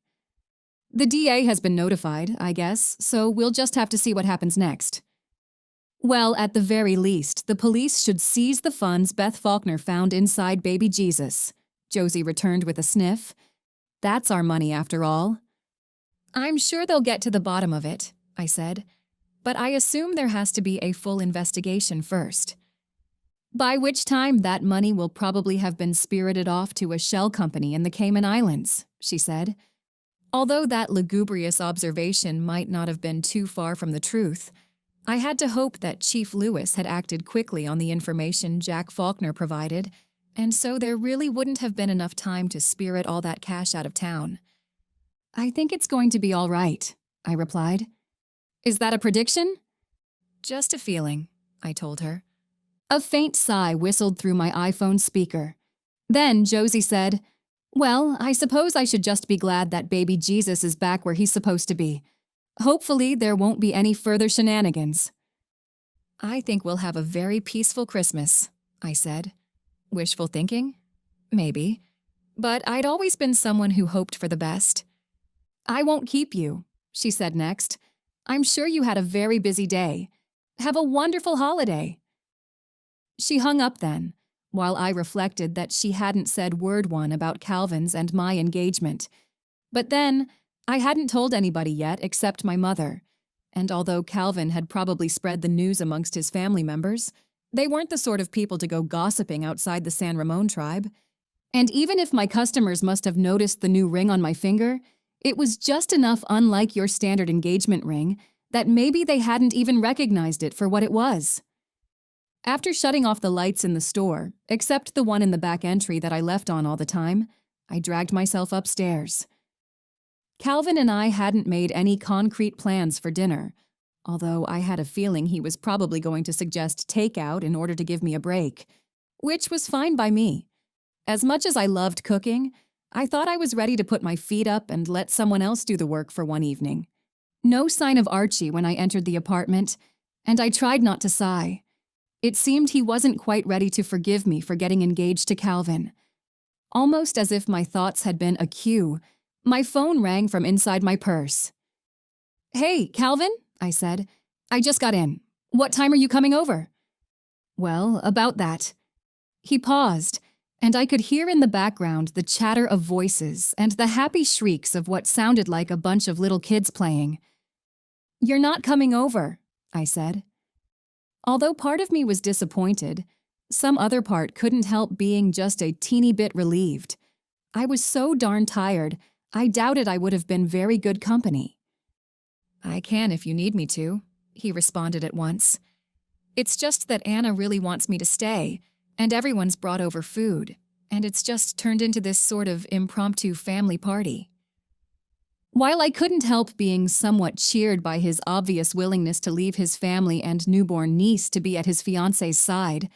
"The DA has been notified, I guess, so we'll just have to see what happens next." "Well, at the very least, the police should seize the funds Beth Faulkner found inside baby Jesus," Josie returned with a sniff. "That's our money after all." "I'm sure they'll get to the bottom of it," I said, "but I assume there has to be a full investigation first. By which time that money will probably have been spirited off to a shell company in the Cayman Islands," she said. Although that lugubrious observation might not have been too far from the truth, I had to hope that Chief Lewis had acted quickly on the information Jack Faulkner provided, and so there really wouldn't have been enough time to spirit all that cash out of town. "I think it's going to be all right," I replied. "Is that a prediction?" "Just a feeling," I told her. A faint sigh whistled through my iPhone speaker. Then Josie said, "Well, I suppose I should just be glad that baby Jesus is back where he's supposed to be. Hopefully there won't be any further shenanigans." "I think we'll have a very peaceful Christmas," I said. Wishful thinking? Maybe. But I'd always been someone who hoped for the best. "I won't keep you," she said next. "I'm sure you had a very busy day. Have a wonderful holiday." She hung up then, while I reflected that she hadn't said word one about Calvin's and my engagement. But then, I hadn't told anybody yet except my mother, and although Calvin had probably spread the news amongst his family members, they weren't the sort of people to go gossiping outside the San Ramon tribe. And even if my customers must have noticed the new ring on my finger, it was just enough unlike your standard engagement ring that maybe they hadn't even recognized it for what it was. After shutting off the lights in the store, except the one in the back entry that I left on all the time, I dragged myself upstairs. Calvin and I hadn't made any concrete plans for dinner, although I had a feeling he was probably going to suggest takeout in order to give me a break, which was fine by me. As much as I loved cooking, I thought I was ready to put my feet up and let someone else do the work for one evening. No sign of Archie when I entered the apartment, and I tried not to sigh. It seemed he wasn't quite ready to forgive me for getting engaged to Calvin. Almost as if my thoughts had been a cue, my phone rang from inside my purse. "Hey, Calvin," I said. "I just got in. What time are you coming over?" "Well, about that." He paused, and I could hear in the background the chatter of voices and the happy shrieks of what sounded like a bunch of little kids playing. "You're not coming over," I said. Although part of me was disappointed, some other part couldn't help being just a teeny bit relieved. I was so darn tired, I doubted I would have been very good company. "I can if you need me to," he responded at once. "It's just that Anna really wants me to stay, and everyone's brought over food, and it's just turned into this sort of impromptu family party." While I couldn't help being somewhat cheered by his obvious willingness to leave his family and newborn niece to be at his fiancé's side,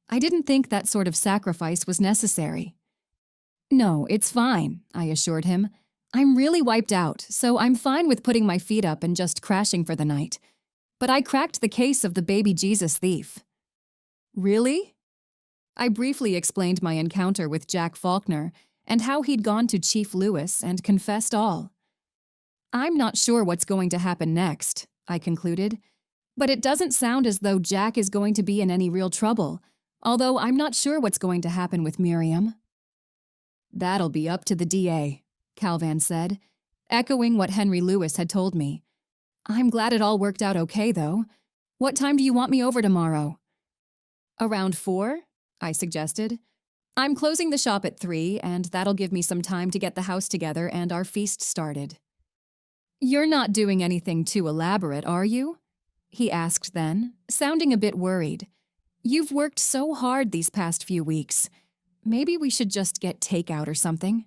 I didn't think that sort of sacrifice was necessary. "No, it's fine," I assured him. "I'm really wiped out, so I'm fine with putting my feet up and just crashing for the night. But I cracked the case of the baby Jesus thief." "Really?" I briefly explained my encounter with Jack Faulkner and how he'd gone to Chief Lewis and confessed all. "I'm not sure what's going to happen next," I concluded, "but it doesn't sound as though Jack is going to be in any real trouble, although I'm not sure what's going to happen with Miriam." "That'll be up to the DA, Calvin said, echoing what Henry Lewis had told me. "I'm glad it all worked out okay, though. What time do you want me over tomorrow?" "Around 4, I suggested. "I'm closing the shop at 3, and that'll give me some time to get the house together and our feast started." "You're not doing anything too elaborate, are you?" he asked then, sounding a bit worried. "You've worked so hard these past few weeks. Maybe we should just get takeout or something."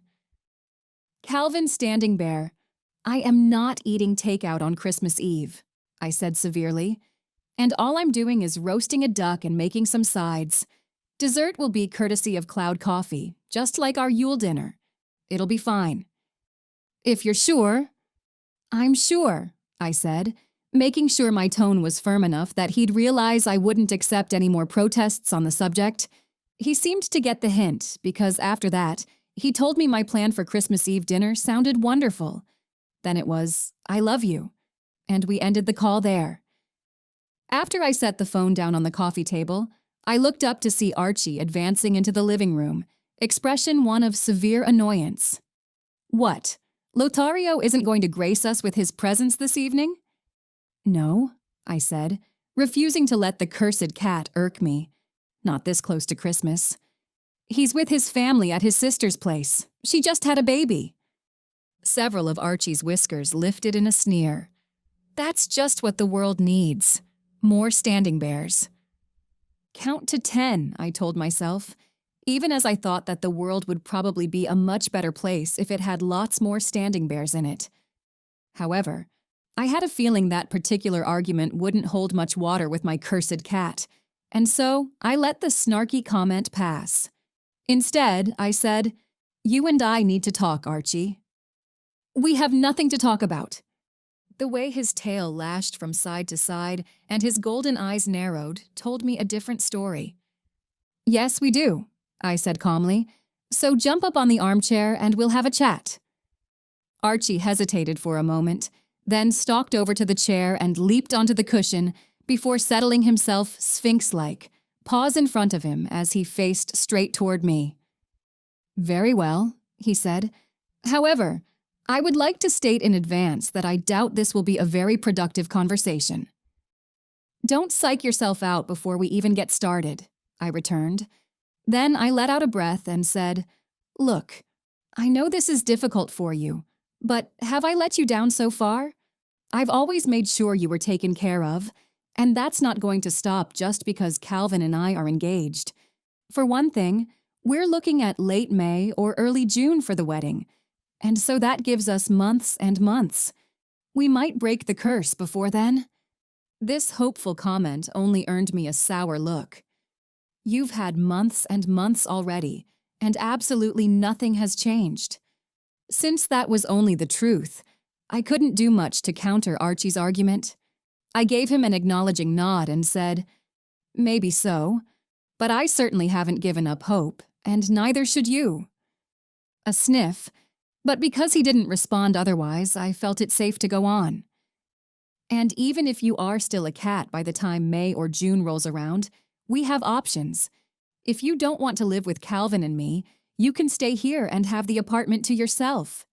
"Calvin Standingbear, I am not eating takeout on Christmas Eve," I said severely. "And all I'm doing is roasting a duck and making some sides. Dessert will be courtesy of Cloud Coffee, just like our Yule dinner. It'll be fine." "If you're sure." "I'm sure," I said, making sure my tone was firm enough that he'd realize I wouldn't accept any more protests on the subject. He seemed to get the hint, because after that, he told me my plan for Christmas Eve dinner sounded wonderful. Then it was, "I love you," and we ended the call there. After I set the phone down on the coffee table, I looked up to see Archie advancing into the living room, expression one of severe annoyance. "What? Lothario isn't going to grace us with his presence this evening?" "No," I said, refusing to let the cursed cat irk me. Not this close to Christmas. "He's with his family at his sister's place. She just had a baby." Several of Archie's whiskers lifted in a sneer. "That's just what the world needs. More Standingbears." "Count to 10, I told myself, even as I thought that the world would probably be a much better place if it had lots more Standingbears in it. However, I had a feeling that particular argument wouldn't hold much water with my cursed cat, and so I let the snarky comment pass. Instead, I said, "You and I need to talk, Archie." "We have nothing to talk about." The way his tail lashed from side to side and his golden eyes narrowed told me a different story. "Yes, we do," I said calmly. "So jump up on the armchair and we'll have a chat." Archie hesitated for a moment, then stalked over to the chair and leaped onto the cushion before settling himself sphinx-like, paws in front of him as he faced straight toward me. "Very well," he said. "However, I would like to state in advance that I doubt this will be a very productive conversation." "Don't psych yourself out before we even get started," I returned. Then I let out a breath and said, "Look, I know this is difficult for you, but have I let you down so far? I've always made sure you were taken care of, And that's not going to stop just because Calvin and I are engaged. For one thing, we're looking at late May or early June for the wedding, and so that gives us months and months. We might break the curse before then. This hopeful comment only earned me a sour look. You've had months and months already, and absolutely nothing has changed. Since that was only the truth, I couldn't do much to counter Archie's argument. I gave him an acknowledging nod and said, "Maybe so, but I certainly haven't given up hope, and neither should you." A sniff, but because he didn't respond otherwise, I felt it safe to go on. "And even if you are still a cat by the time May or June rolls around, we have options. If you don't want to live with Calvin and me, you can stay here and have the apartment to yourself."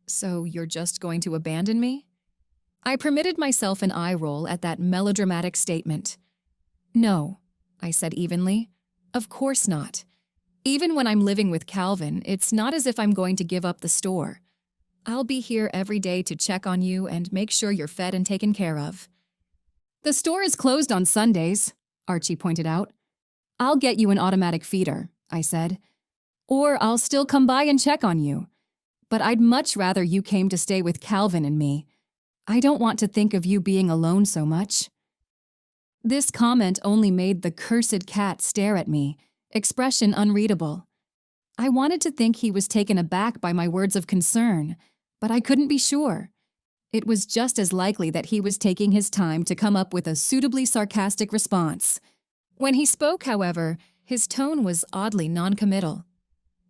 "So you're just going to abandon me?" I permitted myself an eye roll at that melodramatic statement. "No," I said evenly. "Of course not. Even when I'm living with Calvin, it's not as if I'm going to give up the store. I'll be here every day to check on you and make sure you're fed and taken care of." "The store is closed on Sundays," Archie pointed out. "I'll get you an automatic feeder," I said. "Or I'll still come by and check on you. But I'd much rather you came to stay with Calvin and me. I don't want to think of you being alone so much." This comment only made the cursed cat stare at me, expression unreadable. I wanted to think he was taken aback by my words of concern, but I couldn't be sure. It was just as likely that he was taking his time to come up with a suitably sarcastic response. When he spoke, however, his tone was oddly noncommittal.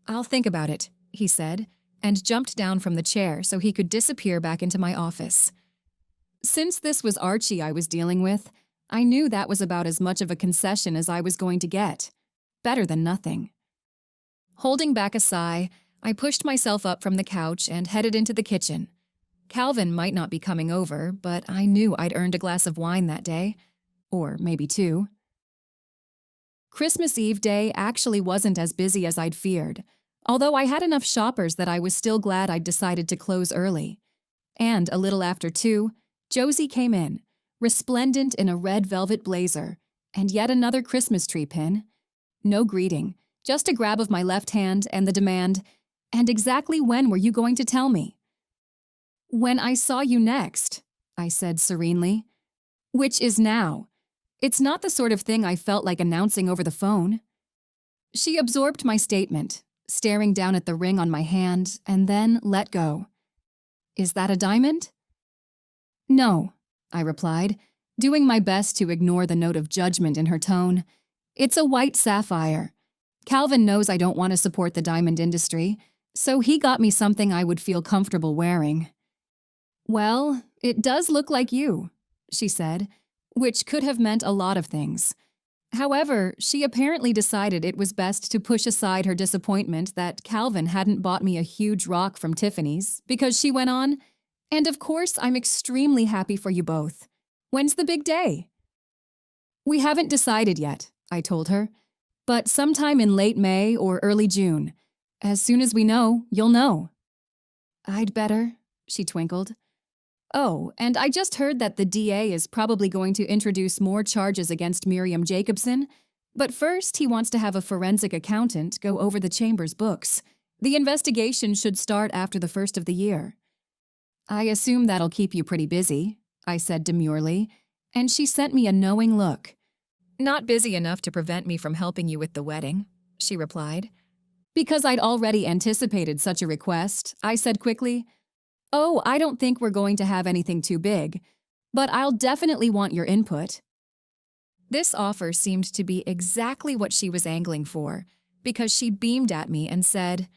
"I'll think about it," he said, and jumped down from the chair so he could disappear back into my office. Since this was Archie I was dealing with, I knew that was about as much of a concession as I was going to get. Better than nothing. Holding back a sigh, I pushed myself up from the couch and headed into the kitchen. Calvin might not be coming over, but I knew I'd earned a glass of wine that day. Or maybe two. Christmas Eve day actually wasn't as busy as I'd feared, although I had enough shoppers that I was still glad I'd decided to close early. And a little after 2, Josie came in, resplendent in a red velvet blazer, and yet another Christmas tree pin. No greeting, just a grab of my left hand and the demand, "And exactly when were you going to tell me?" "When I saw you next," I said serenely. "Which is now. It's not the sort of thing I felt like announcing over the phone." She absorbed my statement, staring down at the ring on my hand, and then let go. "Is that a diamond?" "No," I replied, doing my best to ignore the note of judgment in her tone. "It's a white sapphire. Calvin knows I don't want to support the diamond industry, so he got me something I would feel comfortable wearing." "Well, it does look like you," she said, which could have meant a lot of things. However, she apparently decided it was best to push aside her disappointment that Calvin hadn't bought me a huge rock from Tiffany's, because she went on, "And of course, I'm extremely happy for you both. When's the big day?" "We haven't decided yet," I told her, "but sometime in late May or early June. As soon as we know, you'll know." "I'd better," she twinkled. "Oh, and I just heard that the DA is probably going to introduce more charges against Miriam Jacobson, but first he wants to have a forensic accountant go over the chamber's books. The investigation should start after the first of the year." "I assume that'll keep you pretty busy," I said demurely, and she sent me a knowing look. "Not busy enough to prevent me from helping you with the wedding," she replied. Because I'd already anticipated such a request, I said quickly, "Oh, I don't think we're going to have anything too big, but I'll definitely want your input." This offer seemed to be exactly what she was angling for, because she beamed at me and said,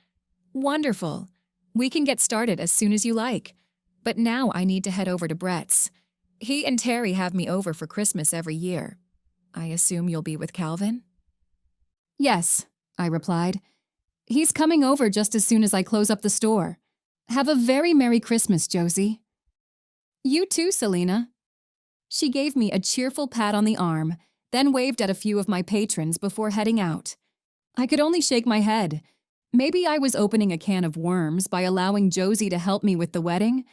"Wonderful. We can get started as soon as you like. But now I need to head over to Brett's. He and Terry have me over for Christmas every year. I assume you'll be with Calvin?" "Yes," I replied. "He's coming over just as soon as I close up the store. Have a very Merry Christmas, Josie." "You too, Selena." She gave me a cheerful pat on the arm, then waved at a few of my patrons before heading out. I could only shake my head. Maybe I was opening a can of worms by allowing Josie to help me with the wedding.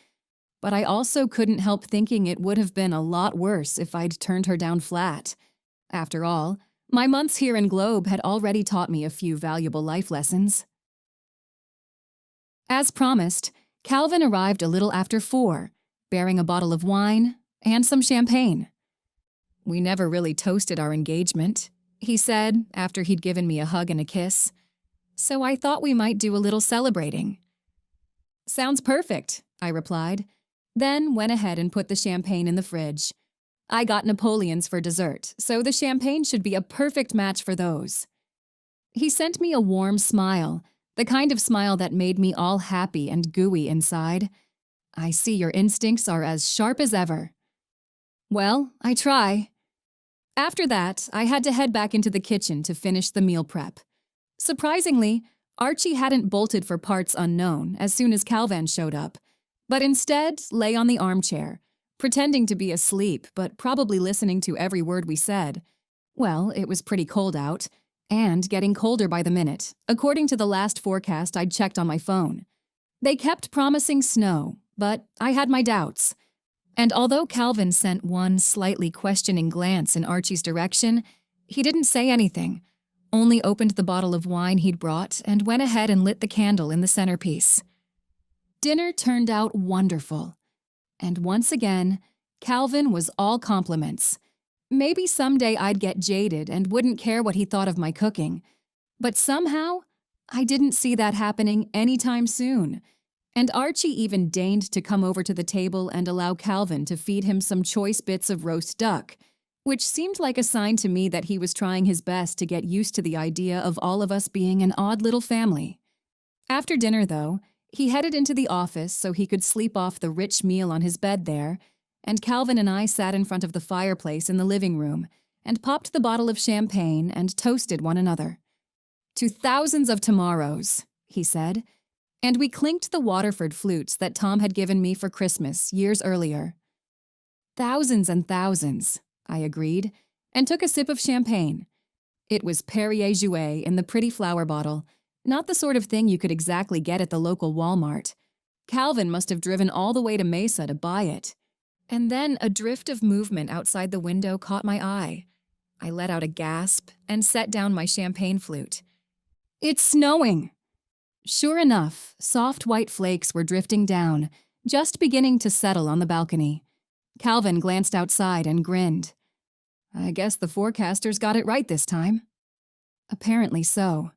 but I also couldn't help thinking it would have been a lot worse if I'd turned her down flat. After all, my months here in Globe had already taught me a few valuable life lessons. As promised, Calvin arrived a little after 4, bearing a bottle of wine and some champagne. "We never really toasted our engagement," he said after he'd given me a hug and a kiss, "so I thought we might do a little celebrating." "Sounds perfect," I replied, then went ahead and put the champagne in the fridge. I got Napoleons for dessert, so the champagne should be a perfect match for those. He sent me a warm smile, the kind of smile that made me all happy and gooey inside. "I see your instincts are as sharp as ever." "Well, I try." After that, I had to head back into the kitchen to finish the meal prep. Surprisingly, Archie hadn't bolted for parts unknown as soon as Calvin showed up, but instead lay on the armchair, pretending to be asleep but probably listening to every word we said. Well, it was pretty cold out, and getting colder by the minute, according to the last forecast I'd checked on my phone. They kept promising snow, but I had my doubts. And although Calvin sent one slightly questioning glance in Archie's direction, he didn't say anything, only opened the bottle of wine he'd brought and went ahead and lit the candle in the centerpiece. Dinner turned out wonderful. And once again, Calvin was all compliments. Maybe someday I'd get jaded and wouldn't care what he thought of my cooking. But somehow, I didn't see that happening anytime soon. And Archie even deigned to come over to the table and allow Calvin to feed him some choice bits of roast duck, which seemed like a sign to me that he was trying his best to get used to the idea of all of us being an odd little family. After dinner, though, he headed into the office so he could sleep off the rich meal on his bed there, and Calvin and I sat in front of the fireplace in the living room and popped the bottle of champagne and toasted one another. "To thousands of tomorrows," he said, and we clinked the Waterford flutes that Tom had given me for Christmas years earlier. "Thousands and thousands," I agreed, and took a sip of champagne. It was Perrier Jouet in the pretty flower bottle, not the sort of thing you could exactly get at the local Walmart. Calvin must have driven all the way to Mesa to buy it. And then a drift of movement outside the window caught my eye. I let out a gasp and set down my champagne flute. "It's snowing!" Sure enough, soft white flakes were drifting down, just beginning to settle on the balcony. Calvin glanced outside and grinned. "I guess the forecasters got it right this time." Apparently so.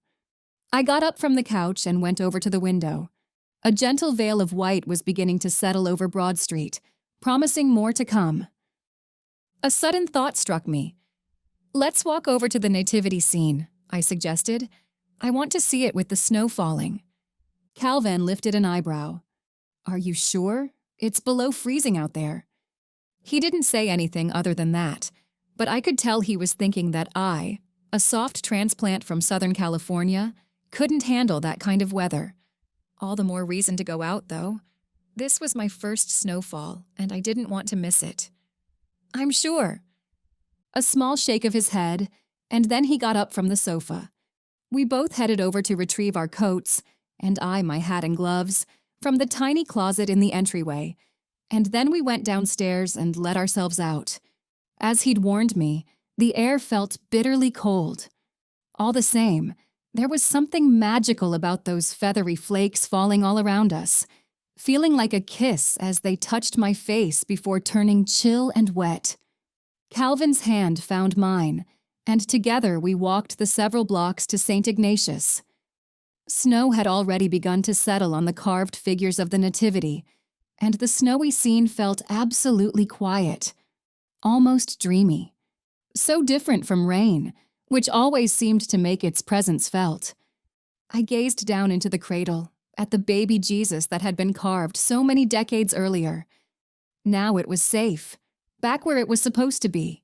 I got up from the couch and went over to the window. A gentle veil of white was beginning to settle over Broad Street, promising more to come. A sudden thought struck me. "Let's walk over to the nativity scene," I suggested. "I want to see it with the snow falling." Calvin lifted an eyebrow. "Are you sure? It's below freezing out there." He didn't say anything other than that, but I could tell he was thinking that I, a soft transplant from Southern California, couldn't handle that kind of weather. All the more reason to go out, though. This was my first snowfall, and I didn't want to miss it. "I'm sure." A small shake of his head, and then he got up from the sofa. We both headed over to retrieve our coats, and I my hat and gloves, from the tiny closet in the entryway, and then we went downstairs and let ourselves out. As he'd warned me, the air felt bitterly cold. All the same, there was something magical about those feathery flakes falling all around us, feeling like a kiss as they touched my face before turning chill and wet. Calvin's hand found mine, and together we walked the several blocks to St. Ignatius. Snow had already begun to settle on the carved figures of the Nativity, and the snowy scene felt absolutely quiet, almost dreamy. So different from rain, which always seemed to make its presence felt. I gazed down into the cradle, at the baby Jesus that had been carved so many decades earlier. Now it was safe, back where it was supposed to be.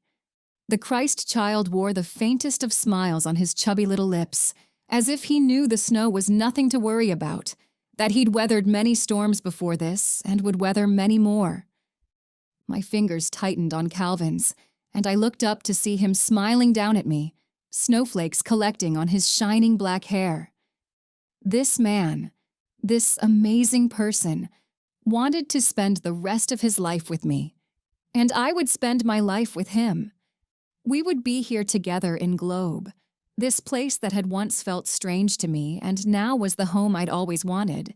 The Christ child wore the faintest of smiles on his chubby little lips, as if he knew the snow was nothing to worry about, that he'd weathered many storms before this and would weather many more. My fingers tightened on Calvin's, and I looked up to see him smiling down at me, snowflakes collecting on his shining black hair. This man, this amazing person, wanted to spend the rest of his life with me, and I would spend my life with him. We would be here together in Globe, this place that had once felt strange to me and now was the home I'd always wanted,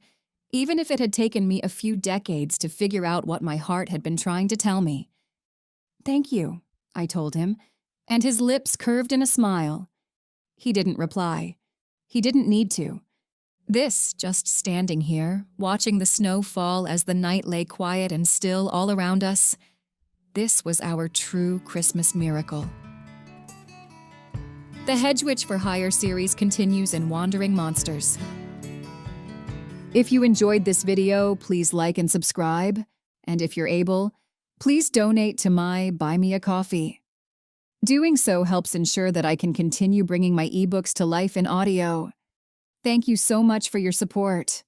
even if it had taken me a few decades to figure out what my heart had been trying to tell me. "Thank you," I told him, and his lips curved in a smile. He didn't reply. He didn't need to. This, just standing here, watching the snow fall as the night lay quiet and still all around us, this was our true Christmas miracle. The Hedgewitch for Hire series continues in Wandering Monsters. If you enjoyed this video, please like and subscribe, and if you're able, please donate to my Buy Me a Coffee. Doing so helps ensure that I can continue bringing my ebooks to life in audio. Thank you so much for your support.